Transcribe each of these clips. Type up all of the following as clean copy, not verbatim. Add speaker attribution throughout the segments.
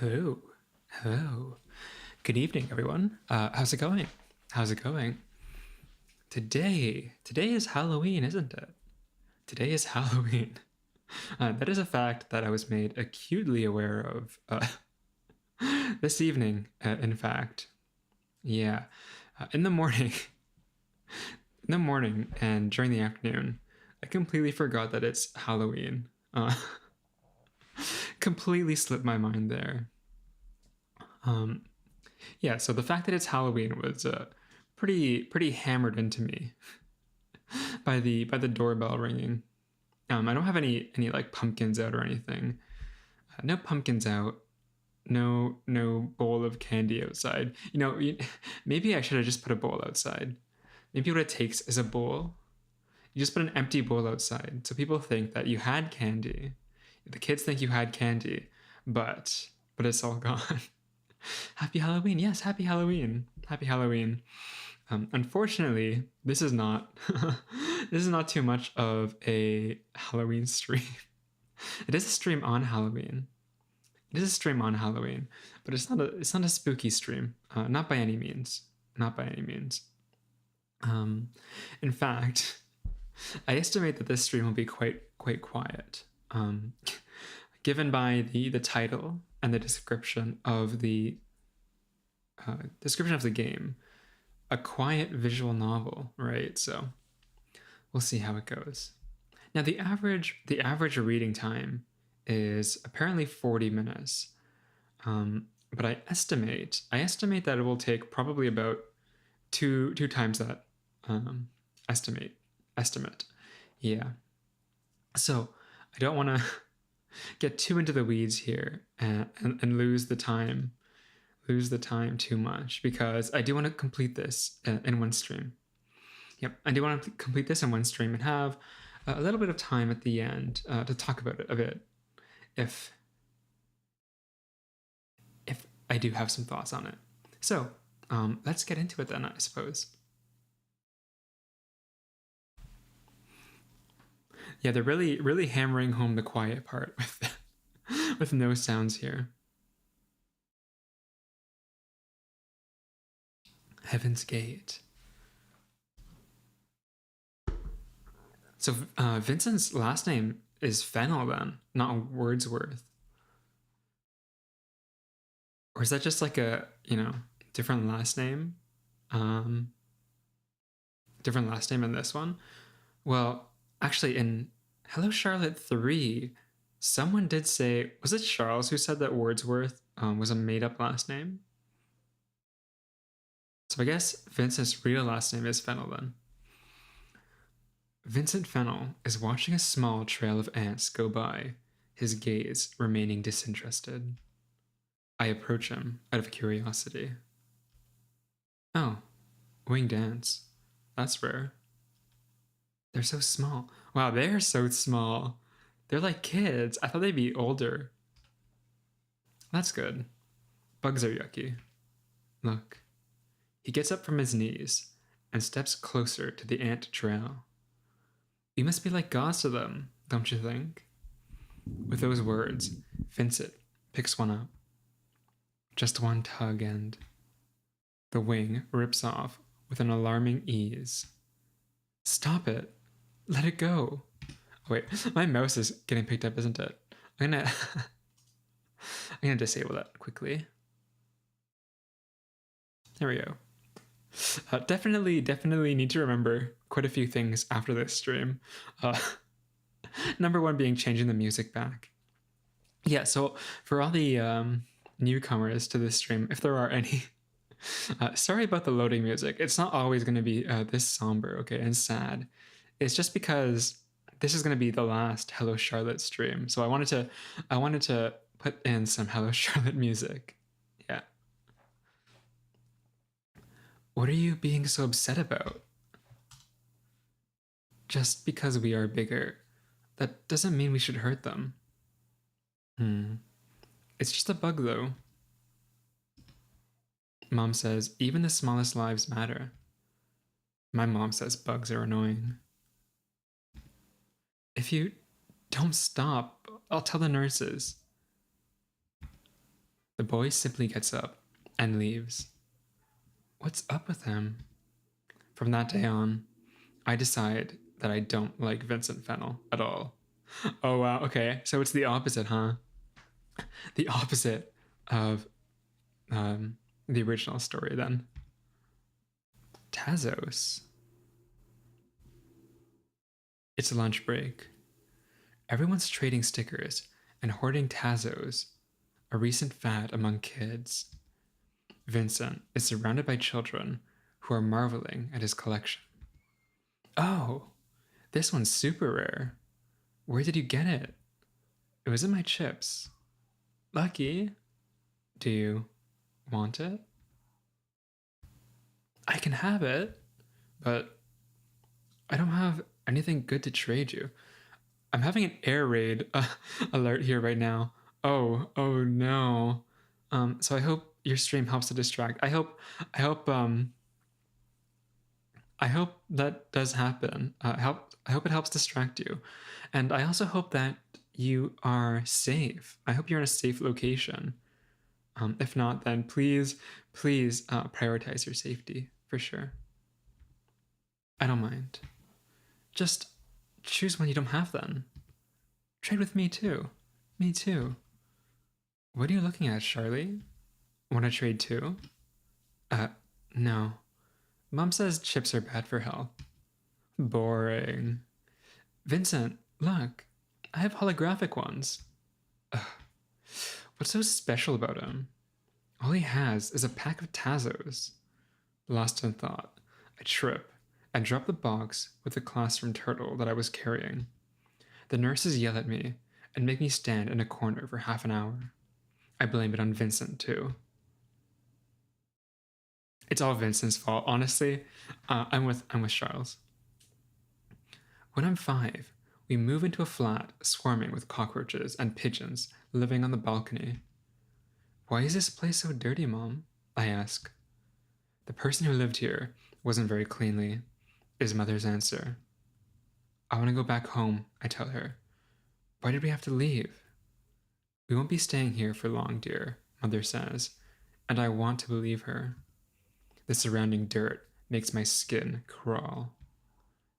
Speaker 1: Hello. Hello. Good evening, everyone. How's it going? How's it going? Today is Halloween, isn't it? Today is Halloween. That is a fact that I was made acutely aware of this evening, in fact. Yeah. In the morning, in the morning and during the afternoon, I completely forgot that it's Halloween. Completely slipped my mind there. Um, yeah, so the fact that it's Halloween was pretty hammered into me by the doorbell ringing. I don't have any like pumpkins out or anything. No pumpkins out. No bowl of candy outside. Maybe I should have just put a bowl outside. Maybe what it takes is a bowl. You just put an empty bowl outside, so people think that you had candy. The kids think you had candy, but it's all gone. Happy Halloween! Yes, Happy Halloween! Happy Halloween! Unfortunately, this is not this is not too much of a Halloween stream. It is a stream on Halloween. It is a stream on Halloween, but it's not a spooky stream. Not by any means. Not by any means. In fact, I estimate that this stream will be quite quiet. Given by the title and the description of the game, a quiet visual novel, right? So we'll see how it goes. Now the average reading time is apparently 40 minutes, but I estimate that it will take probably about two times that estimate. Yeah. So I don't want to get too into the weeds here and lose the time too much, because I do want to complete this in one stream. Yep, I do want to complete this in one stream and have a little bit of time at the end to talk about it a bit, if I do have some thoughts on it. So let's get into it then, I suppose. Yeah, they're really hammering home the quiet part with no sounds here. Heaven's Gate. So Vincent's last name is Fennel then, not Wordsworth. Or is that just like a, different last name? Different last name in this one? Well, actually in Hello Charlotte 3, someone did say, was it Charles who said that Wordsworth was a made-up last name? So I guess Vincent's real last name is Fennel then. Vincent Fennel is watching a small trail of ants go by, his gaze remaining disinterested. I approach him out of curiosity. Oh, winged ants. That's rare. They're so small. Wow, they're so small. They're like kids. I thought they'd be older. That's good. Bugs are yucky. Look. He gets up from his knees and steps closer to the ant trail. We must be like gods to them, don't you think? With those words, Vincent picks one up. Just one tug and the wing rips off with an alarming ease. Stop it. Let it go. Oh, wait, my mouse is getting picked up, isn't it? I'm gonna disable that quickly. There we go. Definitely need to remember quite a few things after this stream. Number one being changing the music back. Yeah, so for all the newcomers to this stream, if there are any, sorry about the loading music. It's not always going to be this somber, okay, and sad. It's just because this is going to be the last Hello Charlotte stream, so I wanted to put in some Hello Charlotte music. Yeah. What are you being so upset about? Just because we are bigger, that doesn't mean we should hurt them. It's just a bug, though. Mom says, even the smallest lives matter. My mom says bugs are annoying. If you don't stop, I'll tell the nurses. The boy simply gets up and leaves. What's up with him? From that day on, I decide that I don't like Vincent Fennell at all. Oh, wow. Okay. So it's the opposite, huh? The opposite of the original story, then. Tazos. It's a lunch break. Everyone's trading stickers and hoarding Tazos, a recent fad among kids. Vincent is surrounded by children who are marveling at his collection. Oh, this one's super rare. Where did you get it? It was in my chips. Lucky. Do you want it? I can have it, but I don't have anything good to trade you. I'm having an air raid alert here right now. Oh no. So I hope your stream helps to distract. I hope that does happen. I hope it helps distract you. And I also hope that you are safe. I hope you're in a safe location. If not, then please prioritize your safety for sure. I don't mind. Just choose one you don't have then. Trade with me too. Me too. What are you looking at, Charlie? Want to trade too? No. Mom says chips are bad for health. Boring. Vincent, look. I have holographic ones. Ugh. What's so special about him? All he has is a pack of Tazos. Lost in thought, I trip and drop the box with the classroom turtle that I was carrying. The nurses yell at me and make me stand in a corner for half an hour. I blame it on Vincent, too. It's all Vincent's fault, honestly. I'm with Charles. When I'm 5, we move into a flat swarming with cockroaches and pigeons living on the balcony. Why is this place so dirty, Mom? I ask. The person who lived here wasn't very cleanly, is Mother's answer. I want to go back home, I tell her. Why did we have to leave? We won't be staying here for long, dear, Mother says, and I want to believe her. The surrounding dirt makes my skin crawl.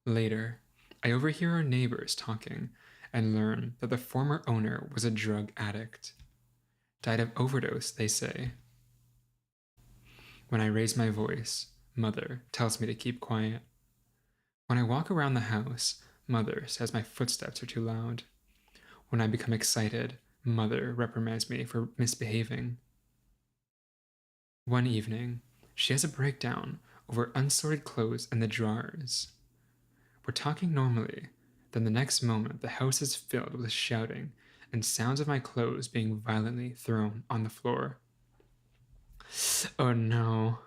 Speaker 1: Later, I overhear our neighbors talking and learn that the former owner was a drug addict. Died of overdose, they say. When I raise my voice, Mother tells me to keep quiet. When I walk around the house, Mother says my footsteps are too loud. When I become excited, Mother reprimands me for misbehaving. One evening, she has a breakdown over unsorted clothes in the drawers. We're talking normally, then the next moment the house is filled with shouting and sounds of my clothes being violently thrown on the floor. Oh no.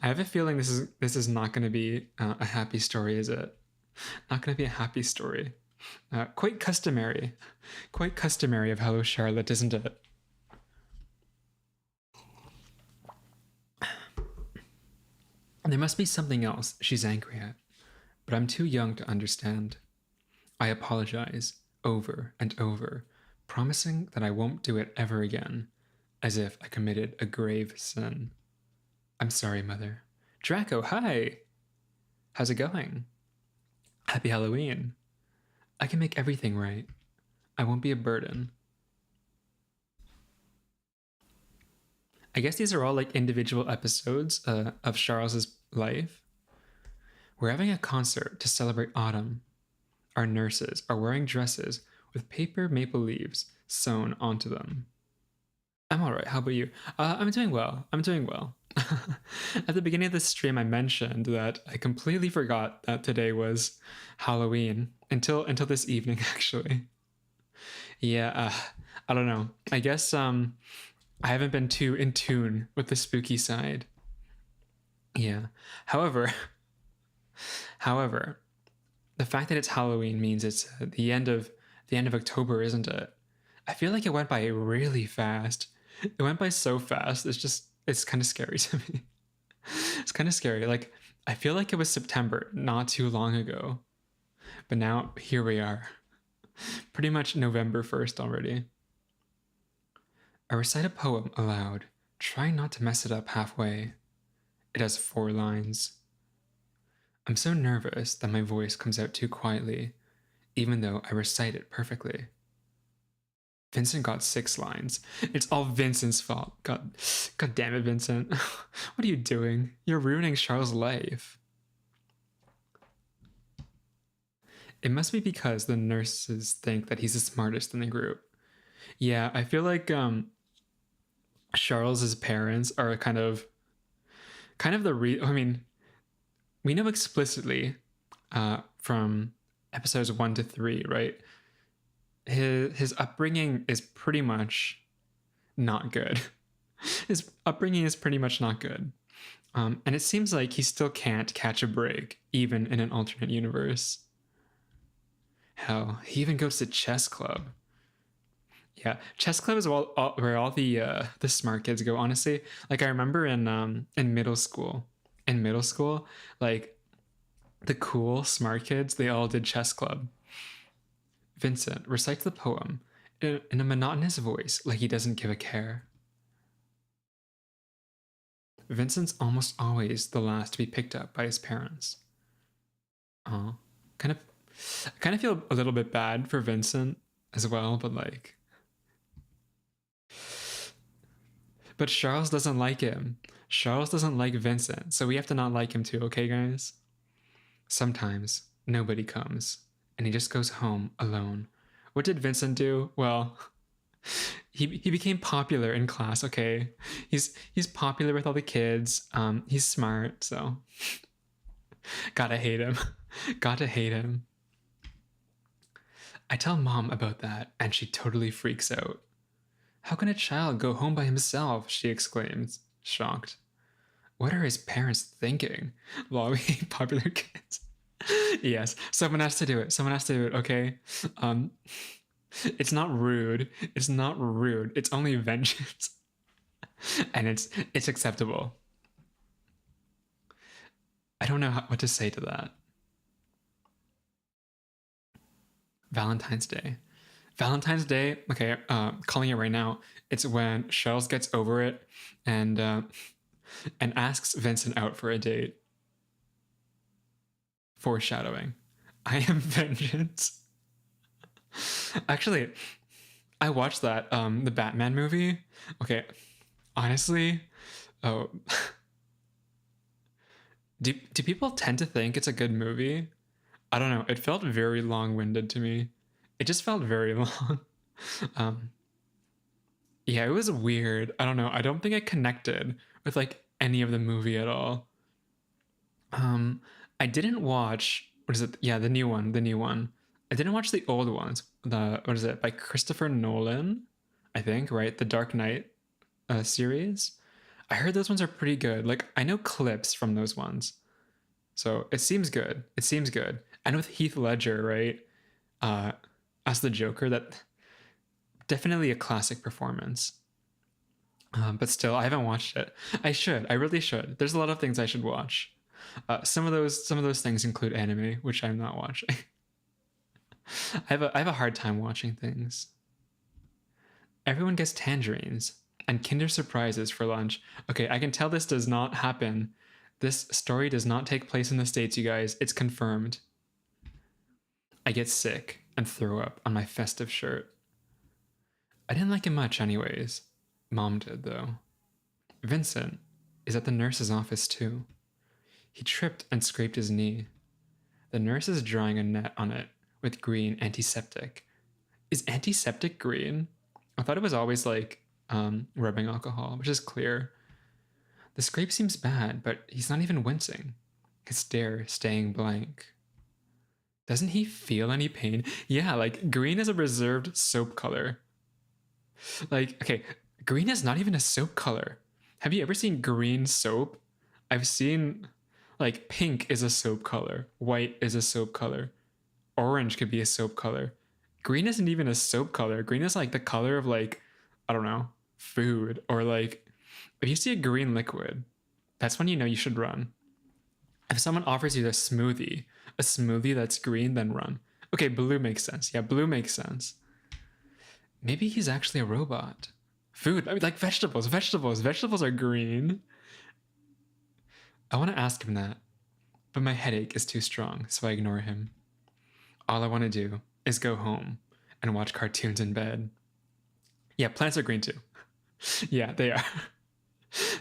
Speaker 1: I have a feeling this is not going to be a happy story, is it? Not going to be a happy story. Quite customary of Hello Charlotte, isn't it? There must be something else she's angry at, but I'm too young to understand. I apologize over and over, promising that I won't do it ever again, as if I committed a grave sin. I'm sorry, Mother. Draco, hi! How's it going? Happy Halloween. I can make everything right. I won't be a burden. I guess these are all like individual episodes of Charles's life. We're having a concert to celebrate autumn. Our nurses are wearing dresses with paper maple leaves sewn onto them. I'm alright, how about you? I'm doing well. At the beginning of this stream, I mentioned that I completely forgot that today was Halloween until this evening, actually. Yeah, I don't know. I guess I haven't been too in tune with the spooky side. Yeah. However, the fact that it's Halloween means it's the end of October, isn't it? I feel like it went by really fast. It went by so fast. It's kind of scary to me. It's kind of scary. Like, I feel like it was September not too long ago. But now here we are. Pretty much November 1st already. I recite a poem aloud, trying not to mess it up halfway. It has 4 lines. I'm so nervous that my voice comes out too quietly, even though I recite it perfectly. Vincent got 6 lines. It's all Vincent's fault. God damn it, Vincent. What are you doing? You're ruining Charles' life. It must be because the nurses think that he's the smartest in the group. Yeah, I feel like Charles's parents are kind of I mean, we know explicitly from episodes 1 to 3, right? His upbringing is pretty much not good. His upbringing is pretty much not good. And it seems like he still can't catch a break, even in an alternate universe. Hell, he even goes to chess club. Yeah, chess club is where all the smart kids go. Honestly, like I remember in middle school. In middle school, like the cool smart kids, they all did chess club. Vincent recites the poem in a monotonous voice, like he doesn't give a care. Vincent's almost always the last to be picked up by his parents. Oh, I kind of feel a little bit bad for Vincent as well, but Charles doesn't like him. Charles doesn't like Vincent, so we have to not like him too, okay, guys? Sometimes nobody comes, and he just goes home alone. What did Vincent do? Well, he became popular in class, okay? He's popular with all the kids. He's smart, so gotta hate him. Gotta hate him. I tell Mom about that, and she totally freaks out. How can a child go home by himself? She exclaims, shocked. What are his parents thinking? While we hate popular kids. Yes, someone has to do it. Someone has to do it, okay? It's not rude. It's not rude. It's only vengeance. And it's acceptable. I don't know what to say to that. Valentine's Day. Valentine's Day, okay, calling it right now. It's when Charles gets over it and asks Vincent out for a date. Foreshadowing. I am vengeance. Actually, I watched that the Batman movie. Okay, honestly, oh, do people tend to think it's a good movie? I don't know. It felt very long-winded to me. It just felt very long. Yeah, it was weird. I don't know. I don't think I connected with like any of the movie at all. I didn't watch, what is it? Yeah, the new one. I didn't watch the old ones. What is it? By Christopher Nolan, I think, right? The Dark Knight series. I heard those ones are pretty good. Like I know clips from those ones. So it seems good. It seems good. And with Heath Ledger, right? As the Joker, that definitely a classic performance. But still, I haven't watched it. I should. I really should. There's a lot of things I should watch. Some of those things include anime, which I'm not watching. I have a hard time watching things. Everyone gets tangerines and Kinder Surprises for lunch. Okay, I can tell this does not happen. This story does not take place in the States, you guys. It's confirmed. I get sick and throw up on my festive shirt. I didn't like it much anyways. Mom did, though. Vincent is at the nurse's office, too. He tripped and scraped his knee. The nurse is drawing a net on it with green antiseptic. Is antiseptic green? I thought it was always like rubbing alcohol, which is clear. The scrape seems bad, but he's not even wincing. His stare staying blank. Doesn't he feel any pain? Yeah, like green is a reserved soap color. Like, okay, green is not even a soap color. Have you ever seen green soap? I've seen, like, pink is a soap color. White is a soap color. Orange could be a soap color. Green isn't even a soap color. Green is like the color of, like, I don't know, food. Or like, if you see a green liquid, that's when you know you should run. If someone offers you a smoothie that's green, then run. Okay, blue makes sense. Yeah, blue makes sense. Maybe he's actually a robot. Food. I mean, like vegetables. Vegetables are green. I want to ask him that, but my headache is too strong, so I ignore him. All I want to do is go home and watch cartoons in bed. Yeah, plants are green too. Yeah, they are.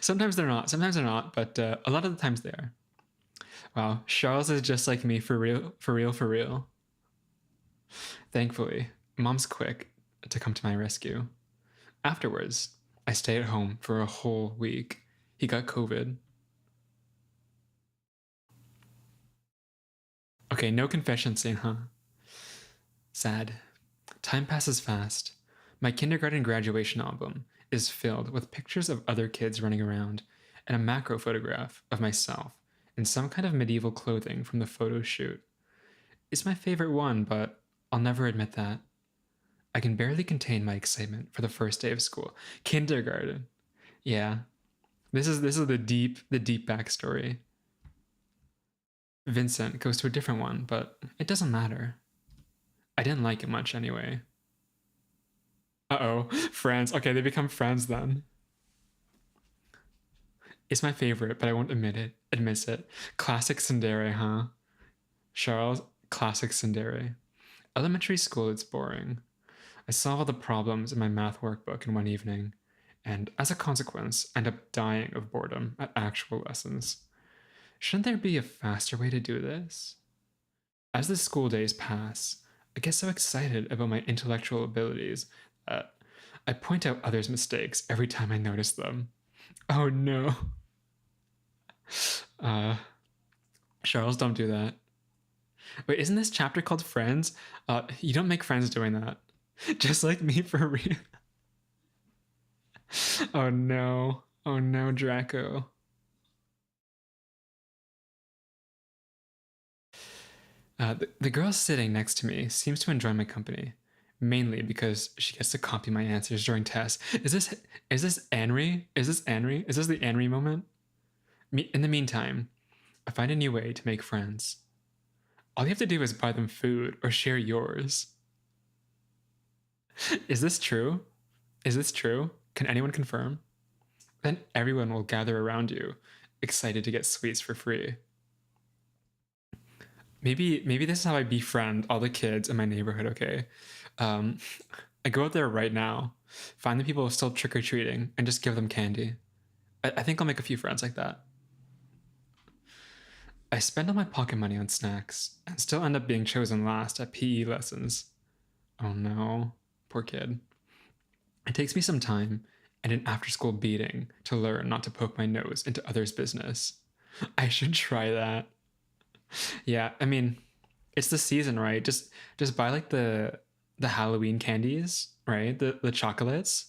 Speaker 1: Sometimes they're not. Sometimes they're not, but a lot of the times they are. Wow, Charles is just like me for real, for real, for real. Thankfully, Mom's quick to come to my rescue. Afterwards, I stay at home for a whole week. He got COVID. Okay, no confession scene, huh? Sad. Time passes fast. My kindergarten graduation album is filled with pictures of other kids running around and a macro photograph of myself in some kind of medieval clothing from the photo shoot. It's my favorite one, but I'll never admit that. I can barely contain my excitement for the first day of school. Kindergarten. Yeah. This is the deep backstory. Vincent goes to a different one, but it doesn't matter. I didn't like it much anyway. Uh-oh. Friends. Okay, they become friends then. It's my favorite, but I won't admit it. Classic tsundere, huh? Charles, classic tsundere. Elementary school, it's boring. I solve all the problems in my math workbook in one evening, and as a consequence, end up dying of boredom at actual lessons. Shouldn't there be a faster way to do this? As the school days pass, I get so excited about my intellectual abilities that I point out others' mistakes every time I notice them. Oh no. Uh, Charles, don't do that. Wait, isn't this chapter called Friends? You don't make friends doing that. Just like me for real. Oh no. Oh no, Draco. The girl sitting next to me seems to enjoy my company, mainly because she gets to copy my answers during tests. Is this Anri? Is this Anri? Is this the Anri moment? In the meantime, I find a new way to make friends. All you have to do is buy them food or share yours. Is this true? Is this true? Can anyone confirm? Then everyone will gather around you, excited to get sweets for free. Maybe this is how I befriend all the kids in my neighborhood, okay? Um, I go out there right now, find the people still trick or treating, and just give them candy. I think I'll make a few friends like that. I spend all my pocket money on snacks and still end up being chosen last at PE lessons. Oh no, poor kid. It takes me some time and an after school beating to learn not to poke my nose into others' business. I should try that. Yeah, I mean, it's the season, right? Just buy like the Halloween candies, right? The chocolates.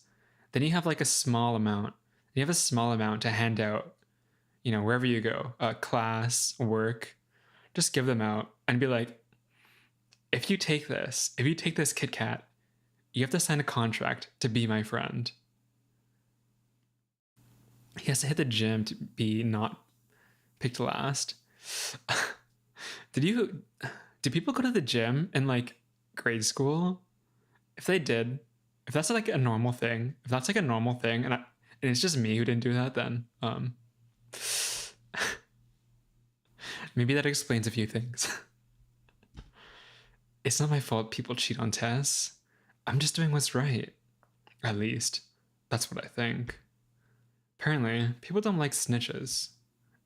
Speaker 1: Then you have like a small amount. You have a small amount to hand out, wherever you go, class, work. Just give them out and be like, if you take this Kit Kat, you have to sign a contract to be my friend. He has to hit the gym to be not picked last. Did you did people go to the gym in like grade school? If they did, if that's like a normal thing, if that's like a normal thing, and it's just me who didn't do that, then maybe that explains a few things. It's not my fault people cheat on tests. I'm just doing what's right. At least, that's what I think. Apparently, people don't like snitches,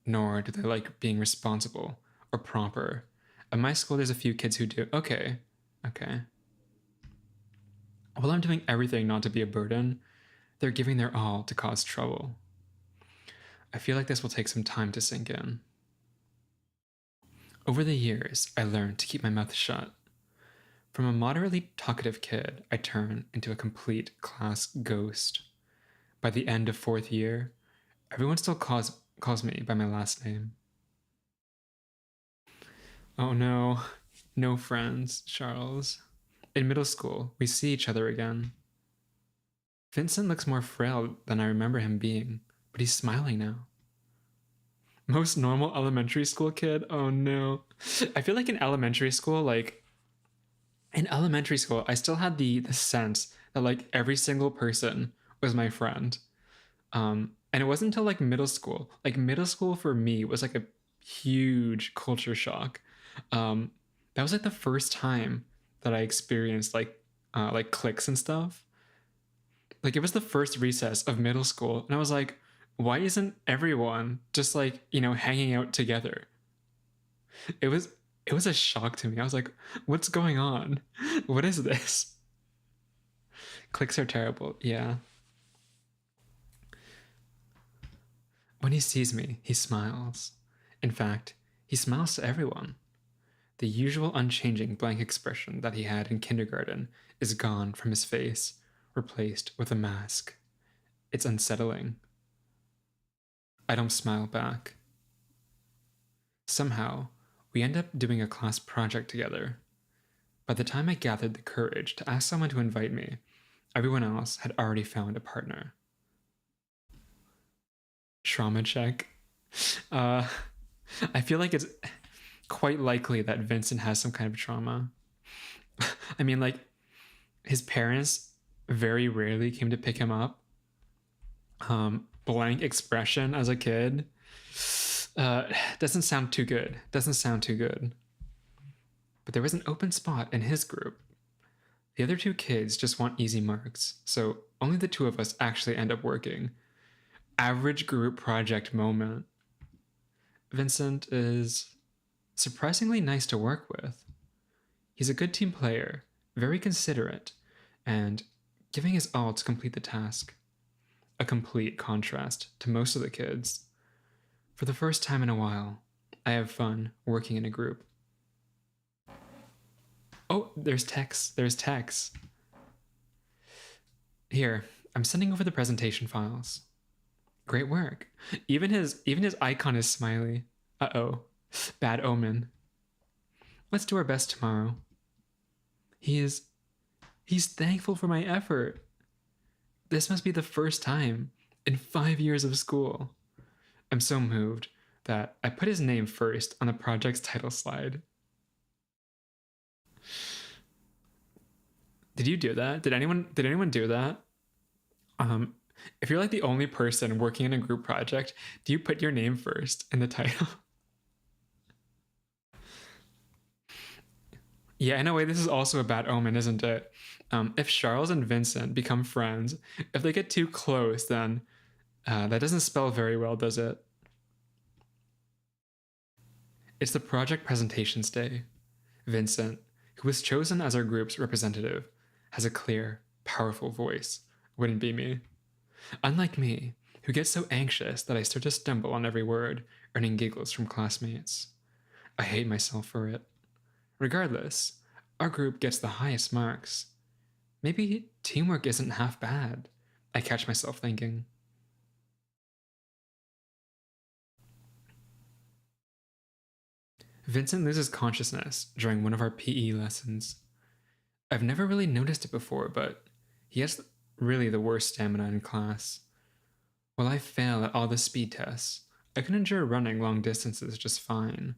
Speaker 1: nor do they like being responsible or proper. At my school, there's a few kids who do. Okay, okay. While I'm doing everything not to be a burden, they're giving their all to cause trouble. I feel like this will take some time to sink in. Over the years, I learned to keep my mouth shut. From a moderately talkative kid, I turn into a complete class ghost. By the end of fourth year, everyone still calls me by my last name. Oh no, no friends, Charles. In middle school, we see each other again. Vincent looks more frail than I remember him being, but he's smiling now. Most normal elementary school kid? Oh no. I feel like in elementary school, I still had the sense that like every single person was my friend. And it wasn't until like middle school. Like middle school for me was like a huge culture shock. That was like the first time that I experienced like cliques and stuff. Like it was the first recess of middle school, and I was like, why isn't everyone just like, hanging out together? It was it was a shock to me. I was like, what's going on? What is this? Cliques are terrible. Yeah. When he sees me, he smiles. In fact, he smiles to everyone. The usual unchanging blank expression that he had in kindergarten is gone from his face, replaced with a mask. It's unsettling. I don't smile back. Somehow, we end up doing a class project together. By the time I gathered the courage to ask someone to invite me, everyone else had already found a partner. Trauma check. I feel like it's quite likely that Vincent has some kind of trauma. I mean, like, his parents very rarely came to pick him up. Blank expression as a kid. Doesn't sound too good. But there was an open spot in his group. The other two kids just want easy marks, so only the two of us actually end up working. Average group project moment. Vincent is surprisingly nice to work with. He's a good team player, very considerate, and giving his all to complete the task. A complete contrast to most of the kids. For the first time in a while, I have fun working in a group. Oh, there's Tex. Here, I'm sending over the presentation files. Great work. Even his icon is smiley. Uh-oh. Bad omen. Let's do our best tomorrow. He's thankful for my effort. This must be the first time in 5 years of school. I'm so moved that I put his name first on the project's title slide. Did you do that? Did anyone do that? If you're like the only person working in a group project, do you put your name first in the title? Yeah, in a way, this is also a bad omen, isn't it? If Charles and Vincent become friends, if they get too close, then that doesn't spell very well, does it? It's the project presentations day. Vincent, who was chosen as our group's representative, has a clear, powerful voice. Wouldn't be me. Unlike me, who gets so anxious that I start to stumble on every word, earning giggles from classmates. I hate myself for it. Regardless, our group gets the highest marks. Maybe teamwork isn't half bad, I catch myself thinking. Vincent loses consciousness during one of our PE lessons. I've never really noticed it before, but he has really the worst stamina in class. While I fail at all the speed tests, I can endure running long distances just fine.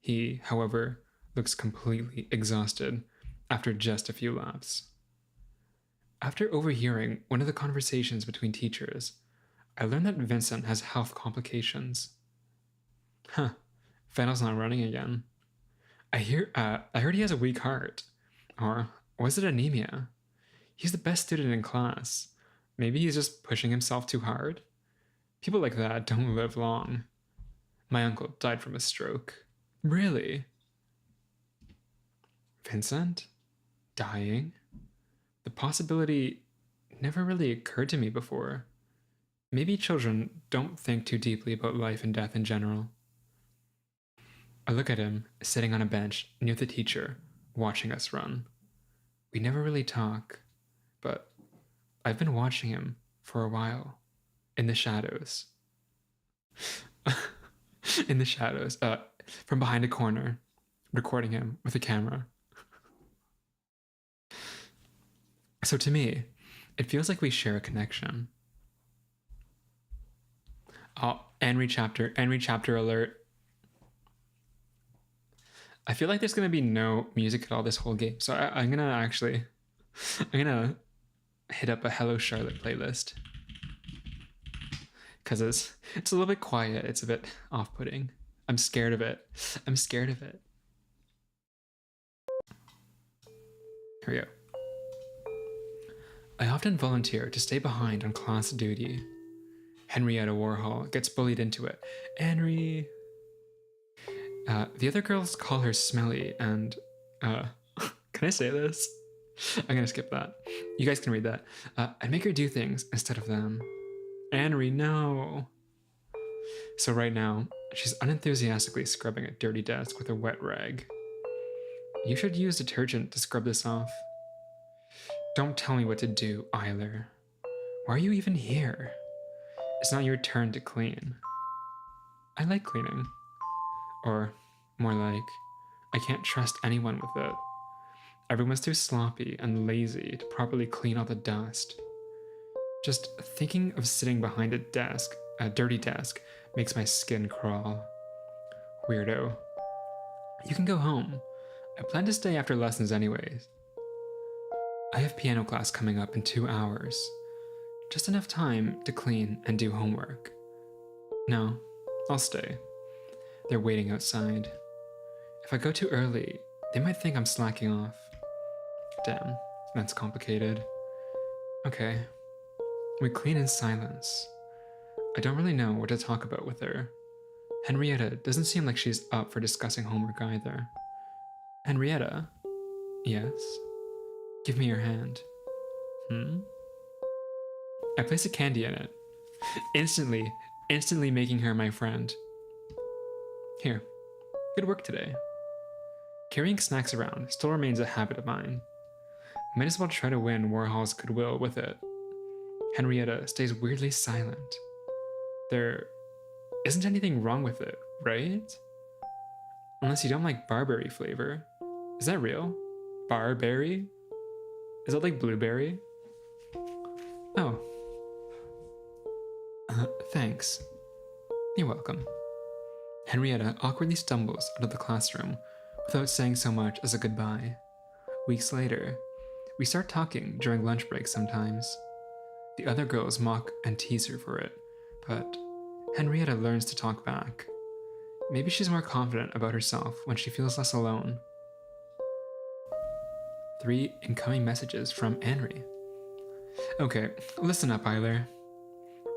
Speaker 1: He, however, looks completely exhausted after just a few laps. After overhearing one of the conversations between teachers, I learned that Vincent has health complications. Huh, Fennel's not running again. I heard he has a weak heart. Or was it anemia? He's the best student in class. Maybe he's just pushing himself too hard? People like that don't live long. My uncle died from a stroke. Really? Vincent? Dying? The possibility never really occurred to me before. Maybe children don't think too deeply about life and death in general. I look at him, sitting on a bench near the teacher, watching us run. We never really talk, but I've been watching him for a while. In the shadows. In the shadows, from behind a corner, recording him with a camera. So to me, it feels like we share a connection. Oh, Henry chapter alert. I feel like there's going to be no music at all this whole game. So I'm going to hit up a Hello Charlotte playlist. Because it's a little bit quiet. It's a bit off-putting. I'm scared of it. I'm scared of it. Here we go. I often volunteer to stay behind on class duty. Henrietta Warhol gets bullied into it. Henry. The other girls call her smelly and, can I say this? I'm gonna skip that. You guys can read that. I make her do things instead of them. Henry, no. So right now, she's unenthusiastically scrubbing a dirty desk with a wet rag. You should use detergent to scrub this off. Don't tell me what to do, Eiler. Why are you even here? It's not your turn to clean. I like cleaning. Or, more like, I can't trust anyone with it. Everyone's too sloppy and lazy to properly clean all the dust. Just thinking of sitting behind a dirty desk, makes my skin crawl. Weirdo. You can go home. I plan to stay after lessons anyways. I have piano class coming up in 2 hours. Just enough time to clean and do homework. No, I'll stay. They're waiting outside. If I go too early, they might think I'm slacking off. Damn, that's complicated. Okay. We clean in silence. I don't really know what to talk about with her. Henrietta doesn't seem like she's up for discussing homework either. Henrietta? Yes? Give me your hand. I place a candy in it. Instantly making her my friend. Here. Good work today. Carrying snacks around still remains a habit of mine. Might as well try to win Warhol's goodwill with it. Henrietta stays weirdly silent. There isn't anything wrong with it, right? Unless you don't like barberry flavor. Is that real? Barberry? Is that like blueberry? Oh. Thanks. You're welcome. Henrietta awkwardly stumbles out of the classroom without saying so much as a goodbye. Weeks later, we start talking during lunch break sometimes. The other girls mock and tease her for it, but Henrietta learns to talk back. Maybe she's more confident about herself when she feels less alone. 3 incoming messages from Henry. Okay, listen up, Eiler.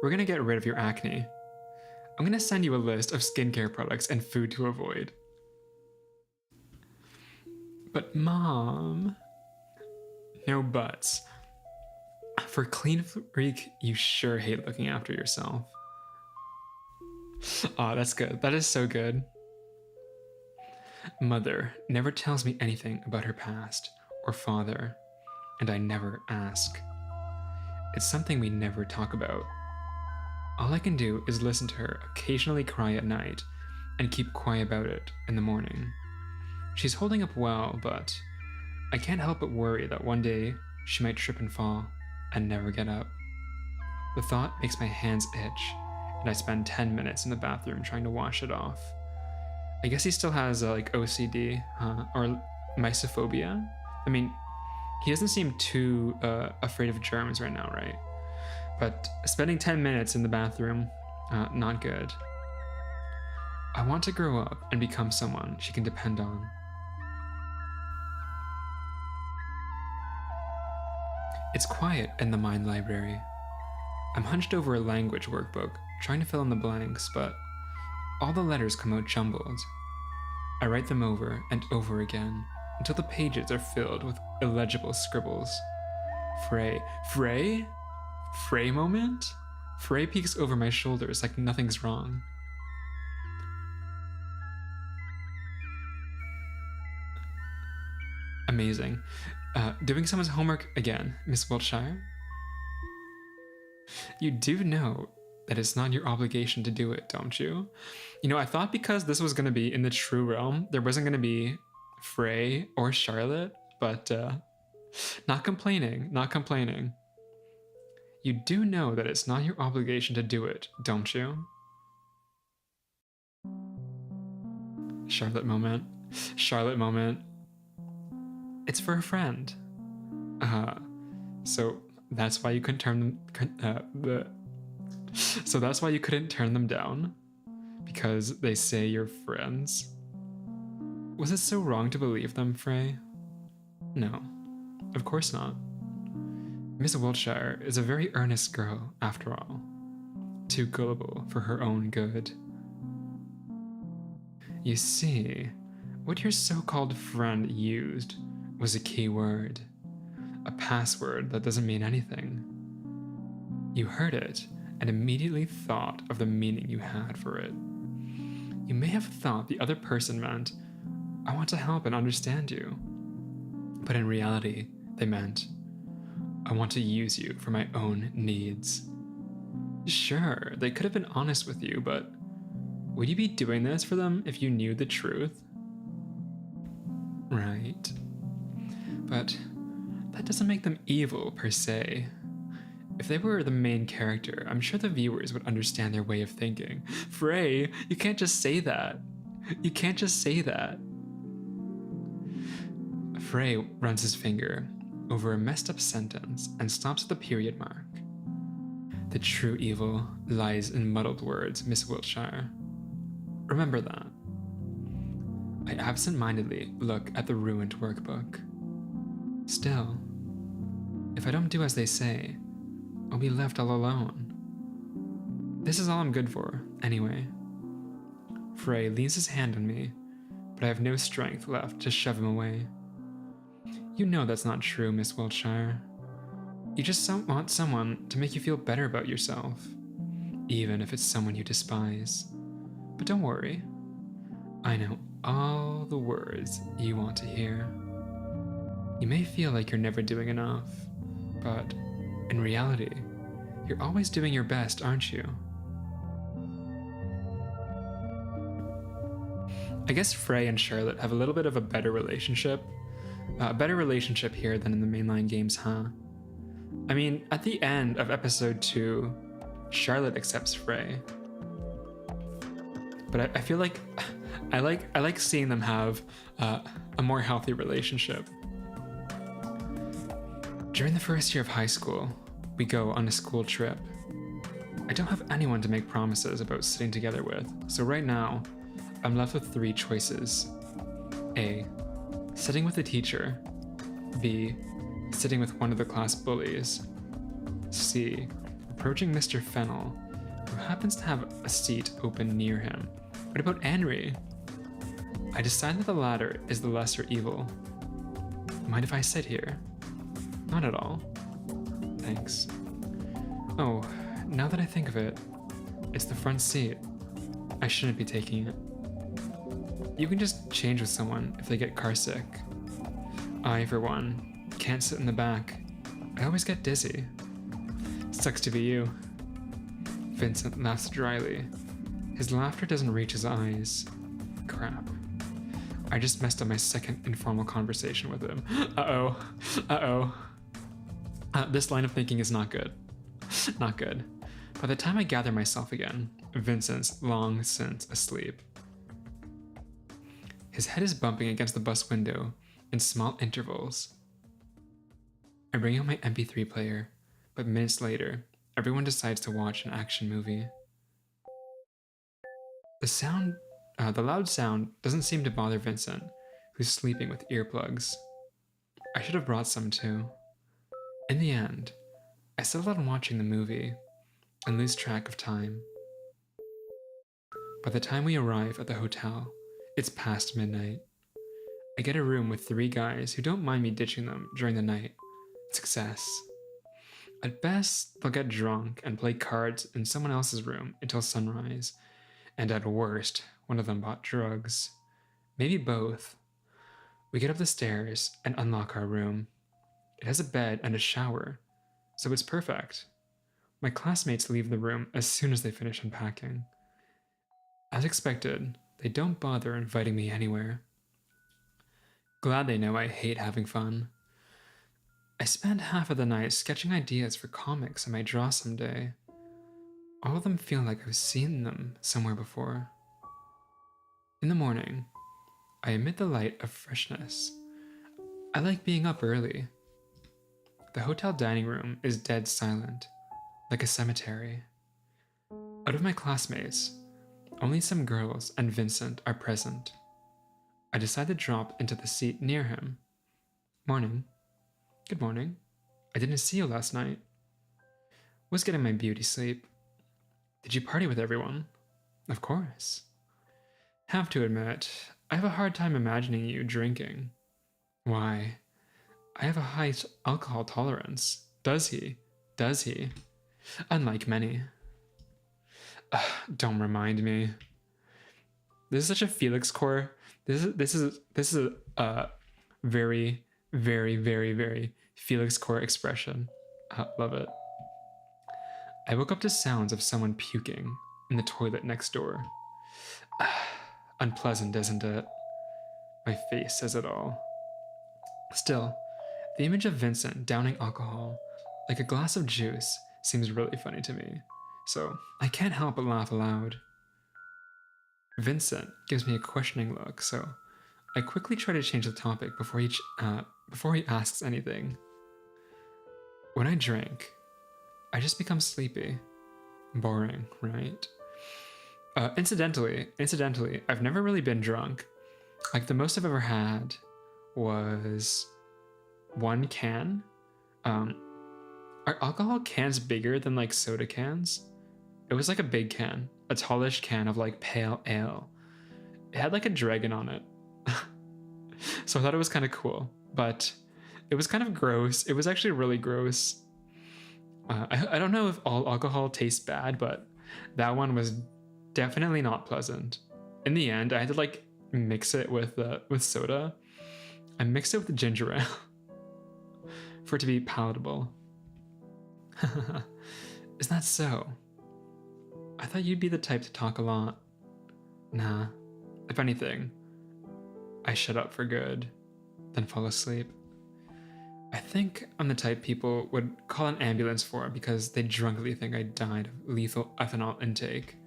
Speaker 1: We're gonna get rid of your acne. I'm gonna send you a list of skincare products and food to avoid. But Mom... No buts. For a clean freak, you sure hate looking after yourself. Aw, that's good. That is so good. Mother never tells me anything about her past or father, and I never ask. It's something we never talk about. All I can do is listen to her occasionally cry at night and keep quiet about it in the morning. She's holding up well, but I can't help but worry that one day she might trip and fall and never get up. The thought makes my hands itch, and I spend 10 minutes in the bathroom trying to wash it off. I guess he still has like OCD, or mysophobia. I mean, he doesn't seem too afraid of germs right now, right? But spending 10 minutes in the bathroom, not good. I want to grow up and become someone she can depend on. It's quiet in the Mind Library. I'm hunched over a language workbook, trying to fill in the blanks, but all the letters come out jumbled. I write them over and over again, until the pages are filled with illegible scribbles. Frey. Frey? Frey moment? Frey peeks over my shoulders like nothing's wrong. Amazing. Doing someone's homework again, Miss Wiltshire? You do know that it's not your obligation to do it, don't you? You know, I thought because this was going to be in the true realm, there wasn't going to be Frey or Charlotte, but not complaining, not complaining. You do know that it's not your obligation to do it, don't you? Charlotte moment. Charlotte moment. It's for a friend. So that's why you couldn't turn them. So that's why you couldn't turn them down? Because they say you're friends? Was it so wrong to believe them, Frey? No, of course not. Miss Wiltshire is a very earnest girl, after all. Too gullible for her own good. You see, what your so-called friend used was a key word. A password that doesn't mean anything. You heard it and immediately thought of the meaning you had for it. You may have thought the other person meant, I want to help and understand you. But in reality, they meant, I want to use you for my own needs. Sure, they could have been honest with you, but would you be doing this for them if you knew the truth? Right. But that doesn't make them evil, per se. If they were the main character, I'm sure the viewers would understand their way of thinking. Frey, you can't just say that. You can't just say that. Frey runs his finger over a messed up sentence and stops at the period mark. The true evil lies in muddled words, Miss Wiltshire. Remember that. I absent-mindedly look at the ruined workbook. Still, if I don't do as they say, I'll be left all alone. This is all I'm good for, anyway. Frey leans his hand on me, but I have no strength left to shove him away. You know that's not true, Miss Wiltshire. You just want someone to make you feel better about yourself, even if it's someone you despise. But don't worry. I know all the words you want to hear. You may feel like you're never doing enough, but in reality, you're always doing your best, aren't you? I guess Frey and Charlotte have a little bit of a better relationship. A better relationship here than in the mainline games, huh? I mean, at the end of episode 2, Charlotte accepts Frey. But I feel like I like seeing them have a more healthy relationship. During the first year of high school, we go on a school trip. I don't have anyone to make promises about sitting together with, so right now, I'm left with 3 choices. A. Sitting with a teacher. B. Sitting with one of the class bullies. C. Approaching Mr. Fennel, who happens to have a seat open near him. What about Henry? I decide that the latter is the lesser evil. Mind if I sit here? Not at all. Thanks. Oh, now that I think of it, it's the front seat. I shouldn't be taking it. You can just change with someone if they get carsick. I, for one, can't sit in the back. I always get dizzy. Sucks to be you. Vincent laughs dryly. His laughter doesn't reach his eyes. Crap. I just messed up my second informal conversation with him. Uh-oh. This line of thinking is not good. Not good. By the time I gather myself again, Vincent's long since asleep. His head is bumping against the bus window in small intervals. I bring out my MP3 player, but minutes later, everyone decides to watch an action movie. The loud sound doesn't seem to bother Vincent, who's sleeping with earplugs. I should have brought some too. In the end, I settle on watching the movie and lose track of time. By the time we arrive at the hotel, it's past midnight. I get a room with 3 guys who don't mind me ditching them during the night. Success. At best, they'll get drunk and play cards in someone else's room until sunrise, and at worst, one of them bought drugs. Maybe both. We get up the stairs and unlock our room. It has a bed and a shower, so it's perfect. My classmates leave the room as soon as they finish unpacking. As expected, they don't bother inviting me anywhere. Glad they know I hate having fun. I spend half of the night sketching ideas for comics I might draw someday. All of them feel like I've seen them somewhere before. In the morning, I emit the light of freshness. I like being up early. The hotel dining room is dead silent, like a cemetery. Out of my classmates, only some girls and Vincent are present. I decide to drop into the seat near him. Morning. Good morning. I didn't see you last night. Was getting my beauty sleep. Did you party with everyone? Of course. Have to admit, I have a hard time imagining you drinking. Why? I have a high alcohol tolerance. Does he? Does he? Unlike many. Don't remind me. This is such a Felix core. This is a very, very, very, very Felix core expression. Love it. I woke up to sounds of someone puking in the toilet next door. Unpleasant, isn't it? My face says it all. Still, the image of Vincent downing alcohol like a glass of juice seems really funny to me, so I can't help but laugh aloud. Vincent gives me a questioning look, so I quickly try to change the topic before he asks anything. When I drink, I just become sleepy. Boring, right? Incidentally, I've never really been drunk. Like, the most I've ever had was 1 can. Are alcohol cans bigger than like soda cans? It was like a big can, a tallish can of like pale ale. It had like a dragon on it. So I thought it was kind of cool, but it was kind of gross. It was actually really gross. I don't know if all alcohol tastes bad, but that one was definitely not pleasant. In the end, I had to like mix it with soda. I mixed it with ginger ale for it to be palatable. Is that so? I thought you'd be the type to talk a lot. Nah. If anything, I shut up for good, then fall asleep. I think I'm the type people would call an ambulance for because they drunkenly think I died of lethal ethanol intake.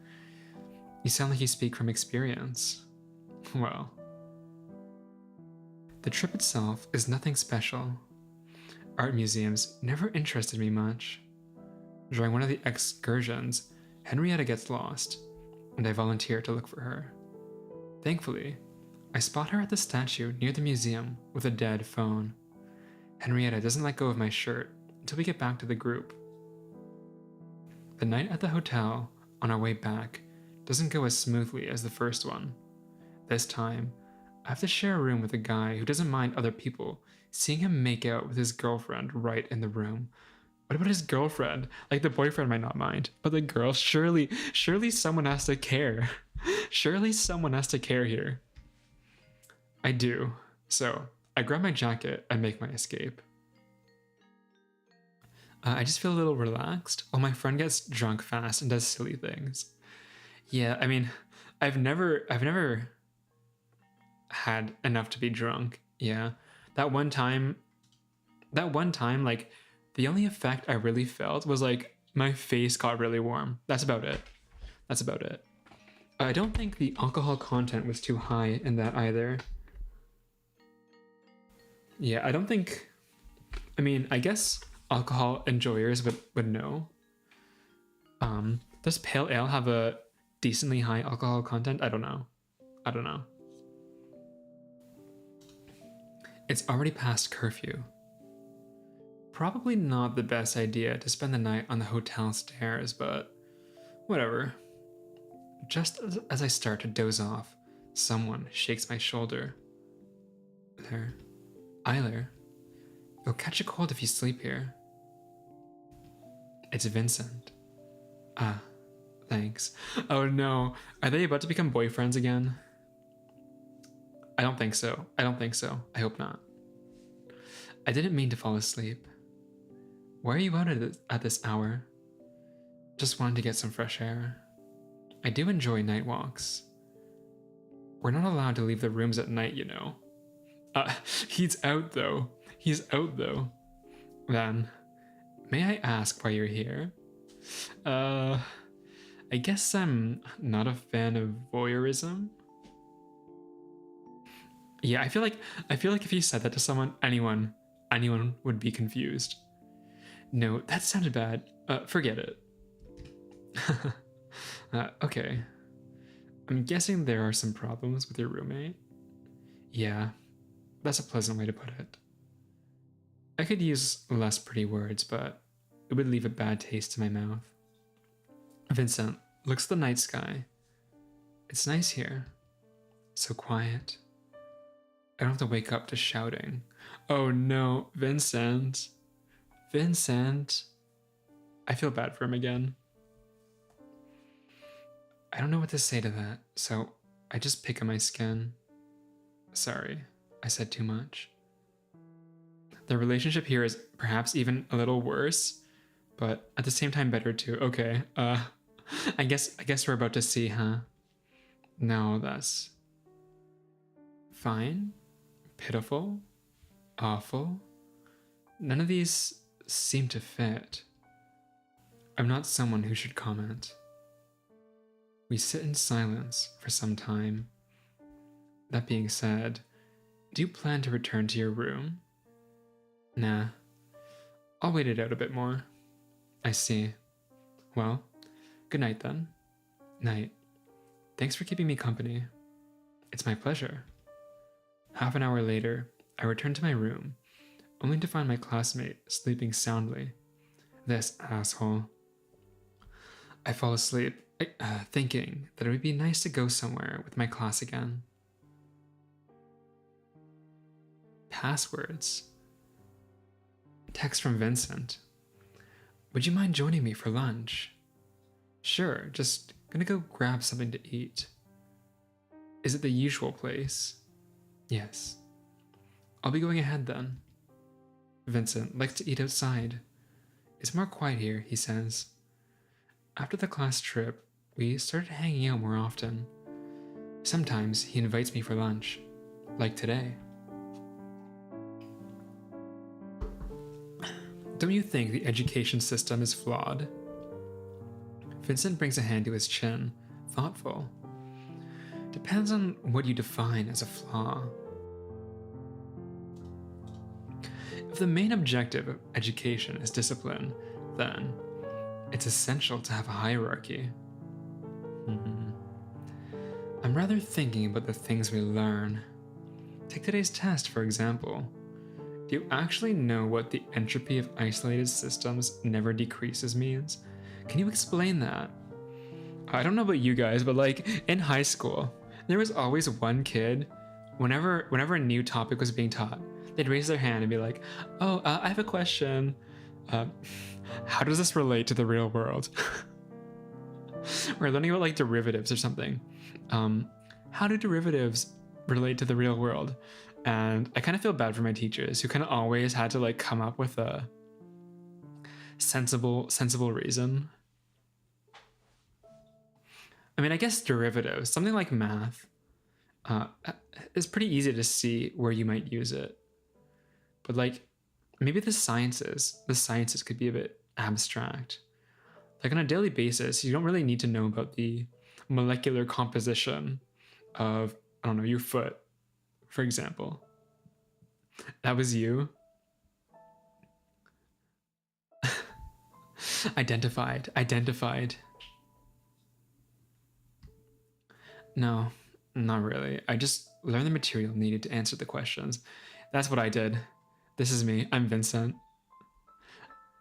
Speaker 1: You sound like you speak from experience. Well, the trip itself is nothing special. Art museums never interested me much. During one of the excursions, Henrietta gets lost, and I volunteer to look for her. Thankfully, I spot her at the statue near the museum with a dead phone. Henrietta doesn't let go of my shirt until we get back to the group. The night at the hotel, on our way back, doesn't go as smoothly as the first one. This time, I have to share a room with a guy who doesn't mind other people seeing him make out with his girlfriend right in the room. What about his girlfriend? Like, the boyfriend might not mind, but the girl, surely someone has to care. Surely someone has to care here. I do. So I grab my jacket and make my escape. I just feel a little relaxed while my friend gets drunk fast and does silly things. Yeah, I mean, I've never had enough to be drunk. Yeah. That one time, like, the only effect I really felt was like my face got really warm. That's about it. I don't think the alcohol content was too high in that either. Yeah, I don't think, I mean, I guess alcohol enjoyers would know. Does pale ale have a decently high alcohol content? I don't know. It's already past curfew. Probably not the best idea to spend the night on the hotel stairs, but whatever. Just as I start to doze off, someone shakes my shoulder. There. Eiler, you'll catch a cold if you sleep here. It's Vincent. Ah, thanks. Oh no, are they about to become boyfriends again? I don't think so. I hope not. I didn't mean to fall asleep. Why are you out at this hour? Just wanted to get some fresh air. I do enjoy night walks. We're not allowed to leave the rooms at night, you know. He's out though. Then, may I ask why you're here? I guess I'm not a fan of voyeurism. Yeah, I feel like if you said that to someone, anyone would be confused. No, that sounded bad. Forget it. Okay. I'm guessing there are some problems with your roommate. Yeah, that's a pleasant way to put it. I could use less pretty words, but it would leave a bad taste in my mouth. Vincent looks at the night sky. It's nice here. So quiet. I don't have to wake up to shouting. Oh no, Vincent. Vincent. I feel bad for him again. I don't know what to say to that, so I just pick at my skin. Sorry, I said too much. The relationship here is perhaps even a little worse, but at the same time better too. Okay, I guess we're about to see, huh? No, that's fine, pitiful, awful. None of these seem to fit. I'm not someone who should comment. We sit in silence for some time. That being said, do you plan to return to your room? Nah, I'll wait it out a bit more. I see. Well, good night then. Night. Thanks for keeping me company. It's my pleasure. Half an hour later, I return to my room, only to find my classmate sleeping soundly. This asshole. I fall asleep, thinking that it would be nice to go somewhere with my class again. Passwords. Text from Vincent. Would you mind joining me for lunch? Sure, just gonna go grab something to eat. Is it the usual place? Yes. I'll be going ahead then. Vincent likes to eat outside. It's more quiet here, he says. After the class trip, we started hanging out more often. Sometimes he invites me for lunch, like today. Don't you think the education system is flawed? Vincent brings a hand to his chin, thoughtful. Depends on what you define as a flaw. If the main objective of education is discipline, then it's essential to have a hierarchy. I'm rather thinking about the things we learn. Take today's test, for example. Do you actually know what the entropy of isolated systems never decreases means? Can you explain that? I don't know about you guys, but like in high school, there was always one kid, whenever a new topic was being taught, they'd raise their hand and be like, oh, I have a question. How does this relate to the real world? We're learning about like derivatives or something. How do derivatives relate to the real world? And I kind of feel bad for my teachers who kind of always had to like come up with a sensible reason. I mean, I guess derivatives, something like math, is pretty easy to see where you might use it. But like maybe the sciences could be a bit abstract. Like on a daily basis, you don't really need to know about the molecular composition of, I don't know, your foot, for example. That was you. Identified. No, not really. I just learned the material needed to answer the questions. That's what I did. This is me. I'm Vincent.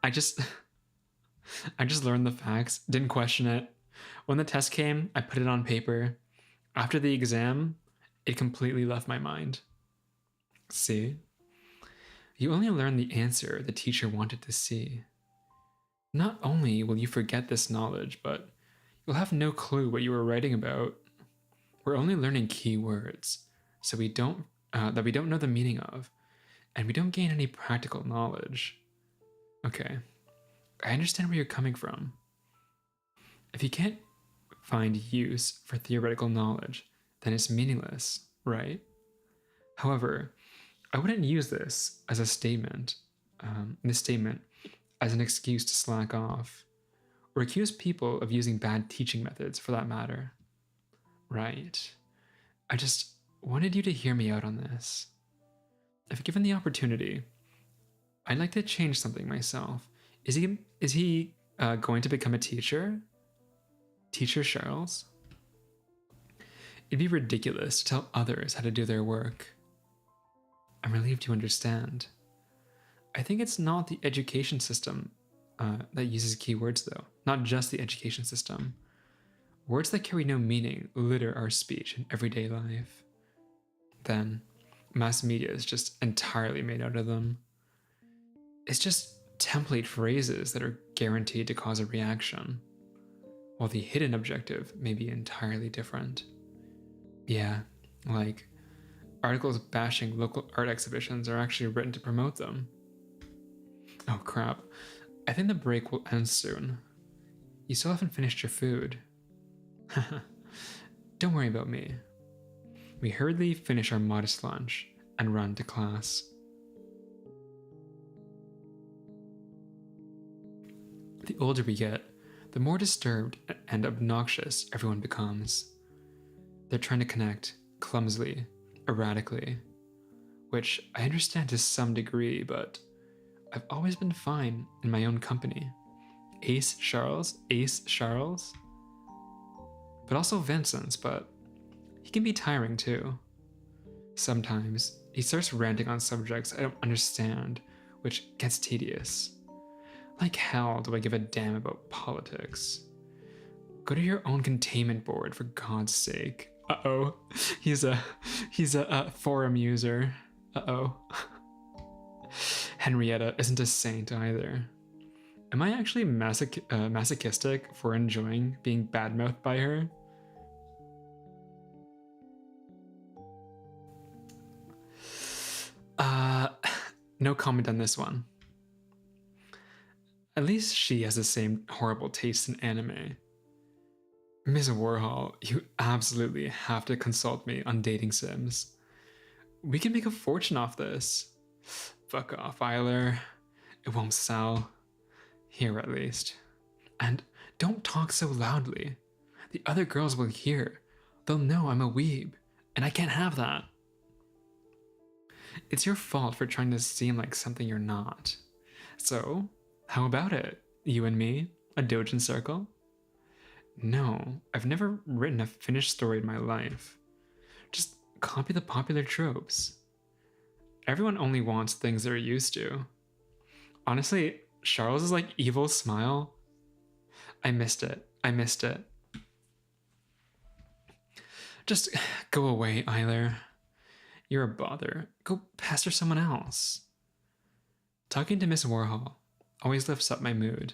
Speaker 1: I just learned the facts, didn't question it. When the test came, I put it on paper. After the exam, it completely left my mind. See? You only learn the answer the teacher wanted to see. Not only will you forget this knowledge, but you'll have no clue what you were writing about. We're only learning key words, so we don't know the meaning of, and we don't gain any practical knowledge. Okay, I understand where you're coming from. If you can't find use for theoretical knowledge, then it's meaningless, right? However, I wouldn't use this as a statement, as an excuse to slack off, or accuse people of using bad teaching methods for that matter. Right. I just wanted you to hear me out on this. If given the opportunity, I'd like to change something myself Is he going to become a teacher? Teacher Charles? It'd be ridiculous to tell others how to do their work. I'm relieved you understand. I think it's not the education system that uses keywords, though. Not just the education system. Words that carry no meaning litter our speech in everyday life. Then, mass media is just entirely made out of them. It's just template phrases that are guaranteed to cause a reaction, while the hidden objective may be entirely different. Yeah, like, articles bashing local art exhibitions are actually written to promote them. Oh crap, I think the break will end soon. You still haven't finished your food. Don't worry about me. We hurriedly finish our modest lunch and run to class. The older we get, the more disturbed and obnoxious everyone becomes. They're trying to connect, clumsily, erratically, which I understand to some degree, but I've always been fine in my own company. Ace Charles. But also Vincent's, but he can be tiring too. Sometimes he starts ranting on subjects I don't understand, which gets tedious. Like hell do I give a damn about politics? Go to your own containment board, for God's sake. Uh-oh. He's a forum user. Uh-oh. Henrietta isn't a saint either. Am I actually masochistic for enjoying being badmouthed by her? No comment on this one. At least she has the same horrible taste in anime. Ms. Warhol, you absolutely have to consult me on dating sims. We can make a fortune off this. Fuck off, Eiler. It won't sell. Here at least. And don't talk so loudly. The other girls will hear. They'll know I'm a weeb, and I can't have that. It's your fault for trying to seem like something you're not. So, how about it? You and me? A doujin circle? No, I've never written a finished story in my life. Just copy the popular tropes. Everyone only wants things they're used to. Honestly, Charles' like evil smile. I missed it. Just go away, Eiler. You're a bother. Go pester someone else. Talking to Miss Warhol always lifts up my mood.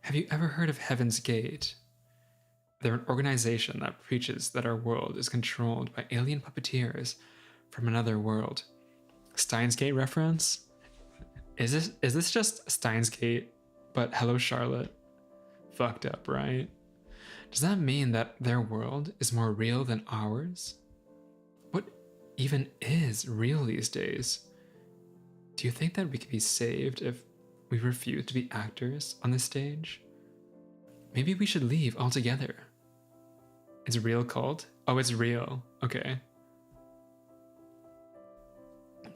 Speaker 1: Have you ever heard of Heaven's Gate? They're an organization that preaches that our world is controlled by alien puppeteers from another world. Steins Gate reference? Is this just Steins Gate, but Hello Charlotte? Fucked up, right? Does that mean that their world is more real than ours? What even is real these days? Do you think that we could be saved if we refuse to be actors on the stage? Maybe we should leave altogether. It's a real cult? Oh, it's real. Okay.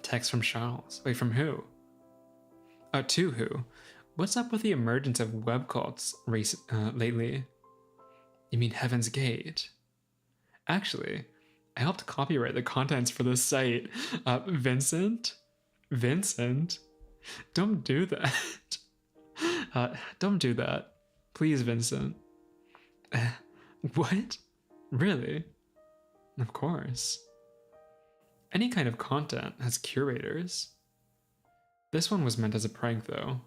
Speaker 1: Text from Charles. Wait, from who? To who? What's up with the emergence of web cults lately? You mean Heaven's Gate? Actually, I helped copyright the contents for this site. Vincent? Don't do that. Don't do that. Please, Vincent. What? Really? Of course. Any kind of content has curators. This one was meant as a prank, though.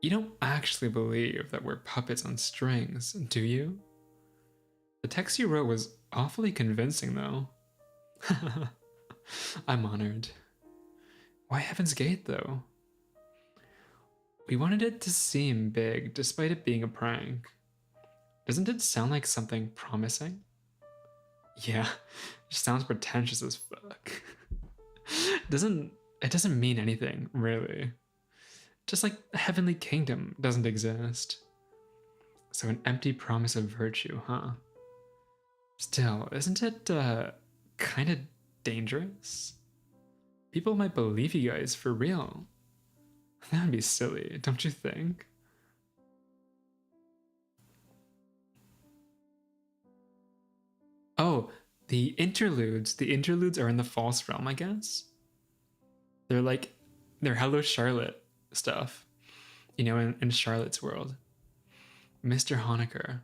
Speaker 1: You don't actually believe that we're puppets on strings, do you? The text you wrote was awfully convincing, though. I'm honored. Why Heaven's Gate, though? We wanted it to seem big, despite it being a prank. Doesn't it sound like something promising? Yeah, it sounds pretentious as fuck. It doesn't mean anything, really. Just like the heavenly kingdom doesn't exist. So an empty promise of virtue, huh? Still, isn't it, kinda dangerous? People might believe you guys for real. That would be silly, don't you think? Oh, the interludes. The interludes are in the false realm, I guess. They're like, they're Hello Charlotte stuff, you know, in Charlotte's world. Mr. Honecker,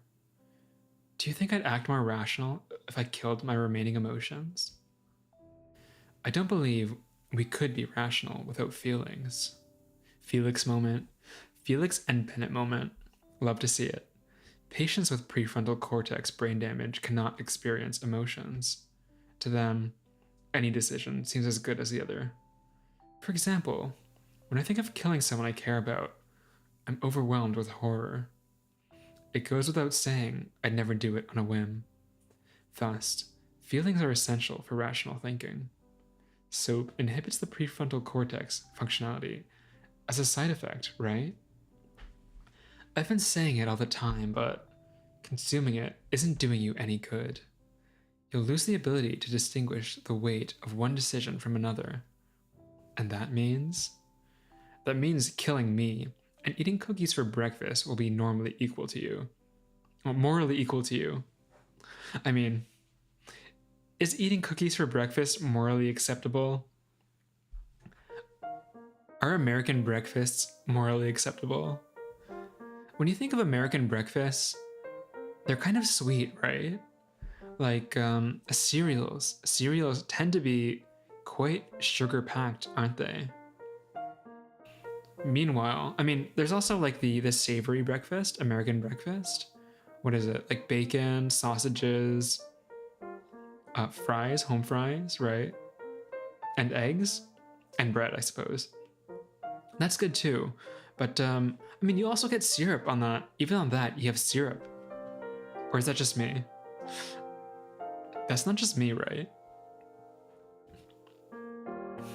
Speaker 1: do you think I'd act more rational if I killed my remaining emotions? I don't believe we could be rational without feelings. Felix moment. Felix and Bennett moment. Love to see it. Patients with prefrontal cortex brain damage cannot experience emotions. To them, any decision seems as good as the other. For example, when I think of killing someone I care about, I'm overwhelmed with horror. It goes without saying I'd never do it on a whim. Thus, feelings are essential for rational thinking. Soap inhibits the prefrontal cortex functionality as a side effect, right? I've been saying it all the time, but consuming it isn't doing you any good. You'll lose the ability to distinguish the weight of one decision from another. And that means? That means killing me and eating cookies for breakfast will be normally equal to you. Well, morally equal to you. I mean, is eating cookies for breakfast morally acceptable? Are American breakfasts morally acceptable? When you think of American breakfasts, they're kind of sweet, right? Like cereals. Cereals tend to be quite sugar-packed, aren't they? Meanwhile, I mean, there's also like the savory breakfast, American breakfast. What is it? Like bacon, sausages, fries, home fries, right? And eggs, and bread, I suppose. That's good too. But I mean, you also get syrup on that. Even on that, you have syrup. Or is that just me? That's not just me, right?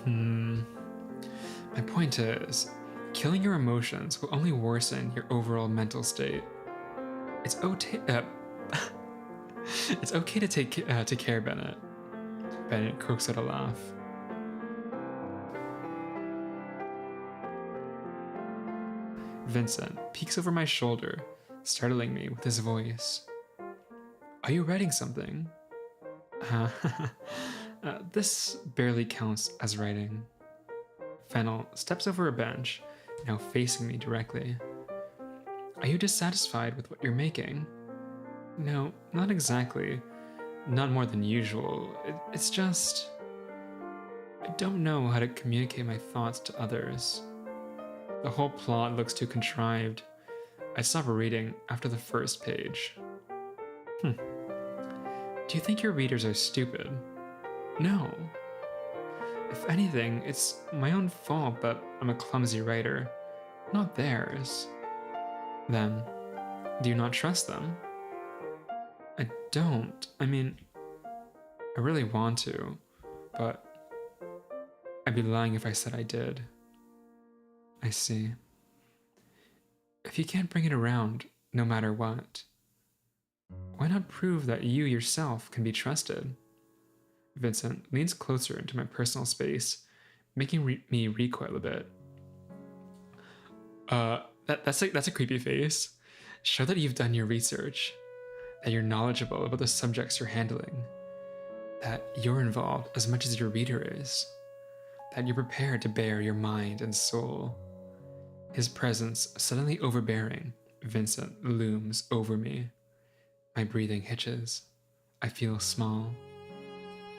Speaker 1: My point is, killing your emotions will only worsen your overall mental state. It's okay. It's okay to take to care, Bennett. Bennett croaks out a laugh. Vincent peeks over my shoulder, startling me with his voice. Are you writing something? This barely counts as writing. Fennel steps over a bench, now facing me directly. Are you dissatisfied with what you're making? No, not exactly. Not more than usual. It's just... I don't know how to communicate my thoughts to others. The whole plot looks too contrived. I stop reading after the first page. Do you think your readers are stupid? No. If anything, it's my own fault that I'm a clumsy writer, not theirs. Then, do you not trust them? I don't. I mean, I really want to, but I'd be lying if I said I did. I see. If you can't bring it around, no matter what, why not prove that you yourself can be trusted? Vincent leans closer into my personal space, making me recoil a bit. That's a creepy face. Show that you've done your research, that you're knowledgeable about the subjects you're handling, that you're involved as much as your reader is, that you're prepared to bare your mind and soul. His presence suddenly overbearing, Vincent looms over me. My breathing hitches. I feel small.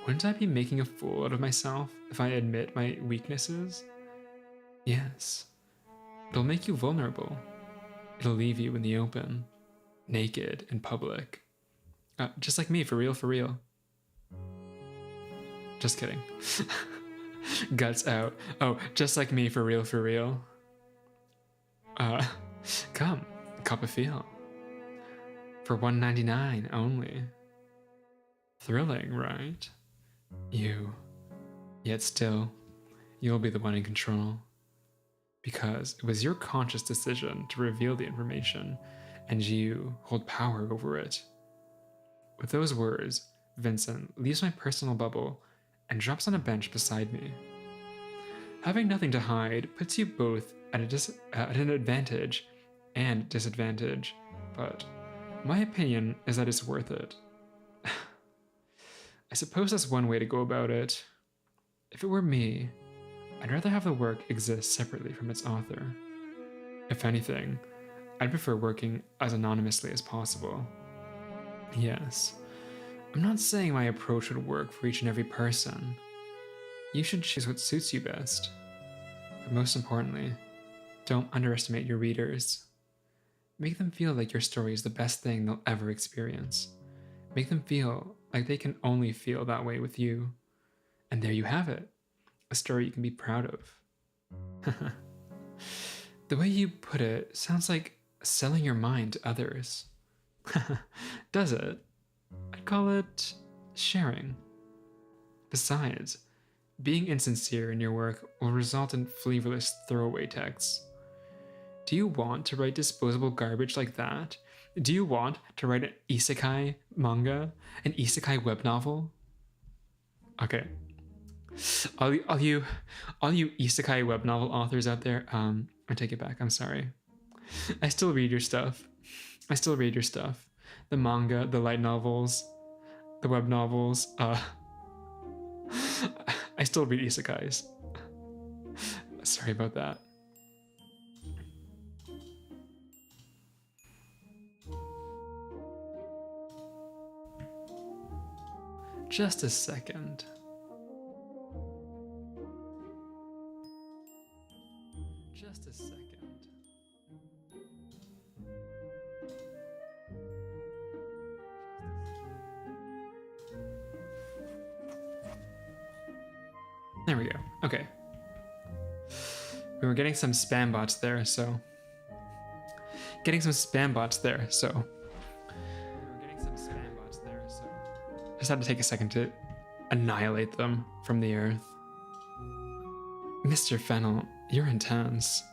Speaker 1: Wouldn't I be making a fool out of myself if I admit my weaknesses? Yes. It'll make you vulnerable. It'll leave you in the open, naked in public. Just like me, for real, for real. Just kidding. Guts out. Oh, just like me, for real, for real. Come, cup of feel. For $1.99 only. Thrilling, right? Yet still, you'll be the one in control. Because it was your conscious decision to reveal the information, and you hold power over it. With those words, Vincent leaves my personal bubble and drops on a bench beside me. Having nothing to hide puts you both at an advantage and disadvantage, but my opinion is that it's worth it. I suppose that's one way to go about it. If it were me, I'd rather have the work exist separately from its author. If anything, I'd prefer working as anonymously as possible. Yes, I'm not saying my approach would work for each and every person. You should choose what suits you best. But most importantly, don't underestimate your readers. Make them feel like your story is the best thing they'll ever experience. Make them feel like they can only feel that way with you. And there you have it, a story you can be proud of. The way you put it sounds like selling your mind to others. Does it? I'd call it sharing. Besides, being insincere in your work will result in flavorless throwaway texts. Do you want to write disposable garbage like that? Do you want to write an isekai manga? An isekai web novel? Okay. All you isekai web novel authors out there, I take it back, I'm sorry. I still read your stuff. The manga, the light novels, the web novels, I still read isekais. Sorry about that. Just a second. Just a second. There we go. Okay. We were getting some spam bots there, so. Just had to take a second to annihilate them from the earth. Mr. Fennel, you're intense.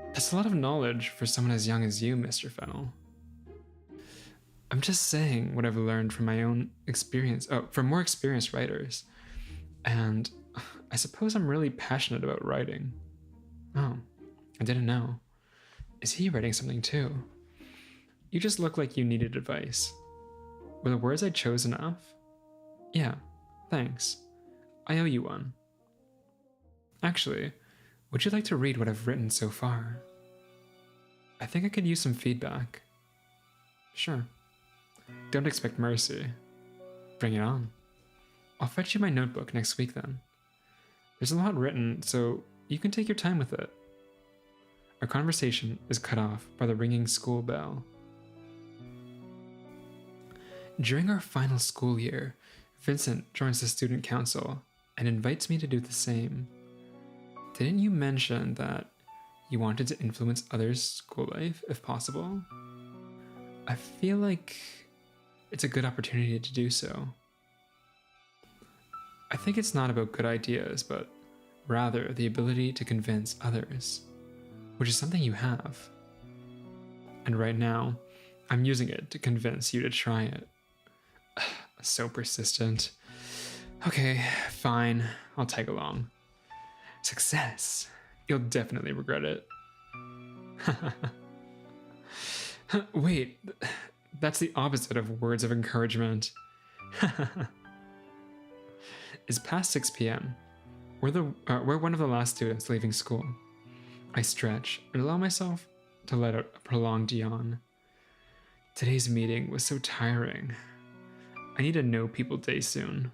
Speaker 1: That's a lot of knowledge for someone as young as you, Mr. Fennel. I'm just saying what I've learned from my own experience, from more experienced writers. And I suppose I'm really passionate about writing. Oh, I didn't know. Is he writing something too? You just look like you needed advice. Were the words I chose enough? Yeah, thanks. I owe you one. Actually, would you like to read what I've written so far? I think I could use some feedback. Sure. Don't expect mercy. Bring it on. I'll fetch you my notebook next week then. There's a lot written, so you can take your time with it. Our conversation is cut off by the ringing school bell. During our final school year, Vincent joins the student council and invites me to do the same. Didn't you mention that you wanted to influence others' school life if possible? I feel like it's a good opportunity to do so. I think it's not about good ideas, but rather the ability to convince others, which is something you have. And right now, I'm using it to convince you to try it. So persistent. Okay, fine, I'll tag along. Success. You'll definitely regret it. Wait, that's the opposite of words of encouragement. It's past 6 p.m. We're one of the last students leaving school. I stretch and allow myself to let out a prolonged yawn. Today's meeting was so tiring. I need a no people day soon.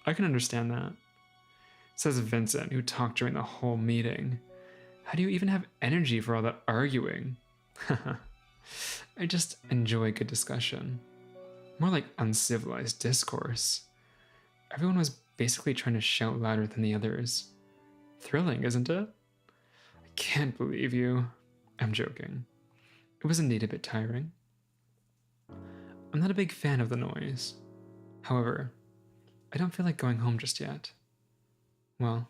Speaker 1: I can understand that. Says Vincent, who talked during the whole meeting. How do you even have energy for all that arguing? I just enjoy good discussion. More like uncivilized discourse. Everyone was basically trying to shout louder than the others. Thrilling, isn't it? I can't believe you. I'm joking. It was indeed a bit tiring. I'm not a big fan of the noise. However, I don't feel like going home just yet. Well,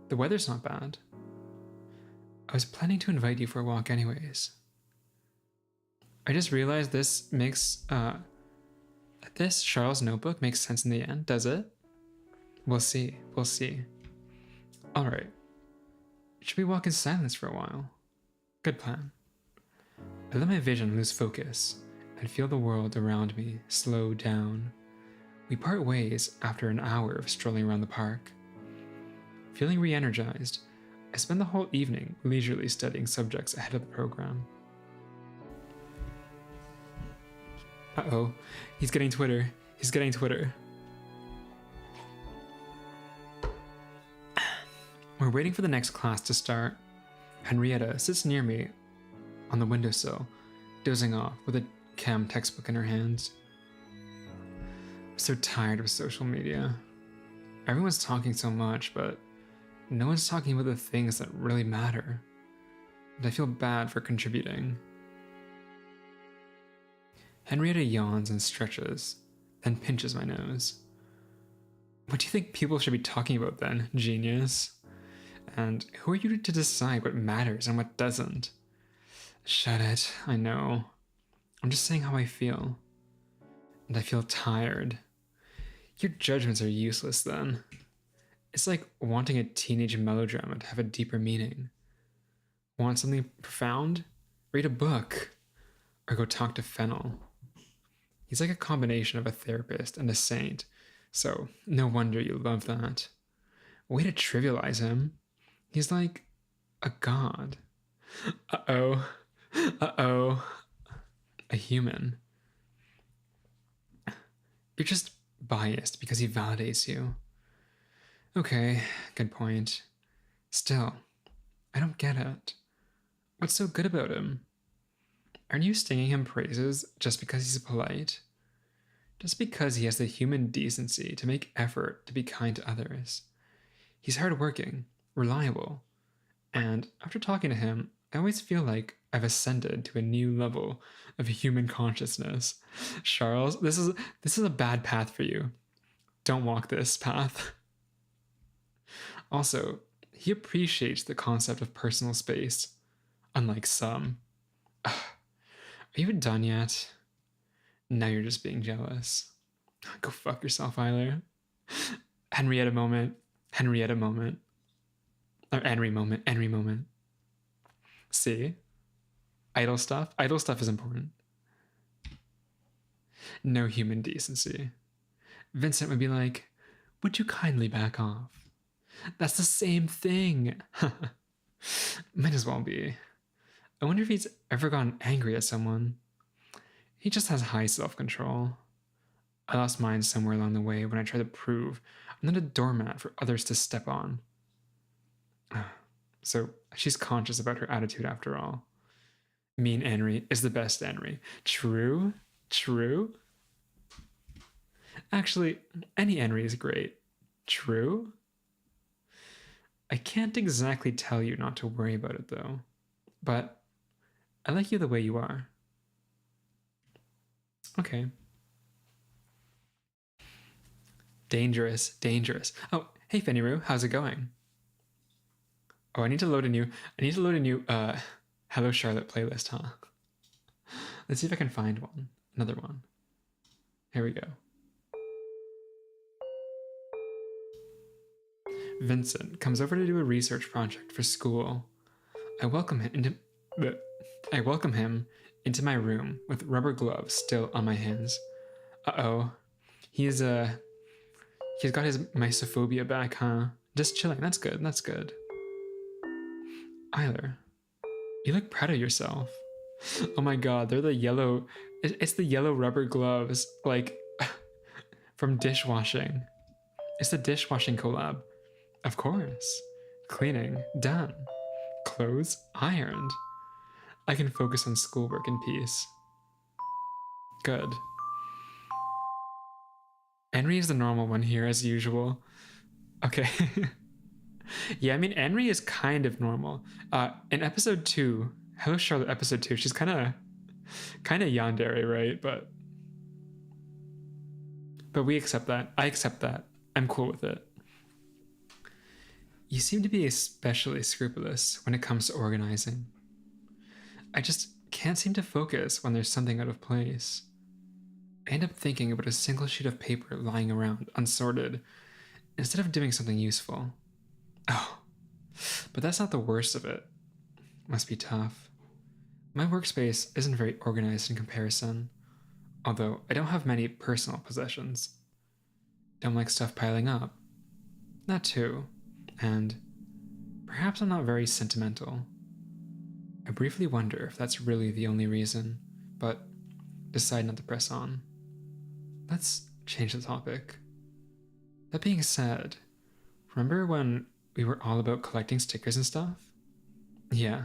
Speaker 1: the weather's not bad. I was planning to invite you for a walk anyways. I just realized this Charles notebook makes sense in the end, does it? We'll see. Alright. Should we walk in silence for a while? Good plan. I let my vision lose focus and feel the world around me slow down. We part ways after an hour of strolling around the park. Feeling re-energized, I spend the whole evening leisurely studying subjects ahead of the program. Uh-oh, he's getting Twitter. He's getting Twitter. We're waiting for the next class to start. Henrietta sits near me on the windowsill, dozing off with a chem textbook in her hands. I'm so tired of social media. Everyone's talking so much, but no one's talking about the things that really matter. And I feel bad for contributing. Henrietta yawns and stretches, then pinches my nose. What do you think people should be talking about then, genius? And who are you to decide what matters and what doesn't? Shut it, I know. I'm just saying how I feel. And I feel tired. Your judgments are useless then. It's like wanting a teenage melodrama to have a deeper meaning. Want something profound? Read a book. Or go talk to Fennel. He's like a combination of a therapist and a saint, so no wonder you love that. Way to trivialize him. He's like a god. Uh-oh. Uh-oh. A human. You're just biased because he validates you. Okay, good point. Still, I don't get it. What's so good about him? Aren't you stinging him praises just because he's polite? Just because he has the human decency to make effort to be kind to others. He's hardworking, reliable, and after talking to him, I always feel like I've ascended to a new level of human consciousness. Charles, this is a bad path for you. Don't walk this path. Also, he appreciates the concept of personal space, unlike some. Are you done yet? Now you're just being jealous. Go fuck yourself, Eiler. Henrietta moment. Henrietta moment. Or Henry moment. Henry moment. See? Idle stuff? Idle stuff is important. No human decency. Vincent would be like, would you kindly back off? That's the same thing. Might as well be. I wonder if he's ever gotten angry at someone. He just has high self-control. I lost mine somewhere along the way when I tried to prove I'm not a doormat for others to step on. So she's conscious about her attitude after all. Mean Henry is the best Henry. True? True? Actually, any Henry is great. True? I can't exactly tell you not to worry about it though. But I like you the way you are. Okay. Dangerous, dangerous. Oh, hey Fennyru, how's it going? Oh, I need to load a new Hello Charlotte playlist, huh? Let's see if I can find one. Another one. Here we go. Vincent comes over to do a research project for school. I welcome him into my room with rubber gloves still on my hands. Uh-oh. He's got his mysophobia back, huh? Just chilling. That's good. That's good. Eiler, you look proud of yourself. Oh my god, they're the yellow... It's the yellow rubber gloves, like, from dishwashing. It's the dishwashing collab. Of course. Cleaning, done. Clothes, ironed. I can focus on schoolwork in peace. Good. Henry is the normal one here, as usual. Okay. Yeah, I mean, Henry is kind of normal. In episode 2, Hello Charlotte episode 2, she's kind of yandere, right? But we accept that. I accept that. I'm cool with it. You seem to be especially scrupulous when it comes to organizing. I just can't seem to focus when there's something out of place. I end up thinking about a single sheet of paper lying around, unsorted, instead of doing something useful. Oh, But that's not the worst of it. Must be tough. My workspace isn't very organized in comparison, although I don't have many personal possessions. Don't like stuff piling up. That too. And perhaps I'm not very sentimental. I briefly wonder if that's really the only reason, but decide not to press on. Let's change the topic. That being said, remember when we were all about collecting stickers and stuff? Yeah,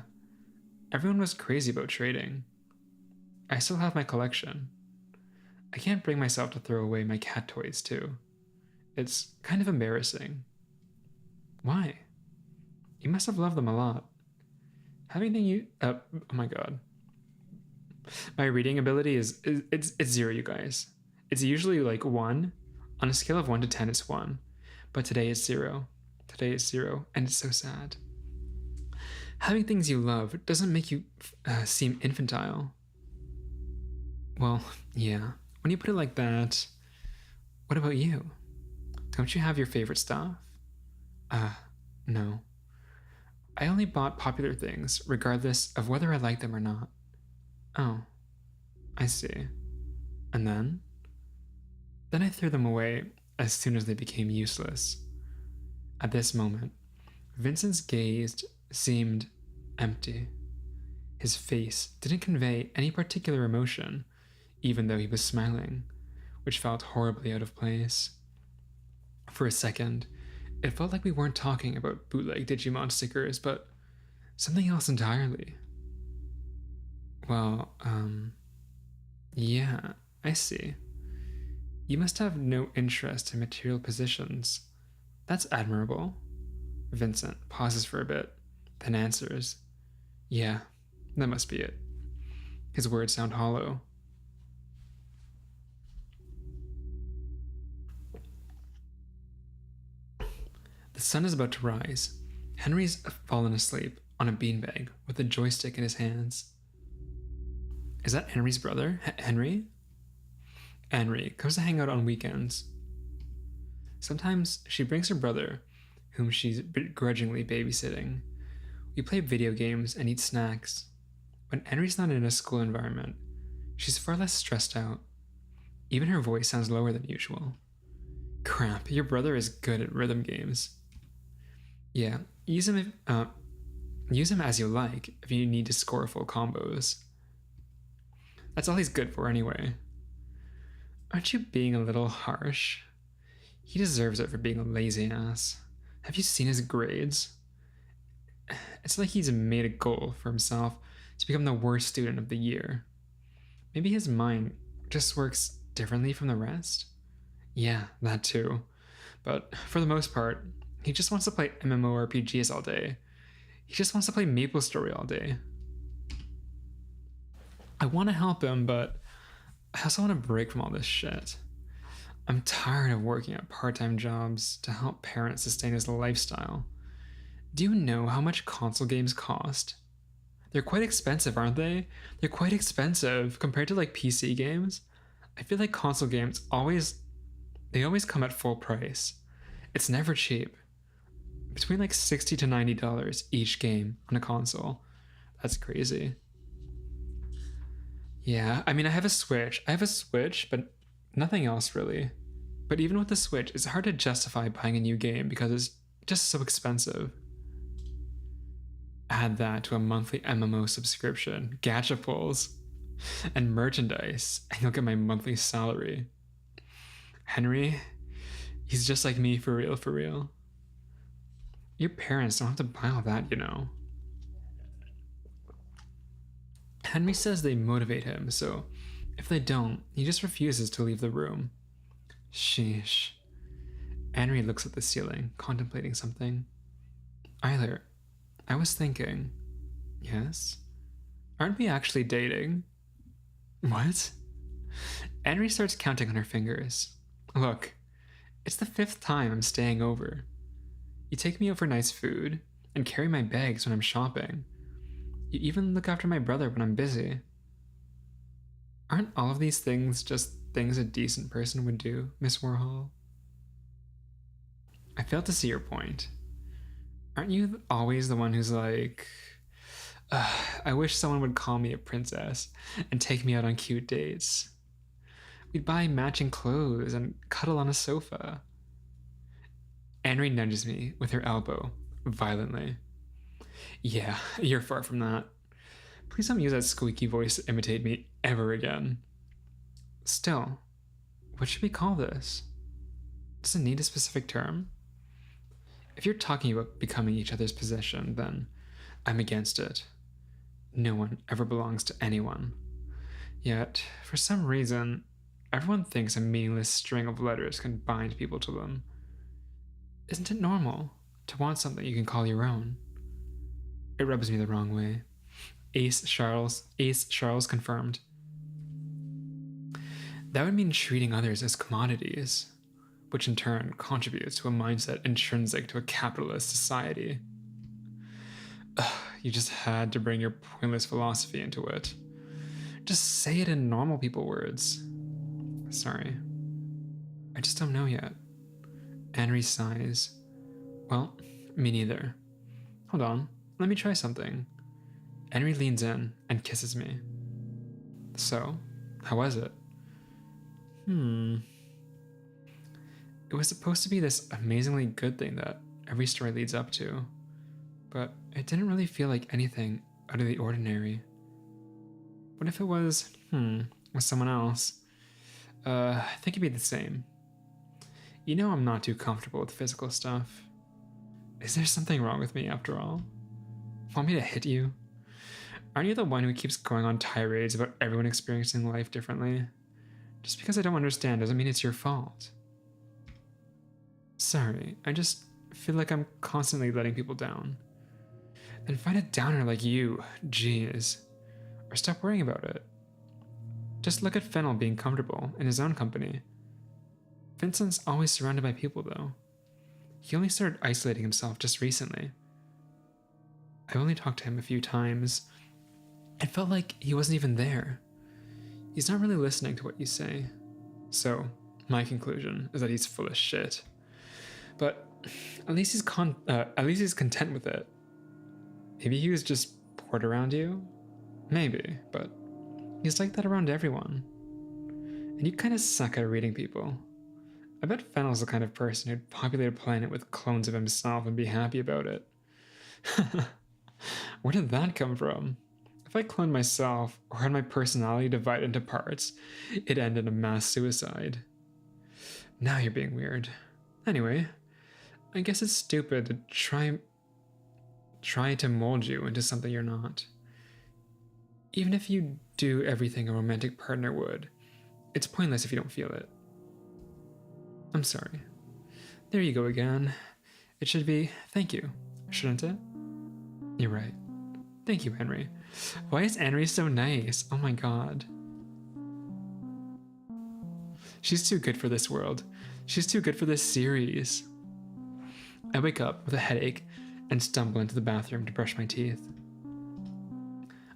Speaker 1: everyone was crazy about trading. I still have my collection. I can't bring myself to throw away my cat toys too. It's kind of embarrassing. Why? You must have loved them a lot. Oh my god. My reading ability is 0, you guys. It's usually like 1. On a scale of 1 to 10, it's 1. But today it's 0. Today it's 0, and it's so sad. Having things you love doesn't make you seem infantile. Well, yeah. When you put it like that, what about you? Don't you have your favorite stuff? No. I only bought popular things, regardless of whether I like them or not. Oh, I see. And then? Then I threw them away as soon as they became useless. At this moment, Vincent's gaze seemed empty. His face didn't convey any particular emotion, even though he was smiling, which felt horribly out of place. For a second, it felt like we weren't talking about bootleg Digimon stickers, but something else entirely. Well, yeah, I see. You must have no interest in material possessions. That's admirable. Vincent pauses for a bit, then answers, yeah, that must be it. His words sound hollow. The sun is about to rise. Henry's fallen asleep on a beanbag with a joystick in his hands. Is that Henry's brother? Henry? Henry comes to hang out on weekends. Sometimes she brings her brother, whom she's begrudgingly babysitting. We play video games and eat snacks. When Henry's not in a school environment, she's far less stressed out. Even her voice sounds lower than usual. Crap, your brother is good at rhythm games. Yeah, use him as you like if you need to score full combos. That's all he's good for anyway. Aren't you being a little harsh? He deserves it for being a lazy ass. Have you seen his grades? It's like he's made a goal for himself to become the worst student of the year. Maybe his mind just works differently from the rest? Yeah, that too. But for the most part, he just wants to play MMORPGs all day. He just wants to play MapleStory all day. I want to help him, but I also want to break from all this shit. I'm tired of working at part-time jobs to help parents sustain his lifestyle. Do you know how much console games cost? They're quite expensive, aren't they? They're quite expensive compared to like PC games. I feel like console games always come at full price. It's never cheap. Between like $60 to $90 each game on a console. That's crazy. Yeah, I mean, I have a Switch, but nothing else really. But even with the Switch, it's hard to justify buying a new game because it's just so expensive. Add that to a monthly MMO subscription, gacha pulls, and merchandise, and you'll get my monthly salary. Henry, he's just like me for real, for real. Your parents don't have to buy all that, you know. Henry says they motivate him, so if they don't, he just refuses to leave the room. Sheesh. Henry looks at the ceiling, contemplating something. Eiler, I was thinking. Yes? Aren't we actually dating? What? Henry starts counting on her fingers. Look, it's the 5th time I'm staying over. You take me out for nice food, and carry my bags when I'm shopping. You even look after my brother when I'm busy. Aren't all of these things just things a decent person would do, Miss Warhol? I fail to see your point. Aren't you always the one who's like, I wish someone would call me a princess and take me out on cute dates. We'd buy matching clothes and cuddle on a sofa. Henry nudges me with her elbow violently. Yeah, you're far from that. Please don't use that squeaky voice to imitate me ever again. Still, what should we call this? Does it need a specific term? If you're talking about becoming each other's possession, then I'm against it. No one ever belongs to anyone. Yet, for some reason, everyone thinks a meaningless string of letters can bind people to them. Isn't it normal to want something you can call your own? It rubs me the wrong way. Ace Charles confirmed. That would mean treating others as commodities, which in turn contributes to a mindset intrinsic to a capitalist society. You just had to bring your pointless philosophy into it. Just say it in normal people words. Sorry. I just don't know yet. Henry sighs. Well, me neither. Hold on, let me try something. Henry leans in and kisses me. So, how was it? It was supposed to be this amazingly good thing that every story leads up to, but it didn't really feel like anything out of the ordinary. What if it was, with someone else? I think it'd be the same. You know I'm not too comfortable with physical stuff. Is there something wrong with me after all? Want me to hit you? Aren't you the one who keeps going on tirades about everyone experiencing life differently? Just because I don't understand doesn't mean it's your fault. Sorry, I just feel like I'm constantly letting people down. Then find a downer like you, jeez. Or stop worrying about it. Just look at Fennel being comfortable in his own company. Vincent's always surrounded by people, though. He only started isolating himself just recently. I've only talked to him a few times. It felt like he wasn't even there. He's not really listening to what you say. So, my conclusion is that he's full of shit. But at least he's content with it. Maybe he was just bored around you? Maybe, but he's like that around everyone. And you kind of suck at reading people. I bet Fennel's the kind of person who'd populate a planet with clones of himself and be happy about it. Where did that come from? If I cloned myself or had my personality divided into parts, it'd end in a mass suicide. Now you're being weird. Anyway, I guess it's stupid to try to mold you into something you're not. Even if you do everything a romantic partner would, it's pointless if you don't feel it. I'm sorry. There you go again. It should be thank you, shouldn't it? You're right. Thank you, Henry. Why is Henry so nice? Oh my god. She's too good for this world. She's too good for this series. I wake up with a headache and stumble into the bathroom to brush my teeth.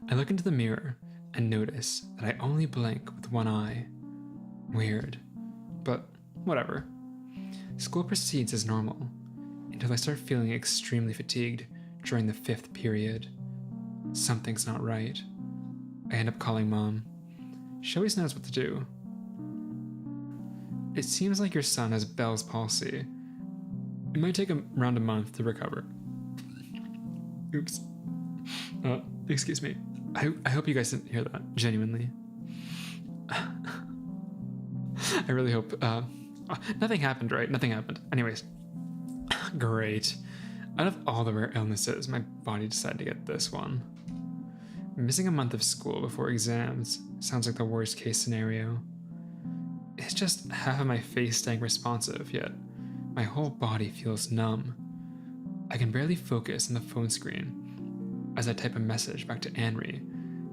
Speaker 1: I look into the mirror and notice that I only blink with one eye. Weird, but whatever. School proceeds as normal until I start feeling extremely fatigued during the 5th period. Something's not right. I end up calling Mom. She always knows what to do. It seems like your son has Bell's palsy. It might take around a month to recover. Oops. Excuse me. I hope you guys didn't hear that, genuinely. I really hope, nothing happened, right? Nothing happened. Anyways. Great. Out of all the rare illnesses, my body decided to get this one. Missing a month of school before exams sounds like the worst case scenario. It's just half of my face staying responsive, yet my whole body feels numb. I can barely focus on the phone screen as I type a message back to Henry,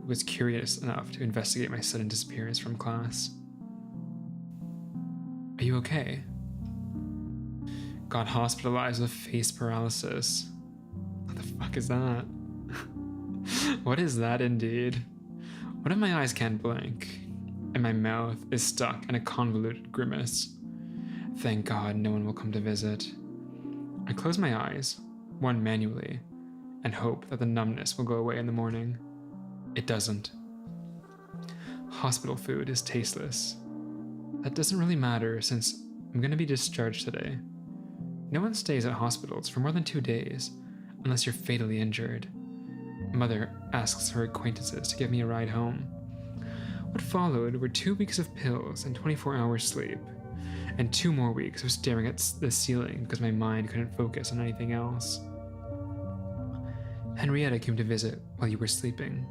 Speaker 1: who was curious enough to investigate my sudden disappearance from class. Are you okay? Got hospitalized with face paralysis. What the fuck is that? What is that indeed? What if my eyes can't blink, and my mouth is stuck in a convoluted grimace? Thank God no one will come to visit. I close my eyes, one manually and hope that the numbness will go away in the morning. It doesn't. Hospital food is tasteless. That doesn't really matter since I'm going to be discharged today. No one stays at hospitals for more than 2 days unless you're fatally injured. Mother asks her acquaintances to give me a ride home. What followed were 2 weeks of pills and 24 hours sleep, and 2 more weeks of staring at the ceiling because my mind couldn't focus on anything else. Henrietta came to visit while you were sleeping.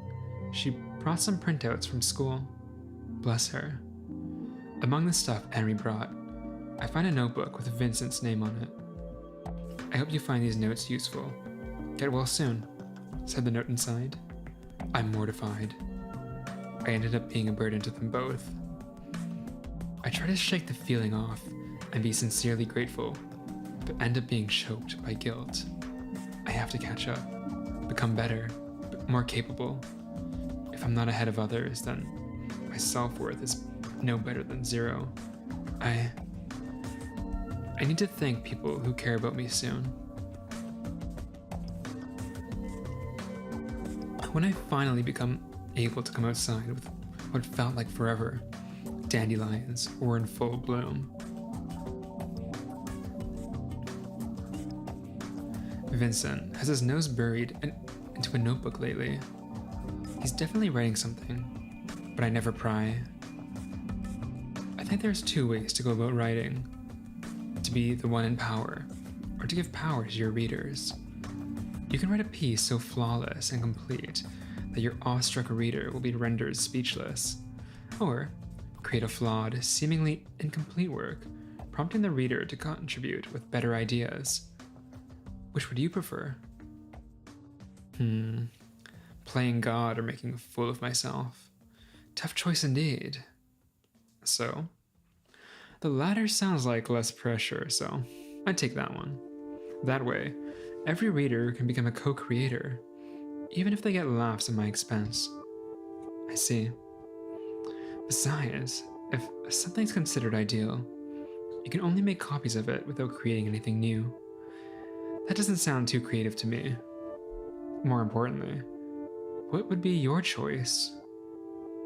Speaker 1: She brought some printouts from school. Bless her. Among the stuff Henry brought, I find a notebook with Vincent's name on it. I hope you find these notes useful. Get well soon, said the note inside. I'm mortified. I ended up being a burden to them both. I try to shake the feeling off and be sincerely grateful, but end up being choked by guilt. I have to catch up, become better, more capable. If I'm not ahead of others, then my self-worth is no better than 0. I need to thank people who care about me soon. When I finally become able to come outside with what felt like forever, dandelions were in full bloom. Vincent has his nose buried into a notebook lately. He's definitely writing something, but I never pry. I think there's 2 ways to go about writing: to be the one in power, or to give power to your readers. You can write a piece so flawless and complete that your awestruck reader will be rendered speechless, or create a flawed, seemingly incomplete work, prompting the reader to contribute with better ideas. Which would you prefer? Playing God or making a fool of myself? Tough choice indeed. So, the latter sounds like less pressure, so I'd take that one. That way, every reader can become a co-creator, even if they get laughs at my expense. I see. Besides, if something's considered ideal, you can only make copies of it without creating anything new. That doesn't sound too creative to me. More importantly, what would be your choice?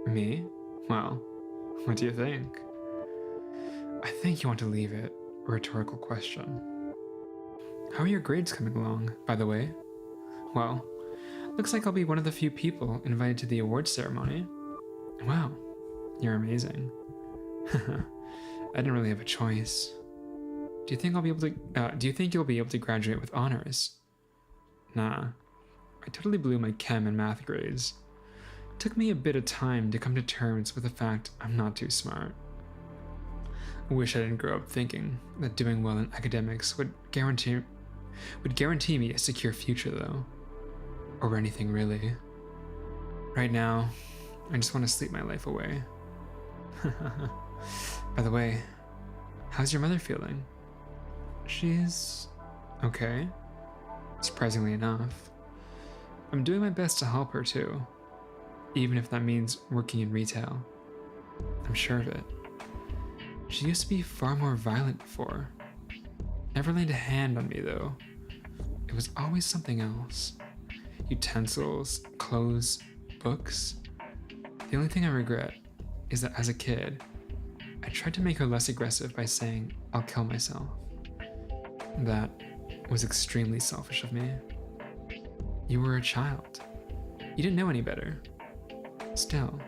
Speaker 1: Me? Well, what do you think? I think you want to leave it a rhetorical question. How are your grades coming along, by the way? Well, looks like I'll be one of the few people invited to the awards ceremony. Wow, you're amazing. I didn't really have a choice. Do you think you'll be able to graduate with honors? Nah, I totally blew my chem and math grades. Took me a bit of time to come to terms with the fact I'm not too smart. Wish I didn't grow up thinking that doing well in academics would guarantee me a secure future, though. Or anything, really. Right now, I just want to sleep my life away. By the way, how's your mother feeling? She's okay, surprisingly enough. I'm doing my best to help her too, even if that means working in retail. I'm sure of it. She used to be far more violent before. Never laid a hand on me though. It was always something else. Utensils, clothes, books. The only thing I regret is that as a kid, I tried to make her less aggressive by saying, "I'll kill myself." That was extremely selfish of me. You were a child. You didn't know any better. Still,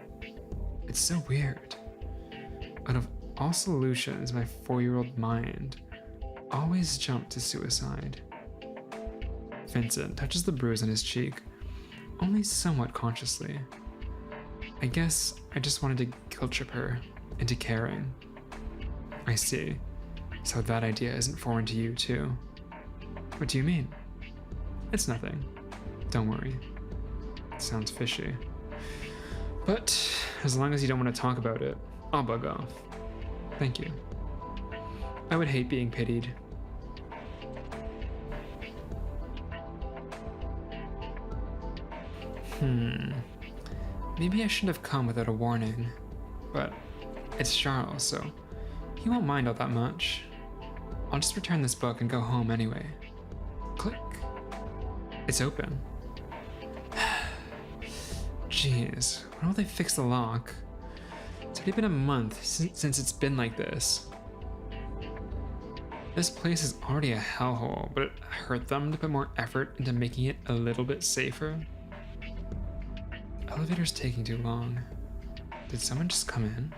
Speaker 1: it's so weird. Out of all solutions, my 4-year-old mind always jumped to suicide. Vincent touches the bruise on his cheek, only somewhat consciously. I guess I just wanted to guilt trip her into caring. I see. So that idea isn't foreign to you, too. What do you mean? It's nothing. Don't worry. It sounds fishy. But as long as you don't want to talk about it, I'll bug off. Thank you. I would hate being pitied. Maybe I shouldn't have come without a warning, but it's Charles, so he won't mind all that much. I'll just return this book and go home anyway. Click. It's open. Jeez, when will they fix the lock? It's already been a month since it's been like this. This place is already a hellhole, but it hurt them to put more effort into making it a little bit safer. Elevator's taking too long. Did someone just come in?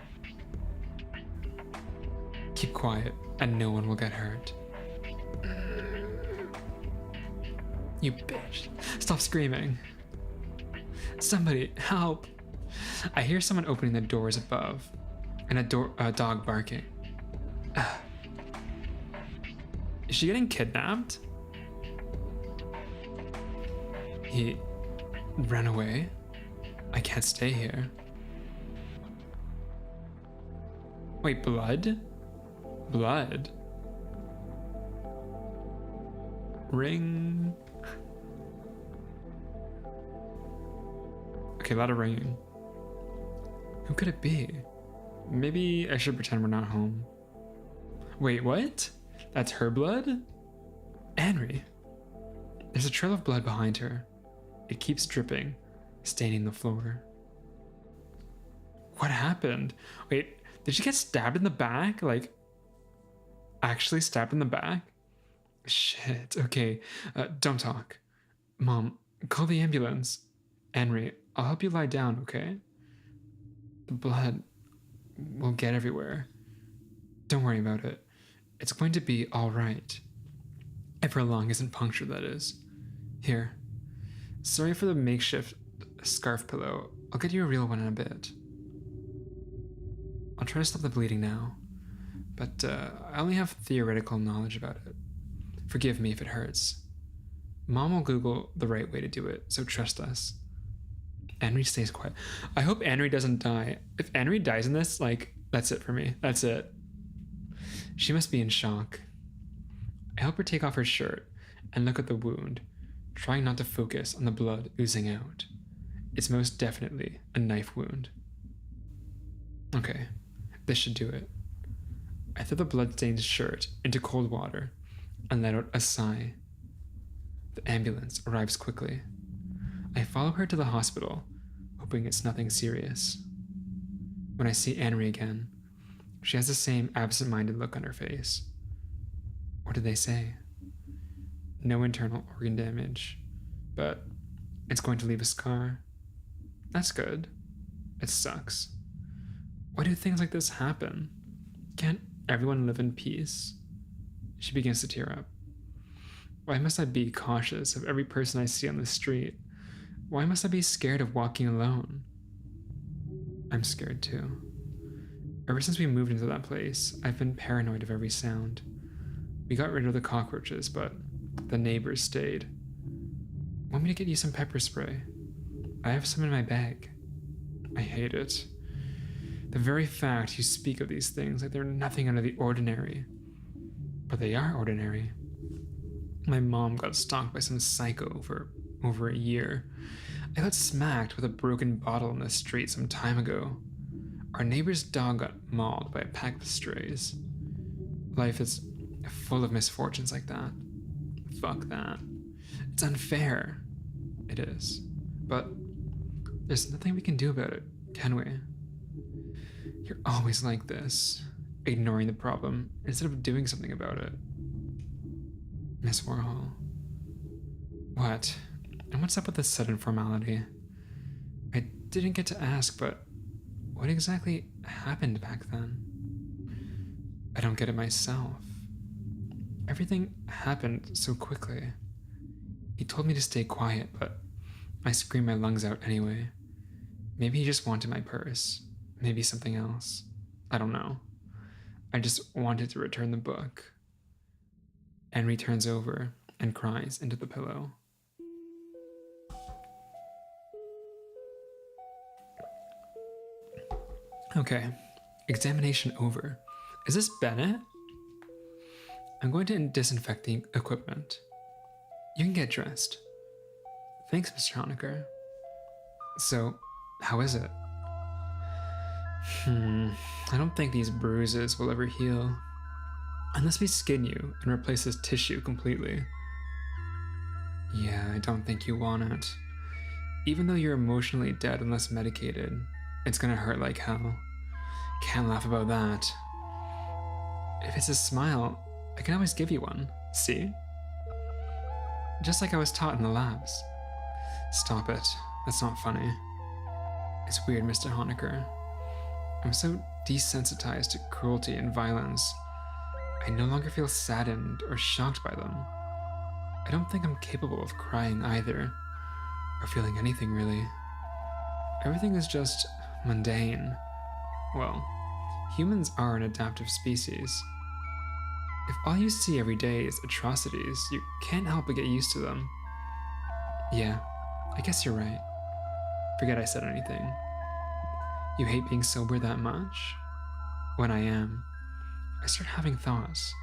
Speaker 1: Keep quiet, and no one will get hurt. You bitch. Stop screaming. Somebody, help. I hear someone opening the doors above, and a dog barking. Is she getting kidnapped? He ran away? I can't stay here. Wait, blood? Blood? Ring? Okay, a lot of ringing. Who could it be? Maybe I should pretend we're not home. Wait, what? That's her blood? Henry. There's a trail of blood behind her. It keeps dripping, staining the floor. What happened? Wait, did she get stabbed in the back? Like, actually stabbed in the back? Shit, okay, don't talk. Mom, call the ambulance. Henry, I'll help you lie down, okay? The blood will get everywhere. Don't worry about it. It's going to be all right. If her lung isn't punctured, that is. Here. Sorry for the makeshift scarf pillow. I'll get you a real one in a bit. I'll try to stop the bleeding now, but I only have theoretical knowledge about it. Forgive me if it hurts. Mom will Google the right way to do it, so trust us. Henry stays quiet. I hope Henry doesn't die. If Henry dies in this, like, that's it for me. That's it. She must be in shock. I help her take off her shirt and look at the wound, trying not to focus on the blood oozing out. It's most definitely a knife wound. Okay, this should do it. I throw the blood-stained shirt into cold water and let out a sigh. The ambulance arrives quickly. I follow her to the hospital, hoping it's nothing serious. When I see Henry again, she has the same absent-minded look on her face. What did they say? No internal organ damage, but it's going to leave a scar. That's good. It sucks. Why do things like this happen? Can't everyone live in peace? She begins to tear up. Why must I be cautious of every person I see on the street? Why must I be scared of walking alone? I'm scared too. Ever since we moved into that place, I've been paranoid of every sound. We got rid of the cockroaches, but the neighbors stayed. Want me to get you some pepper spray? I have some in my bag. I hate it. The very fact you speak of these things like they're nothing out of the ordinary. But they are ordinary. My mom got stalked by some psycho for over a year. I got smacked with a broken bottle in the street some time ago. Our neighbor's dog got mauled by a pack of strays. Life is full of misfortunes like that. Fuck that. It's unfair. It is. But there's nothing we can do about it, can we? You're always like this, ignoring the problem instead of doing something about it. Miss Warhol. What? And what's up with this sudden formality? I didn't get to ask, but what exactly happened back then? I don't get it myself. Everything happened so quickly. He told me to stay quiet, but I screamed my lungs out anyway. Maybe he just wanted my purse. Maybe something else. I don't know. I just wanted to return the book. Henry turns over and cries into the pillow. Okay, examination over. Is this Bennett? I'm going to disinfect the equipment. You can get dressed. Thanks, Mr. Honecker. So, how is it? I don't think these bruises will ever heal. Unless we skin you and replace this tissue completely. Yeah, I don't think you want it. Even though you're emotionally dead unless medicated, it's gonna hurt like hell. Can't laugh about that. If it's a smile, I can always give you one. See? Just like I was taught in the labs. Stop it. That's not funny. It's weird, Mr. Honecker. I'm so desensitized to cruelty and violence. I no longer feel saddened or shocked by them. I don't think I'm capable of crying either, or feeling anything really. Everything is just mundane. Well, humans are an adaptive species. If all you see every day is atrocities, you can't help but get used to them. Yeah, I guess you're right. Forget I said anything. You hate being sober that much? When I am, I start having thoughts.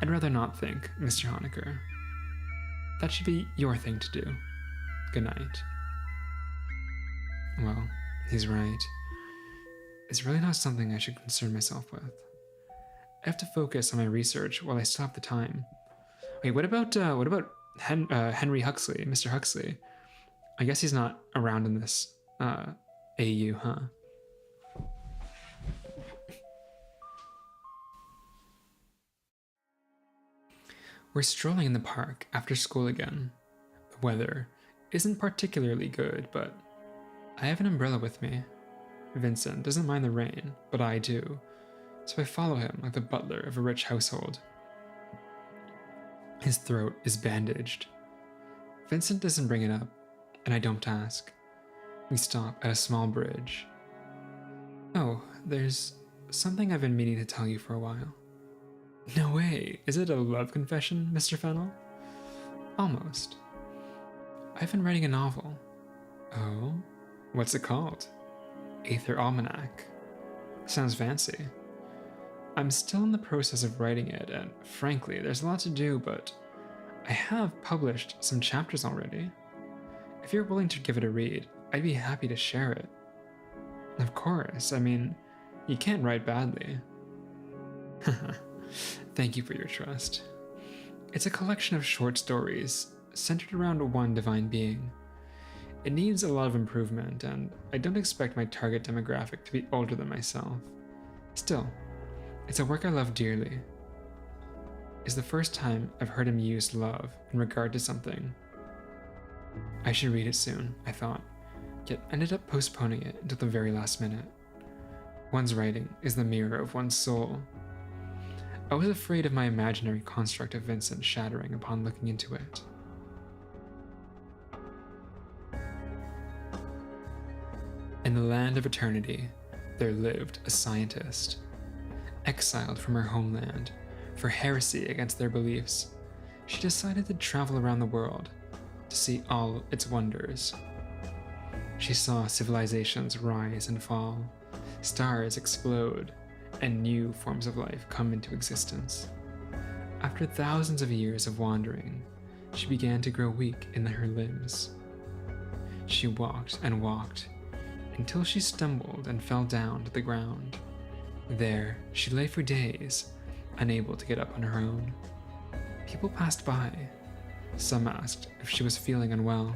Speaker 1: I'd rather not think, Mr. Honecker. That should be your thing to do. Good night. Well, he's right. It's really not something I should concern myself with. I have to focus on my research while I still have the time. Wait, what about Henry Huxley, Mr. Huxley? I guess he's not around in this AU, huh? We're strolling in the park after school again. The weather isn't particularly good, but I have an umbrella with me. Vincent doesn't mind the rain, but I do, so I follow him like the butler of a rich household. His throat is bandaged. Vincent doesn't bring it up, and I don't ask. We stop at a small bridge. Oh, there's something I've been meaning to tell you for a while. No way! Is it a love confession, Mr. Fennel? Almost. I've been writing a novel. Oh? What's it called? Aether Almanac. Sounds fancy. I'm still in the process of writing it, and frankly, there's a lot to do, but I have published some chapters already. If you're willing to give it a read, I'd be happy to share it. Of course, I mean, you can't write badly. Thank you for your trust. It's a collection of short stories centered around one divine being. It needs a lot of improvement, and I don't expect my target demographic to be older than myself. Still, it's a work I love dearly. It's the first time I've heard him use love in regard to something. I should read it soon, I thought, yet ended up postponing it until the very last minute. One's writing is the mirror of one's soul. I was afraid of my imaginary construct of Vincent shattering upon looking into it. In the land of eternity, there lived a scientist. Exiled from her homeland for heresy against their beliefs, she decided to travel around the world to see all its wonders. She saw civilizations rise and fall, stars explode, and new forms of life come into existence. After thousands of years of wandering, she began to grow weak in her limbs. She walked and walked until she stumbled and fell down to the ground. There, she lay for days, unable to get up on her own. People passed by. Some asked if she was feeling unwell.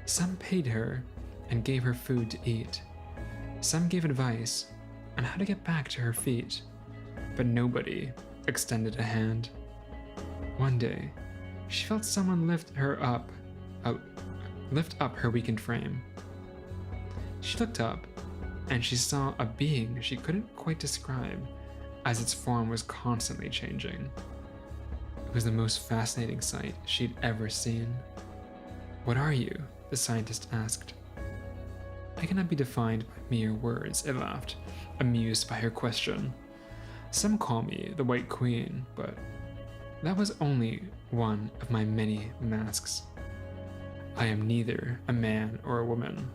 Speaker 1: Some paid her and gave her food to eat. Some gave advice on how to get back to her feet, but nobody extended a hand. One day, she felt someone lift up her weakened frame. She looked up, and she saw a being she couldn't quite describe, as its form was constantly changing. It was the most fascinating sight she'd ever seen. "What are you?" the scientist asked. "I cannot be defined by mere words," it laughed, amused by her question. "Some call me the White Queen, but that was only one of my many masks. I am neither a man or a woman,